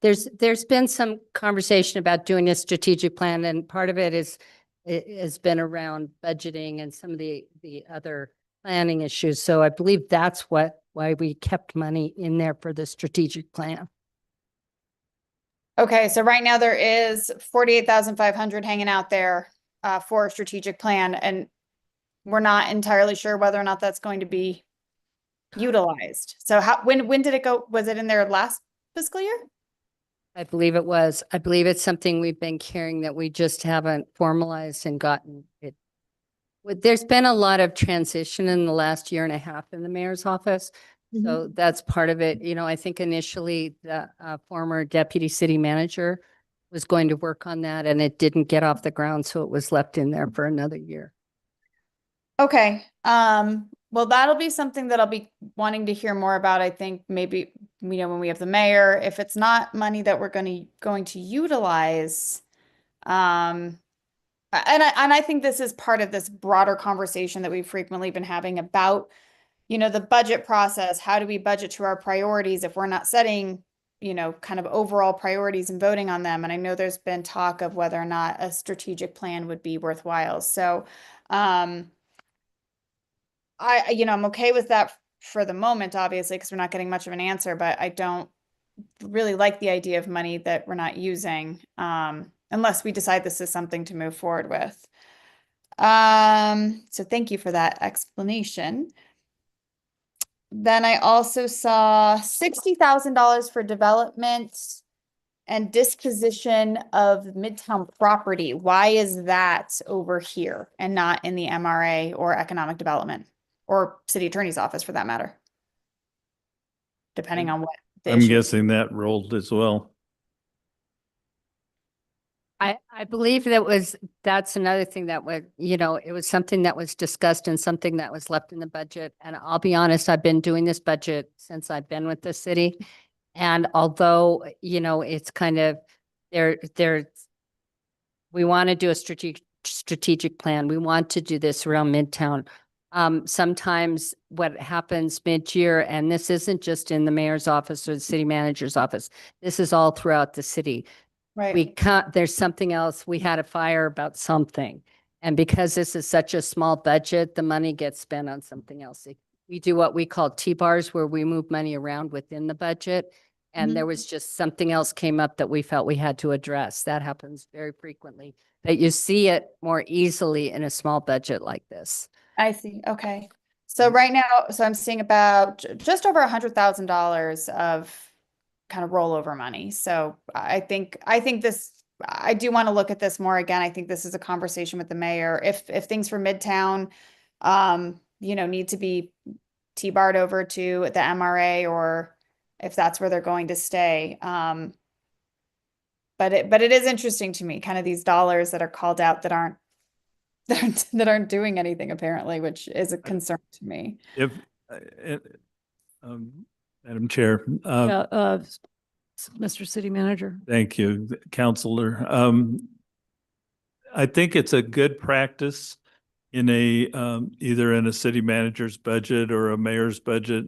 Speaker 15: There's been some conversation about doing a strategic plan, and part of it has been around budgeting and some of the other planning issues. So I believe that's why we kept money in there for the strategic plan.
Speaker 9: Okay, so right now there is 48,500 hanging out there for a strategic plan, and we're not entirely sure whether or not that's going to be utilized. So when did it go? Was it in there last fiscal year?
Speaker 15: I believe it was. I believe it's something we've been carrying that we just haven't formalized and gotten it. There's been a lot of transition in the last year and a half in the mayor's office. So that's part of it. I think initially the former deputy city manager was going to work on that, and it didn't get off the ground. So it was left in there for another year.
Speaker 9: Okay. Well, that'll be something that I'll be wanting to hear more about. I think maybe, when we have the mayor, if it's not money that we're going to utilize, and I think this is part of this broader conversation that we've frequently been having about, the budget process. How do we budget to our priorities if we're not setting, kind of overall priorities and voting on them? And I know there's been talk of whether or not a strategic plan would be worthwhile. So, I'm okay with that for the moment, obviously, because we're not getting much of an answer, but I don't really like the idea of money that we're not using, unless we decide this is something to move forward with. So thank you for that explanation. Then I also saw $60,000 for development and disposition of Midtown property. Why is that over here and not in the MRA or economic development or city attorney's office for that matter? Depending on what.
Speaker 12: I'm guessing that rolled as well.
Speaker 15: I believe that's another thing that it was something that was discussed and something that was left in the budget. And I'll be honest, I've been doing this budget since I've been with the city. And although, it's kind of we want to do a strategic plan. We want to do this around Midtown. Sometimes what happens mid-year, and this isn't just in the mayor's office or the city manager's office, this is all throughout the city.
Speaker 9: Right.
Speaker 15: There's something else. We had a fire about something. And because this is such a small budget, the money gets spent on something else. We do what we call T-bars, where we move money around within the budget. And there was just something else came up that we felt we had to address. That happens very frequently. But you see it more easily in a small budget like this.
Speaker 9: I see. Okay. So right now, I'm seeing about just over $100,000 of kind of rollover money. So I think I do want to look at this more again. I think this is a conversation with the mayor. If things for Midtown, need to be T-barred over to the MRA, or if that's where they're going to stay. But it is interesting to me, kind of these dollars that are called out that aren't doing anything apparently, which is a concern to me.
Speaker 12: Madam Chair,
Speaker 1: Mr. City Manager.
Speaker 12: Thank you, Counselor. I think it's a good practice in either in a city manager's budget or a mayor's budget,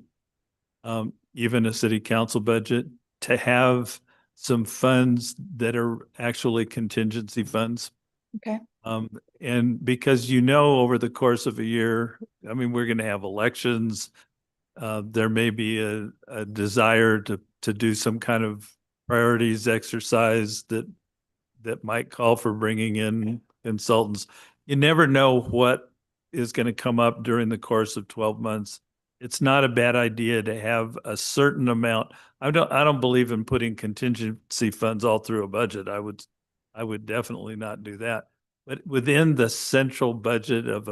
Speaker 12: even a city council budget, to have some funds that are actually contingency funds.
Speaker 9: Okay.
Speaker 12: And because over the course of a year, I mean, we're going to have elections. There may be a desire to do some kind of priorities exercise that might call for bringing in consultants. You never know what is going to come up during the course of 12 months. It's not a bad idea to have a certain amount. I don't believe in putting contingency funds all through a budget. I would definitely not do that. But within the central budget of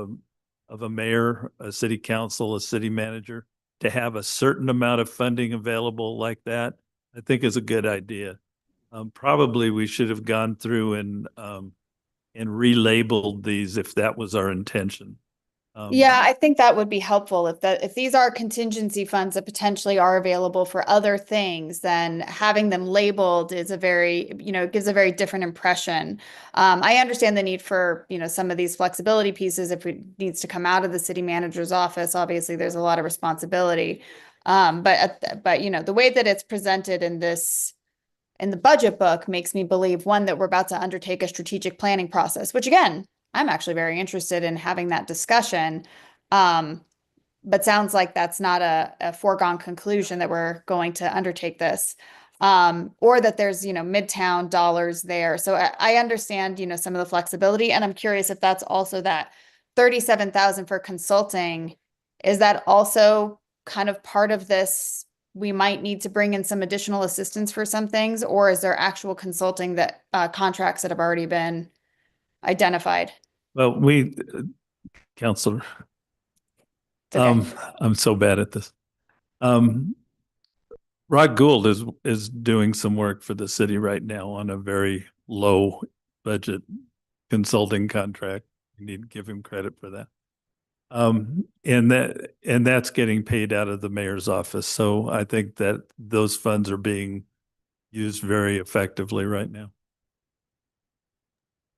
Speaker 12: a mayor, a city council, a city manager, to have a certain amount of funding available like that, I think is a good idea. Probably we should have gone through and relabeled these if that was our intention.
Speaker 9: Yeah, I think that would be helpful if these are contingency funds that potentially are available for other things, then having them labeled is gives a very different impression. I understand the need for, some of these flexibility pieces if it needs to come out of the city manager's office. Obviously, there's a lot of responsibility. But the way that it's presented in the budget book makes me believe, one, that we're about to undertake a strategic planning process, which again, I'm actually very interested in having that discussion. But sounds like that's not a foregone conclusion that we're going to undertake this. Or that there's, Midtown dollars there. So I understand, some of the flexibility, and I'm curious if that's also that 37,000 for consulting. Is that also kind of part of this? We might need to bring in some additional assistance for some things, or is there actual consulting that contracts that have already been identified?
Speaker 12: Well, Counselor,
Speaker 9: Okay.
Speaker 12: I'm so bad at this. Rod Gould is doing some work for the city right now on a very low budget consulting contract. You need to give him credit for that. And that's getting paid out of the mayor's office. So I think that those funds are being used very effectively right now.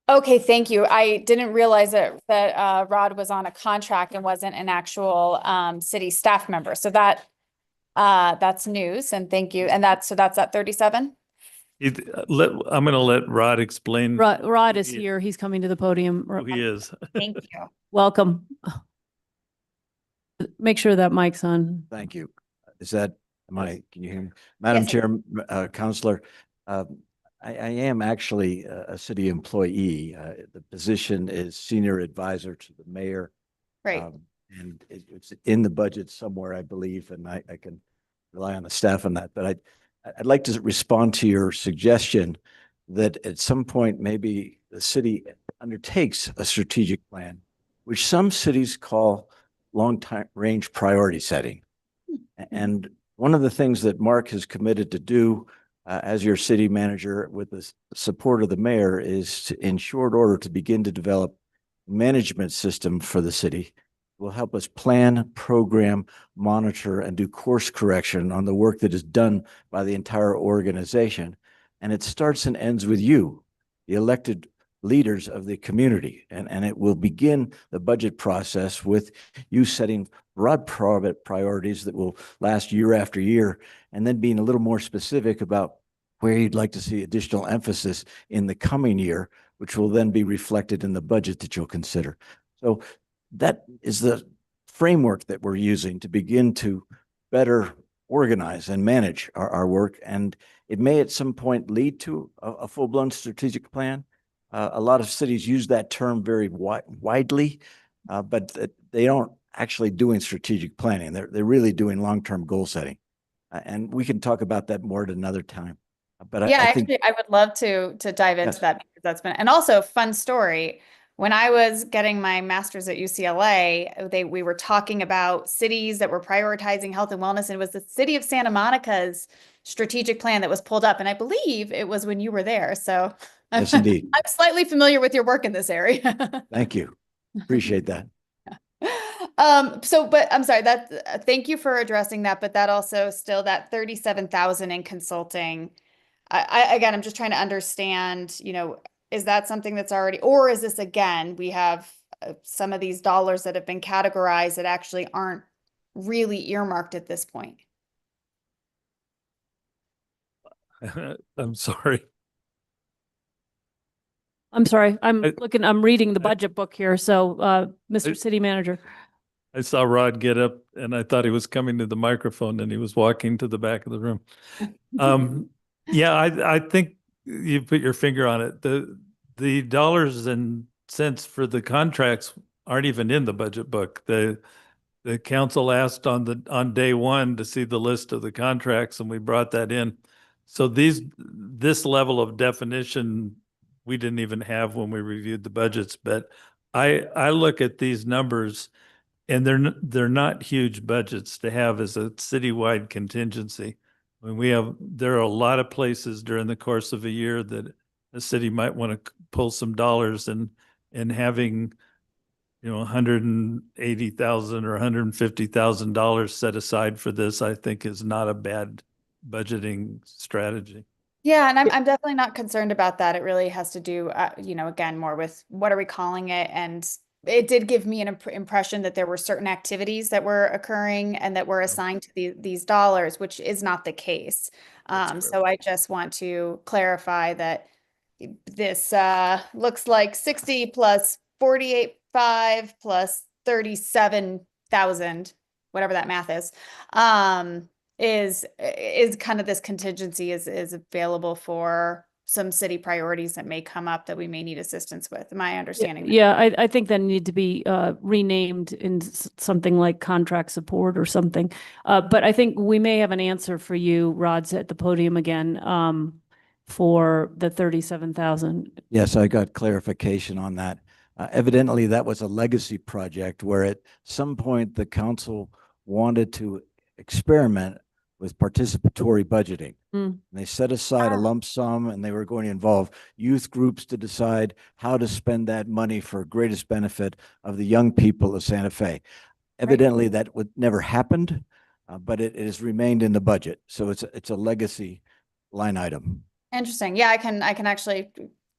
Speaker 9: Okay, thank you. I didn't realize that Rod was on a contract and wasn't an actual city staff member. So that's news, and thank you. And that's at 37?
Speaker 12: I'm going to let Rod explain
Speaker 1: Rod is here. He's coming to the podium.
Speaker 12: who he is.
Speaker 9: Thank you.
Speaker 1: Welcome. Make sure that mic's on.
Speaker 16: Thank you. Can you hear me? Madam
Speaker 9: Yes.
Speaker 16: Chair, Counselor, I am actually a city employee. The position is senior advisor to the mayor.
Speaker 9: Right.
Speaker 16: And it's in the budget somewhere, I believe, and I can rely on the staff on that. But I'd like to respond to your suggestion that at some point, maybe the city undertakes a strategic plan, which some cities call long-range priority setting. And one of the things that Mark has committed to do as your city manager with the support of the mayor is to, in short order, to begin to develop management system for the city. Will help us plan, program, monitor, and do course correction on the work that is done by the entire organization. And it starts and ends with you, the elected leaders of the community. And it will begin the budget process with you setting broad priorities that will last year after year, and then being a little more specific about where you'd like to see additional emphasis in the coming year, which will then be reflected in the budget that you'll consider. So that is the framework that we're using to begin to better organize and manage our work. And it may at some point lead to a full-blown strategic plan. A lot of cities use that term very widely, but they aren't actually doing strategic planning. They're really doing long-term goal setting. And we can talk about that more at another time. But I think,
Speaker 9: actually, I would love to dive into that, because that's been, and also fun story. When I was getting my master's at UCLA, we were talking about cities that were prioritizing health and wellness, and it was the city of Santa Monica's strategic plan that was pulled up. And I believe it was when you were there. So
Speaker 16: yes, indeed.
Speaker 9: I'm slightly familiar with your work in this area.
Speaker 16: Thank you. Appreciate that.
Speaker 9: But I'm sorry, thank you for addressing that, but that also still, that 37,000 in consulting, again, I'm just trying to understand, is that something that's already, or is this again, we have some of these dollars that have been categorized that actually aren't really earmarked at this point?
Speaker 12: I'm sorry.
Speaker 1: I'm reading the budget book here. So, Mr. City Manager.
Speaker 12: I saw Rod get up and I thought he was coming to the microphone and he was walking to the back of the room. Yeah, I think you put your finger on it. The dollars and cents for the contracts aren't even in the budget book. The council asked on day one to see the list of the contracts and we brought that in. So this level of definition, we didn't even have when we reviewed the budgets, but I look at these numbers and they're not huge budgets to have as a citywide contingency. I mean, there are a lot of places during the course of a year that a city might want to pull some dollars, and having, $180,000 or $150,000 set aside for this, I think is not a bad budgeting strategy.
Speaker 9: Yeah, and I'm definitely not concerned about that. It really has to do, again, more with what are we calling it? And it did give me an impression that there were certain activities that were occurring and that were assigned to these dollars, which is not the case. So I just want to clarify that this looks like 60 plus 48.5 plus 37,000, whatever that math is kind of this contingency is available for some city priorities that may come up that we may need assistance with. Am I understanding?
Speaker 1: Yeah, I think that need to be renamed in something like contract support or something. But I think we may have an answer for you, Rod's at the podium again, for the 37,000.
Speaker 16: Yes, I got clarification on that. Evidently, that was a legacy project where at some point the council wanted to experiment with participatory budgeting. And they set aside a lump sum and they were going to involve youth groups to decide how to spend that money for greatest benefit of the young people of Santa Fe. Evidently that never happened, but it has remained in the budget. So it's a legacy line item.
Speaker 9: Interesting. Yeah, I can actually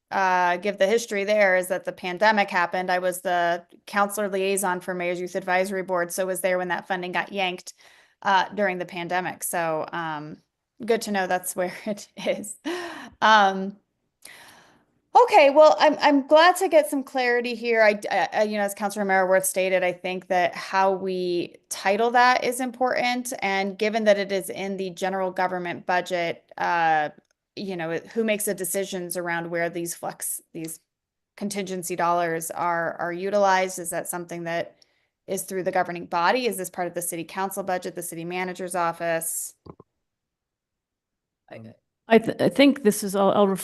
Speaker 9: give the history there is that the pandemic happened. I was the counselor liaison for Mayor's Youth Advisory Board, so was there when that funding got yanked during the pandemic. So good to know that's where it is. Okay, well, I'm glad to get some clarity here. I as Councilor Maraworth stated, I think that how we title that is important. And given that it is in the general government budget, who makes the decisions around where these contingency dollars are utilized? Is that something that is through the governing body? Is this part of the city council budget, the city manager's office?
Speaker 1: I think this is, I'll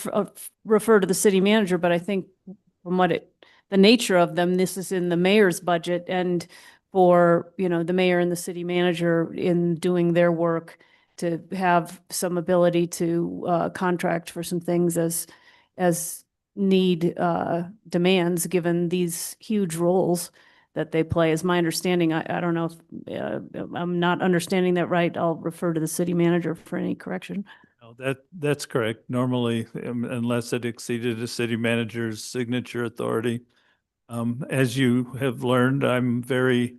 Speaker 1: refer to the city manager, but I think from the nature of them, this is in the mayor's budget, and for, the mayor and the city manager in doing their work to have some ability to contract for some things as need demands, given these huge roles that they play, is my understanding. I don't know if I'm not understanding that right. I'll refer to the city manager for any correction.
Speaker 12: No, that's correct. Normally, unless it exceeded a city manager's signature authority. As you have learned, I'm very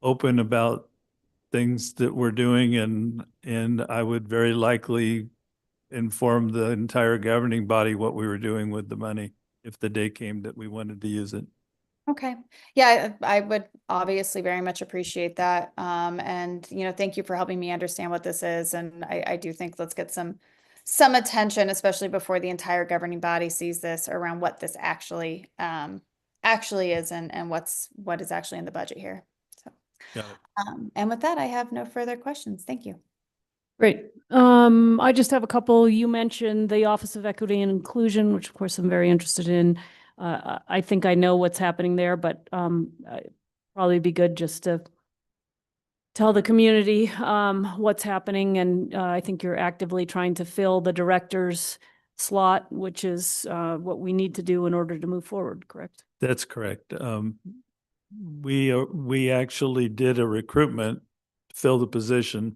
Speaker 12: open about things that we're doing, and I would very likely inform the entire governing body what we were doing with the money if the day came that we wanted to use it.
Speaker 9: Okay. Yeah, I would obviously very much appreciate that. And, thank you for helping me understand what this is. And I do think let's get some attention, especially before the entire governing body sees this, around what this actually is and what is actually in the budget here. So, and with that, I have no further questions. Thank you.
Speaker 1: Great. I just have a couple. You mentioned the Office of Equity and Inclusion, which of course I'm very interested in. I think I know what's happening there, but probably be good just to tell the community what's happening. And I think you're actively trying to fill the director's slot, which is what we need to do in order to move forward, correct?
Speaker 12: That's correct. We actually did a recruitment to fill the position.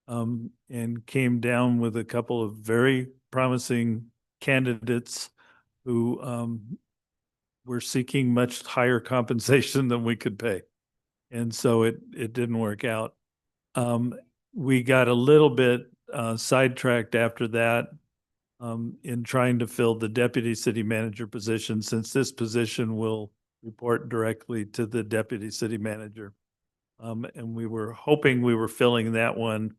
Speaker 12: and came down with a couple of very promising candidates who were seeking much higher compensation than we could pay. And so it didn't work out. We got a little bit sidetracked after that in trying to fill the deputy city manager position, since this position will report directly to the deputy city manager. And we were hoping we were filling that one.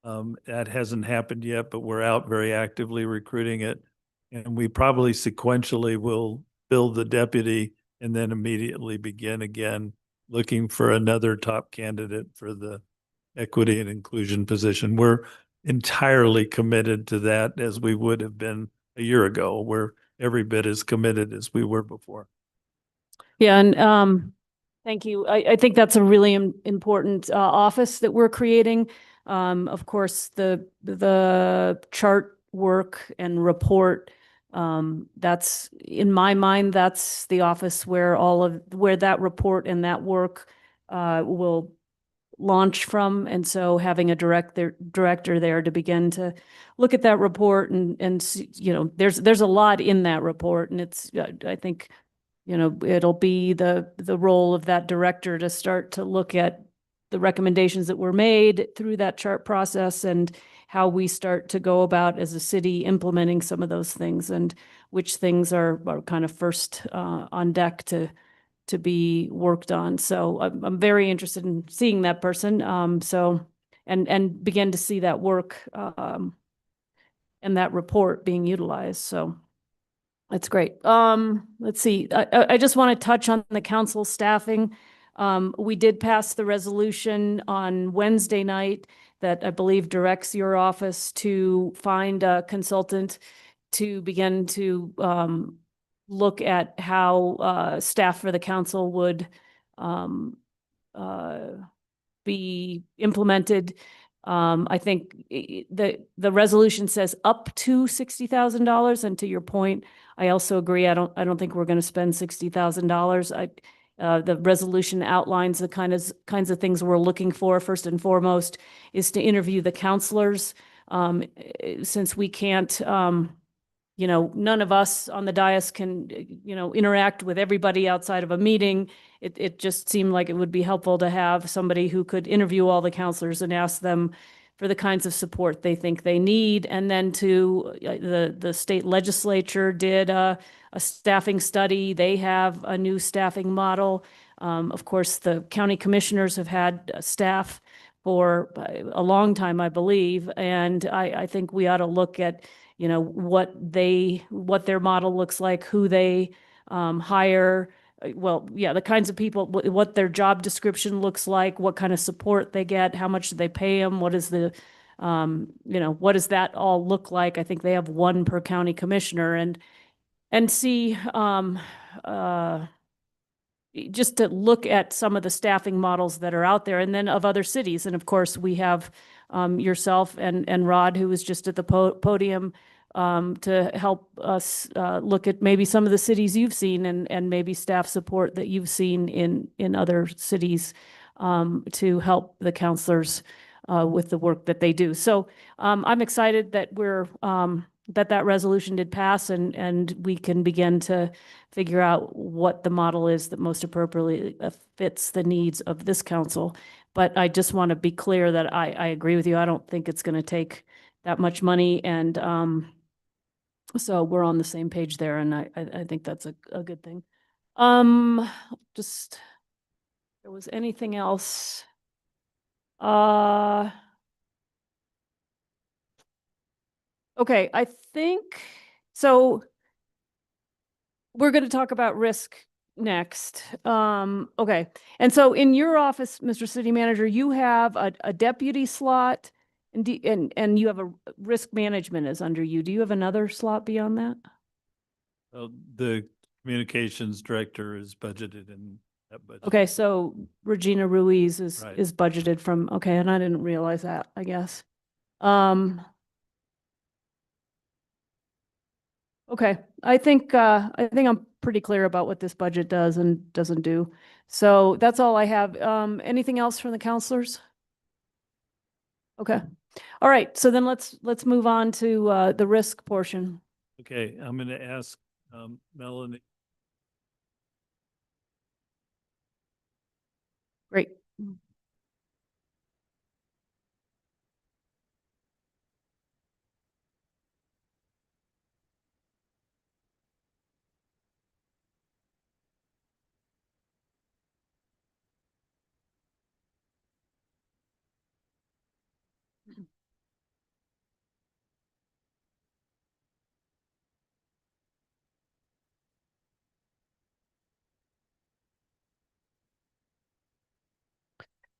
Speaker 12: That hasn't happened yet, but we're out very actively recruiting it. And we probably sequentially will fill the deputy and then immediately begin again looking for another top candidate for the equity and inclusion position. We're entirely committed to that, as we would have been a year ago. We're every bit as committed as we were before.
Speaker 1: Yeah, and thank you. I think that's a really important office that we're creating. Of course, the chart work and report, that's, in my mind, that's the office where where that report and that work will launch from. And so having a director there to begin to look at that report and see, you know, there's a lot in that report, and it's, I think, you know, it'll be the role of that director to start to look at the recommendations that were made through that chart process and how we start to go about as a city implementing some of those things, and which things are kind of first on deck to be worked on. So I'm very interested in seeing that person. So, and begin to see that work and that report being utilized. So that's great. Let's see. I just want to touch on the council staffing. We did pass the resolution on Wednesday night that I believe directs your office to find a consultant to begin to look at how staff for the council would be implemented. I think the resolution says up to $60,000, and to your point, I also agree. I don't think we're going to spend $60,000. The resolution outlines the kinds of things we're looking for. First and foremost is to interview the counselors, since we can't. You know, none of us on the dais can, you know, interact with everybody outside of a meeting. It just seemed like it would be helpful to have somebody who could interview all the counselors and ask them for the kinds of support they think they need. And then the state legislature did a staffing study. They have a new staffing model. Of course, the county commissioners have had staff for a long time, I believe. And I think we ought to look at, you know, what their model looks like, who they hire, well, yeah, the kinds of people, what their job description looks like, what kind of support they get, how much do they pay them, what is the, you know, what does that all look like? I think they have one per county commissioner, and see, just to look at some of the staffing models that are out there, and then of other cities. And of course, we have yourself and Rod, who was just at the podium, to help us look at maybe some of the cities you've seen, and maybe staff support that you've seen in other cities, to help the counselors with the work that they do. So I'm excited that that resolution did pass, and we can begin to figure out what the model is that most appropriately fits the needs of this council. But I just want to be clear that I agree with you. I don't think it's going to take that much money, and so we're on the same page there, and I think that's a good thing. Just, there was anything else? Okay, I think, so we're going to talk about risk next. Okay, and so in your office, Mr. City Manager, you have a deputy slot, and you have a risk management is under you. Do you have another slot beyond that?
Speaker 12: The communications director is budgeted in that budget.
Speaker 1: Okay, so Regina Ruiz is
Speaker 12: Right.
Speaker 1: is budgeted from, okay, and I didn't realize that, I guess. Okay, I think I'm pretty clear about what this budget does and doesn't do. So that's all I have. Anything else from the counselors? Okay. All right. So then let's move on to the risk portion.
Speaker 12: Okay, I'm going to ask Melanie.
Speaker 1: Great.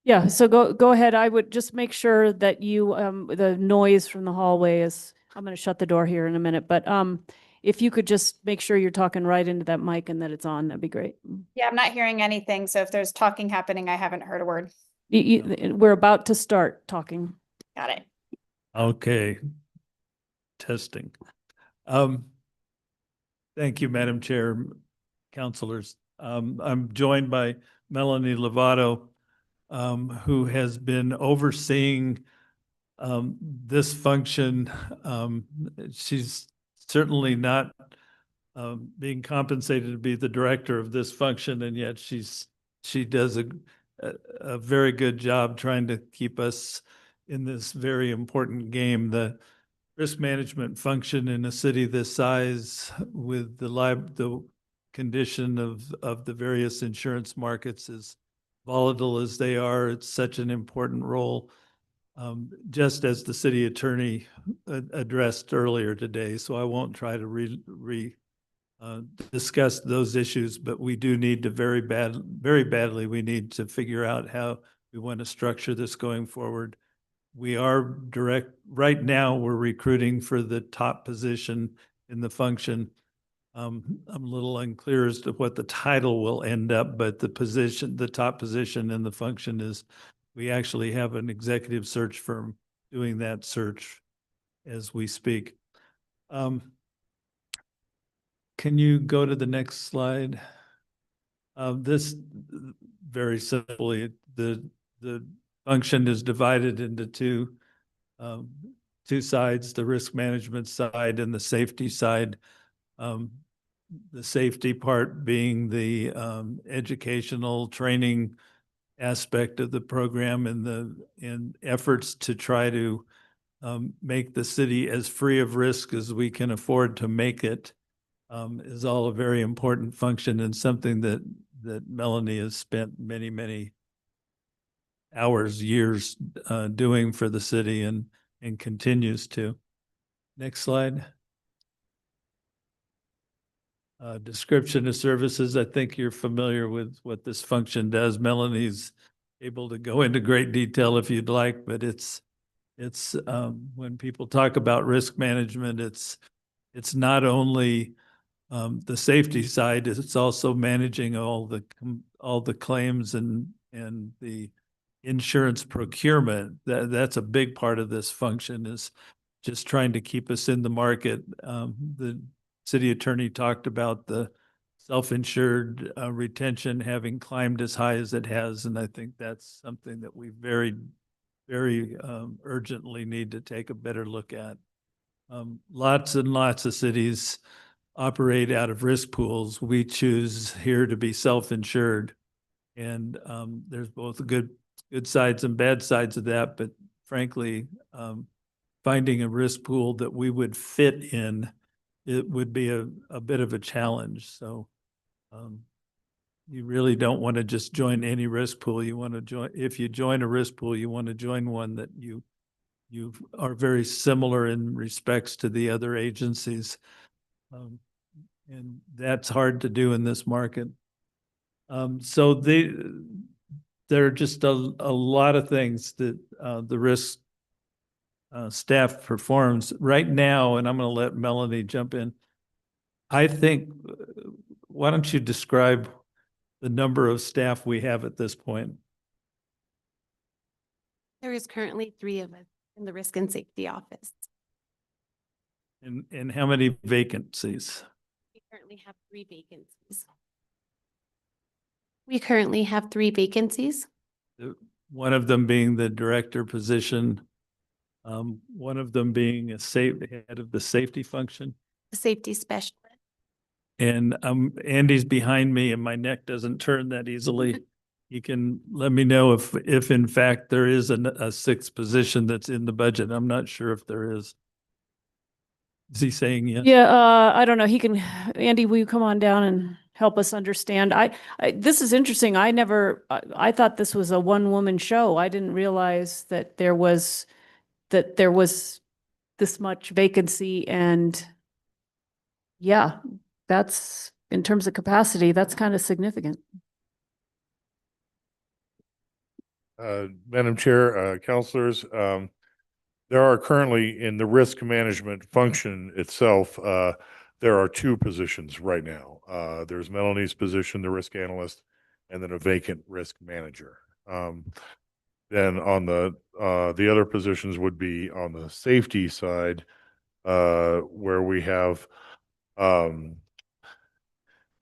Speaker 1: Yeah, so go ahead. I would just make sure that you, the noise from the hallway is, I'm going to shut the door here in a minute, but if you could just make sure you're talking right into that mic and that it's on, that'd be great.
Speaker 14: Yeah, I'm not hearing anything. So if there's talking happening, I haven't heard a word.
Speaker 1: We're about to start talking.
Speaker 14: Got it.
Speaker 12: Okay. Testing. Thank you, Madam Chair, councilors. I'm joined by Melanie Lovato, who has been overseeing this function. She's certainly not being compensated to be the director of this function, and yet she does a very good job trying to keep us in this very important game. The risk management function in a city this size, with the condition of the various insurance markets, as volatile as they are, it's such an important role. Just as the city attorney addressed earlier today, so I won't try to discuss those issues, but we do need to very badly, we need to figure out how we want to structure this going forward. We are right now, we're recruiting for the top position in the function. I'm a little unclear as to what the title will end up, but the top position in the function is, we actually have an executive search firm doing that search as we speak. Can you go to the next slide? This, very simply, the function is divided into two sides, the risk management side and the safety side. The safety part being the educational training aspect of the program, and efforts to try to make the city as free of risk as we can afford to make it, is all a very important function, and something that Melanie has spent many hours, years doing for the city, and continues to. Next slide. Description of services. I think you're familiar with what this function does. Melanie's able to go into great detail if you'd like, but it's when people talk about risk management, it's not only the safety side, it's also managing all the claims and the insurance procurement. That's a big part of this function, is just trying to keep us in the market. The city attorney talked about the self-insured retention having climbed as high as it has, and I think that's something that we very urgently need to take a better look at. Lots and lots of cities operate out of risk pools. We choose here to be self-insured, and there's both good sides and bad sides of that, but frankly, finding a risk pool that we would fit in, it would be a bit of a challenge. So you really don't want to just join any risk pool. You want to join, if you join a risk pool, you want to join one that you are very similar in respects to the other agencies. And that's hard to do in this market. So there are just a lot of things that the risk staff performs right now, and I'm going to let Melanie jump in. I think, why don't you describe the number of staff we have at this point?
Speaker 13: There is currently 3 of us in the risk and safety office.
Speaker 12: And how many vacancies?
Speaker 13: We currently have 3 vacancies. We currently have 3 vacancies.
Speaker 12: One of them being the director position. One of them being head of the safety function.
Speaker 13: The safety specialist.
Speaker 12: And Andy's behind me and my neck doesn't turn that easily. You can let me know if in fact there is a sixth position that's in the budget. I'm not sure if there is. Is he saying yes?
Speaker 1: Yeah, I don't know. Andy, will you come on down and help us understand? This is interesting. I thought this was a one-woman show. I didn't realize that there was this much vacancy, and yeah, that's, in terms of capacity, that's kind of significant.
Speaker 17: Madam Chair, councilors, there are currently in the risk management function itself, there are two positions right now. There's Melanie's position, the risk analyst, and then a vacant risk manager. Then on the other positions would be on the safety side, where we have an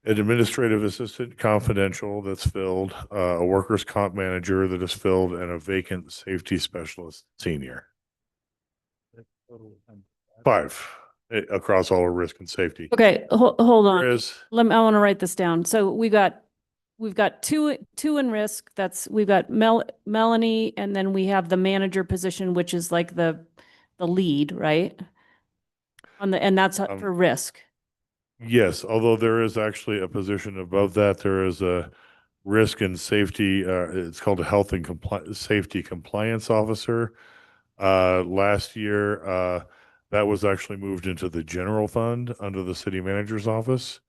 Speaker 17: administrative assistant confidential that's filled, a workers' comp manager that is filled, and a vacant safety specialist senior. 5 across all of risk and safety.
Speaker 1: Okay, hold on.
Speaker 17: Whereas,
Speaker 1: I want to write this down. So we've got two in risk. We've got Melanie, and then we have the manager position, which is like the lead, right? And that's for risk.
Speaker 17: yes, although there is actually a position above that, there is a risk and safety, it's called a health and safety compliance officer. Last year, that was actually moved into the general fund under the city manager's office.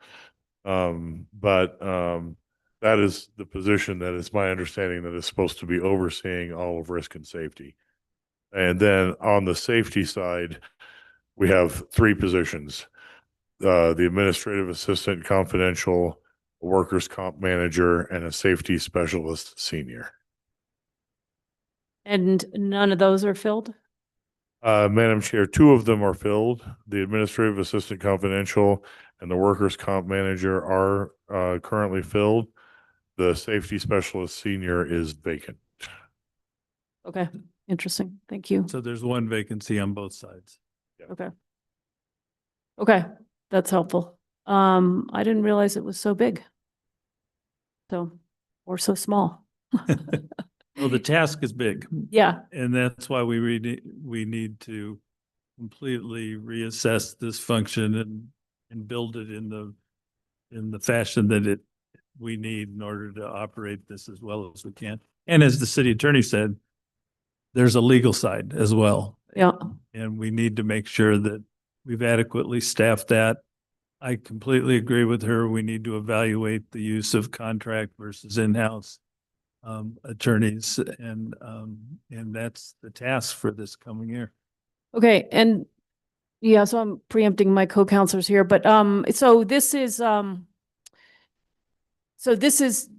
Speaker 17: But that is the position that is my understanding that is supposed to be overseeing all of risk and safety. And then on the safety side, we have 3 positions. The administrative assistant confidential, a workers' comp manager, and a safety specialist senior.
Speaker 1: And none of those are filled?
Speaker 17: Madam Chair, 2 of them are filled. The administrative assistant confidential and the workers' comp manager are currently filled. The safety specialist senior is vacant.
Speaker 1: Okay, interesting. Thank you.
Speaker 12: So there's one vacancy on both sides.
Speaker 1: Okay. Okay, that's helpful. I didn't realize it was so big. Or so small.
Speaker 12: Well, the task is big.
Speaker 1: Yeah.
Speaker 12: And that's why we need to completely reassess this function and build it in the fashion that we need in order to operate this as well as we can. And as the city attorney said, there's a legal side as well.
Speaker 1: Yeah.
Speaker 12: And we need to make sure that we've adequately staffed that. I completely agree with her. We need to evaluate the use of contract versus in-house attorneys, and that's the task for this coming year.
Speaker 1: Okay, and yeah, so I'm preempting my co-counselors here, but so this is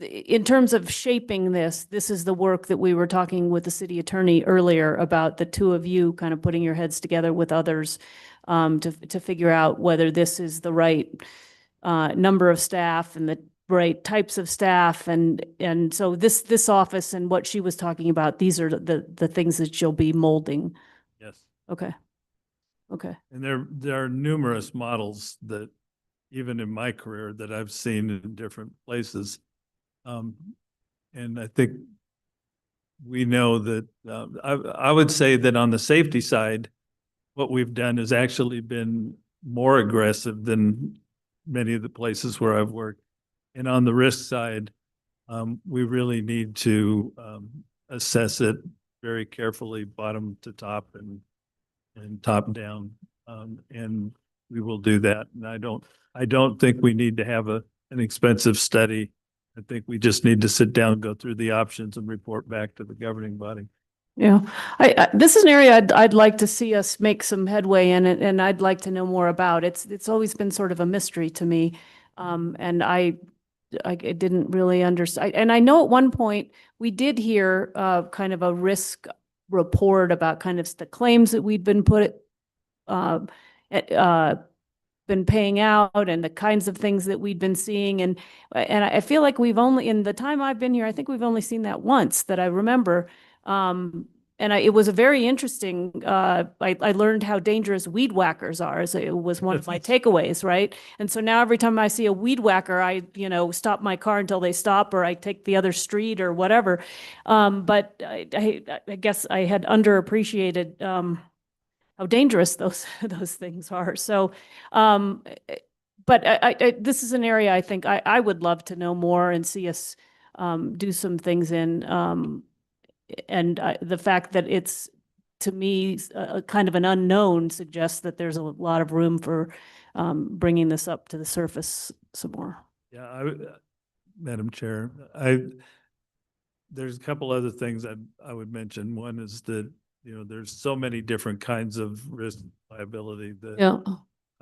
Speaker 1: in terms of shaping this is the work that we were talking with the city attorney earlier about, the 2 of you kind of putting your heads together with others to figure out whether this is the right number of staff and the right types of staff, and so this office and what she was talking about, these are the things that you'll be molding.
Speaker 12: Yes.
Speaker 1: Okay.
Speaker 12: And there are numerous models that even in my career that I've seen in different places. And I think we know that I would say that on the safety side, what we've done has actually been more aggressive than many of the places where I've worked. And on the risk side, we really need to assess it very carefully, bottom to top and top down. And we will do that. And I don't think we need to have an expensive study. I think we just need to sit down, go through the options and report back to the governing body.
Speaker 1: Yeah, this is an area I'd like to see us make some headway in, and I'd like to know more about. It's always been sort of a mystery to me, and I didn't really understand. And I know at one point we did hear kind of a risk report about kind of the claims that we'd been been paying out and the kinds of things that we'd been seeing, and I feel like we've only, in the time I've been here, I think we've only seen that once that I remember. it was a very interesting, I learned how dangerous weed whackers are, so it was one of my takeaways, right? And so now every time I see a weed whacker, I, stop my car until they stop, or I take the other street or whatever. But I guess I had underappreciated, how dangerous those things are. So, but this is an area I think I would love to know more and see us do some things in. And the fact that it's, to me, a kind of an unknown suggests that there's a lot of room for bringing this up to the surface some more.
Speaker 12: Yeah, Madam Chair, there's a couple other things I would mention. One is that, there's so many different kinds of risk liability that
Speaker 1: Yeah.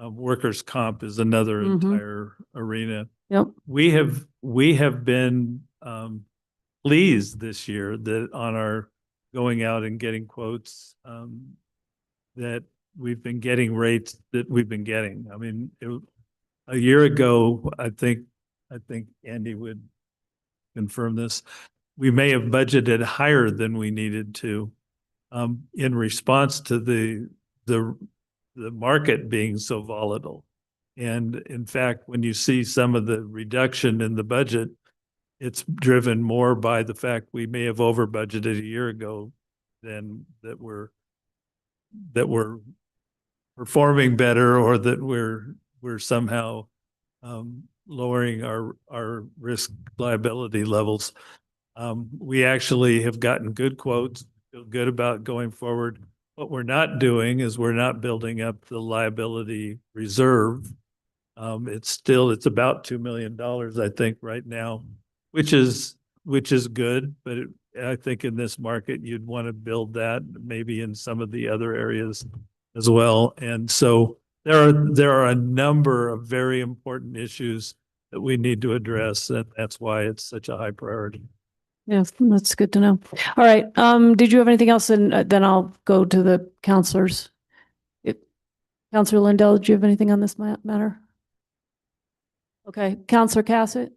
Speaker 12: Workers' comp is another
Speaker 1: Mhm.
Speaker 12: entire arena.
Speaker 1: Yep.
Speaker 12: We have been pleased this year that on our going out and getting quotes, that we've been getting rates that we've been getting. I mean, a year ago, I think Andy would confirm this, we may have budgeted higher than we needed to, in response to the market being so volatile. And in fact, when you see some of the reduction in the budget, it's driven more by the fact we may have over budgeted a year ago than that we're performing better, or that we're somehow lowering our risk liability levels. We actually have gotten good quotes, feel good about going forward. What we're not doing is we're not building up the liability reserve. It's about $2 million, I think, right now, which is good, but I think in this market, you'd want to build that maybe in some of the other areas as well. And so there are a number of very important issues that we need to address, and that's why it's such a high priority.
Speaker 1: Yes, that's good to know. All right. Did you have anything else? And then I'll go to the counselors. Counselor Lindell, did you have anything on this matter? Okay. Counselor Cassett?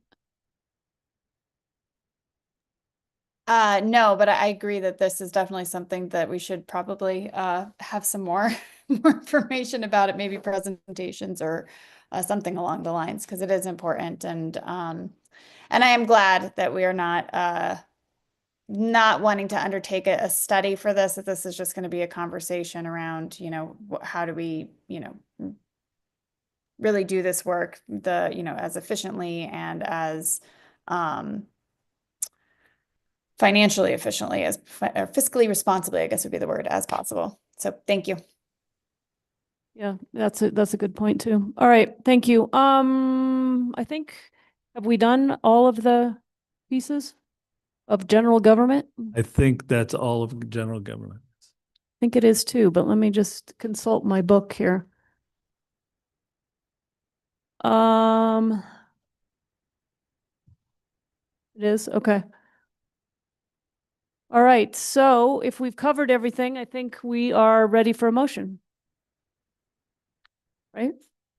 Speaker 9: No, but I agree that this is definitely something that we should probably have some more information about it, maybe presentations or something along the lines, because it is important. And I am glad that we are not wanting to undertake a study for this, that this is just going to be a conversation around, how do we, really do this work, as efficiently and as financially efficiently or fiscally responsibly, I guess would be the word, as possible. So thank you.
Speaker 1: Yeah, that's a good point too. All right, thank you. I think, have we done all of the pieces of general government?
Speaker 12: I think that's all of general government.
Speaker 1: I think it is too, but let me just consult my book here. It is, okay. All right, so if we've covered everything, I think we are ready for a motion. Right?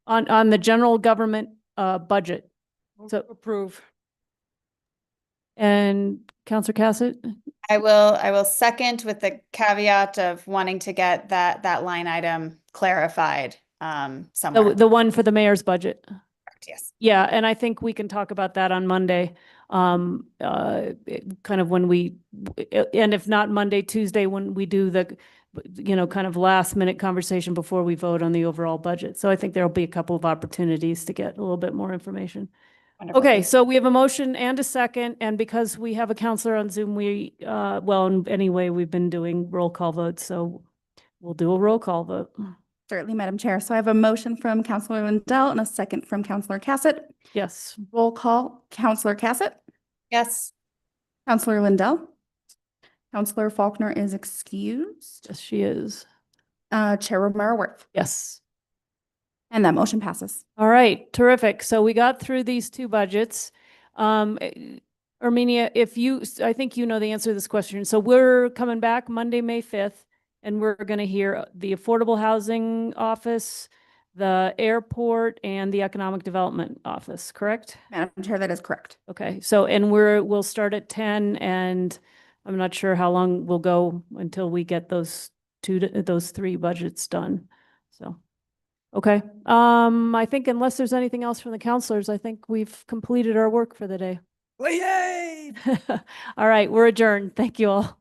Speaker 1: On the general government budget. So
Speaker 8: Approve.
Speaker 1: And Counselor Cassett?
Speaker 9: I will second, with the caveat of wanting to get that line item clarified somewhere.
Speaker 1: The one for the mayor's budget.
Speaker 9: Yes.
Speaker 1: Yeah, and I think we can talk about that on Monday. Kind of when and if not Monday, Tuesday, when we do the, kind of last minute conversation before we vote on the overall budget. So I think there'll be a couple of opportunities to get a little bit more information.
Speaker 9: Wonderful.
Speaker 1: Okay, so we have a motion and a second, and because we have a counselor on Zoom, anyway, we've been doing roll call votes, so we'll do a roll call vote.
Speaker 14: Certainly, Madam Chair. So I have a motion from Counselor Lindell and a second from Counselor Cassett.
Speaker 1: Yes.
Speaker 14: Roll call. Counselor Cassett?
Speaker 9: Yes.
Speaker 14: Counselor Lindell? Counselor Faulkner is excused.
Speaker 1: Yes, she is.
Speaker 14: Chair Romero-Worth?
Speaker 1: Yes.
Speaker 14: And that motion passes.
Speaker 1: All right, terrific. So we got through these two budgets. Erminia, I think you know the answer to this question. So we're coming back Monday, May 5th, and we're going to hear the Affordable Housing Office, the Airport, and the Economic Development Office, correct?
Speaker 14: Madam Chair, that is correct.
Speaker 1: Okay, so, and we'll start at 10, and I'm not sure how long we'll go until we get those those three budgets done. So, okay. I think unless there's anything else from the counselors, I think we've completed our work for the day.
Speaker 16: Yay!
Speaker 1: All right, we're adjourned. Thank you all.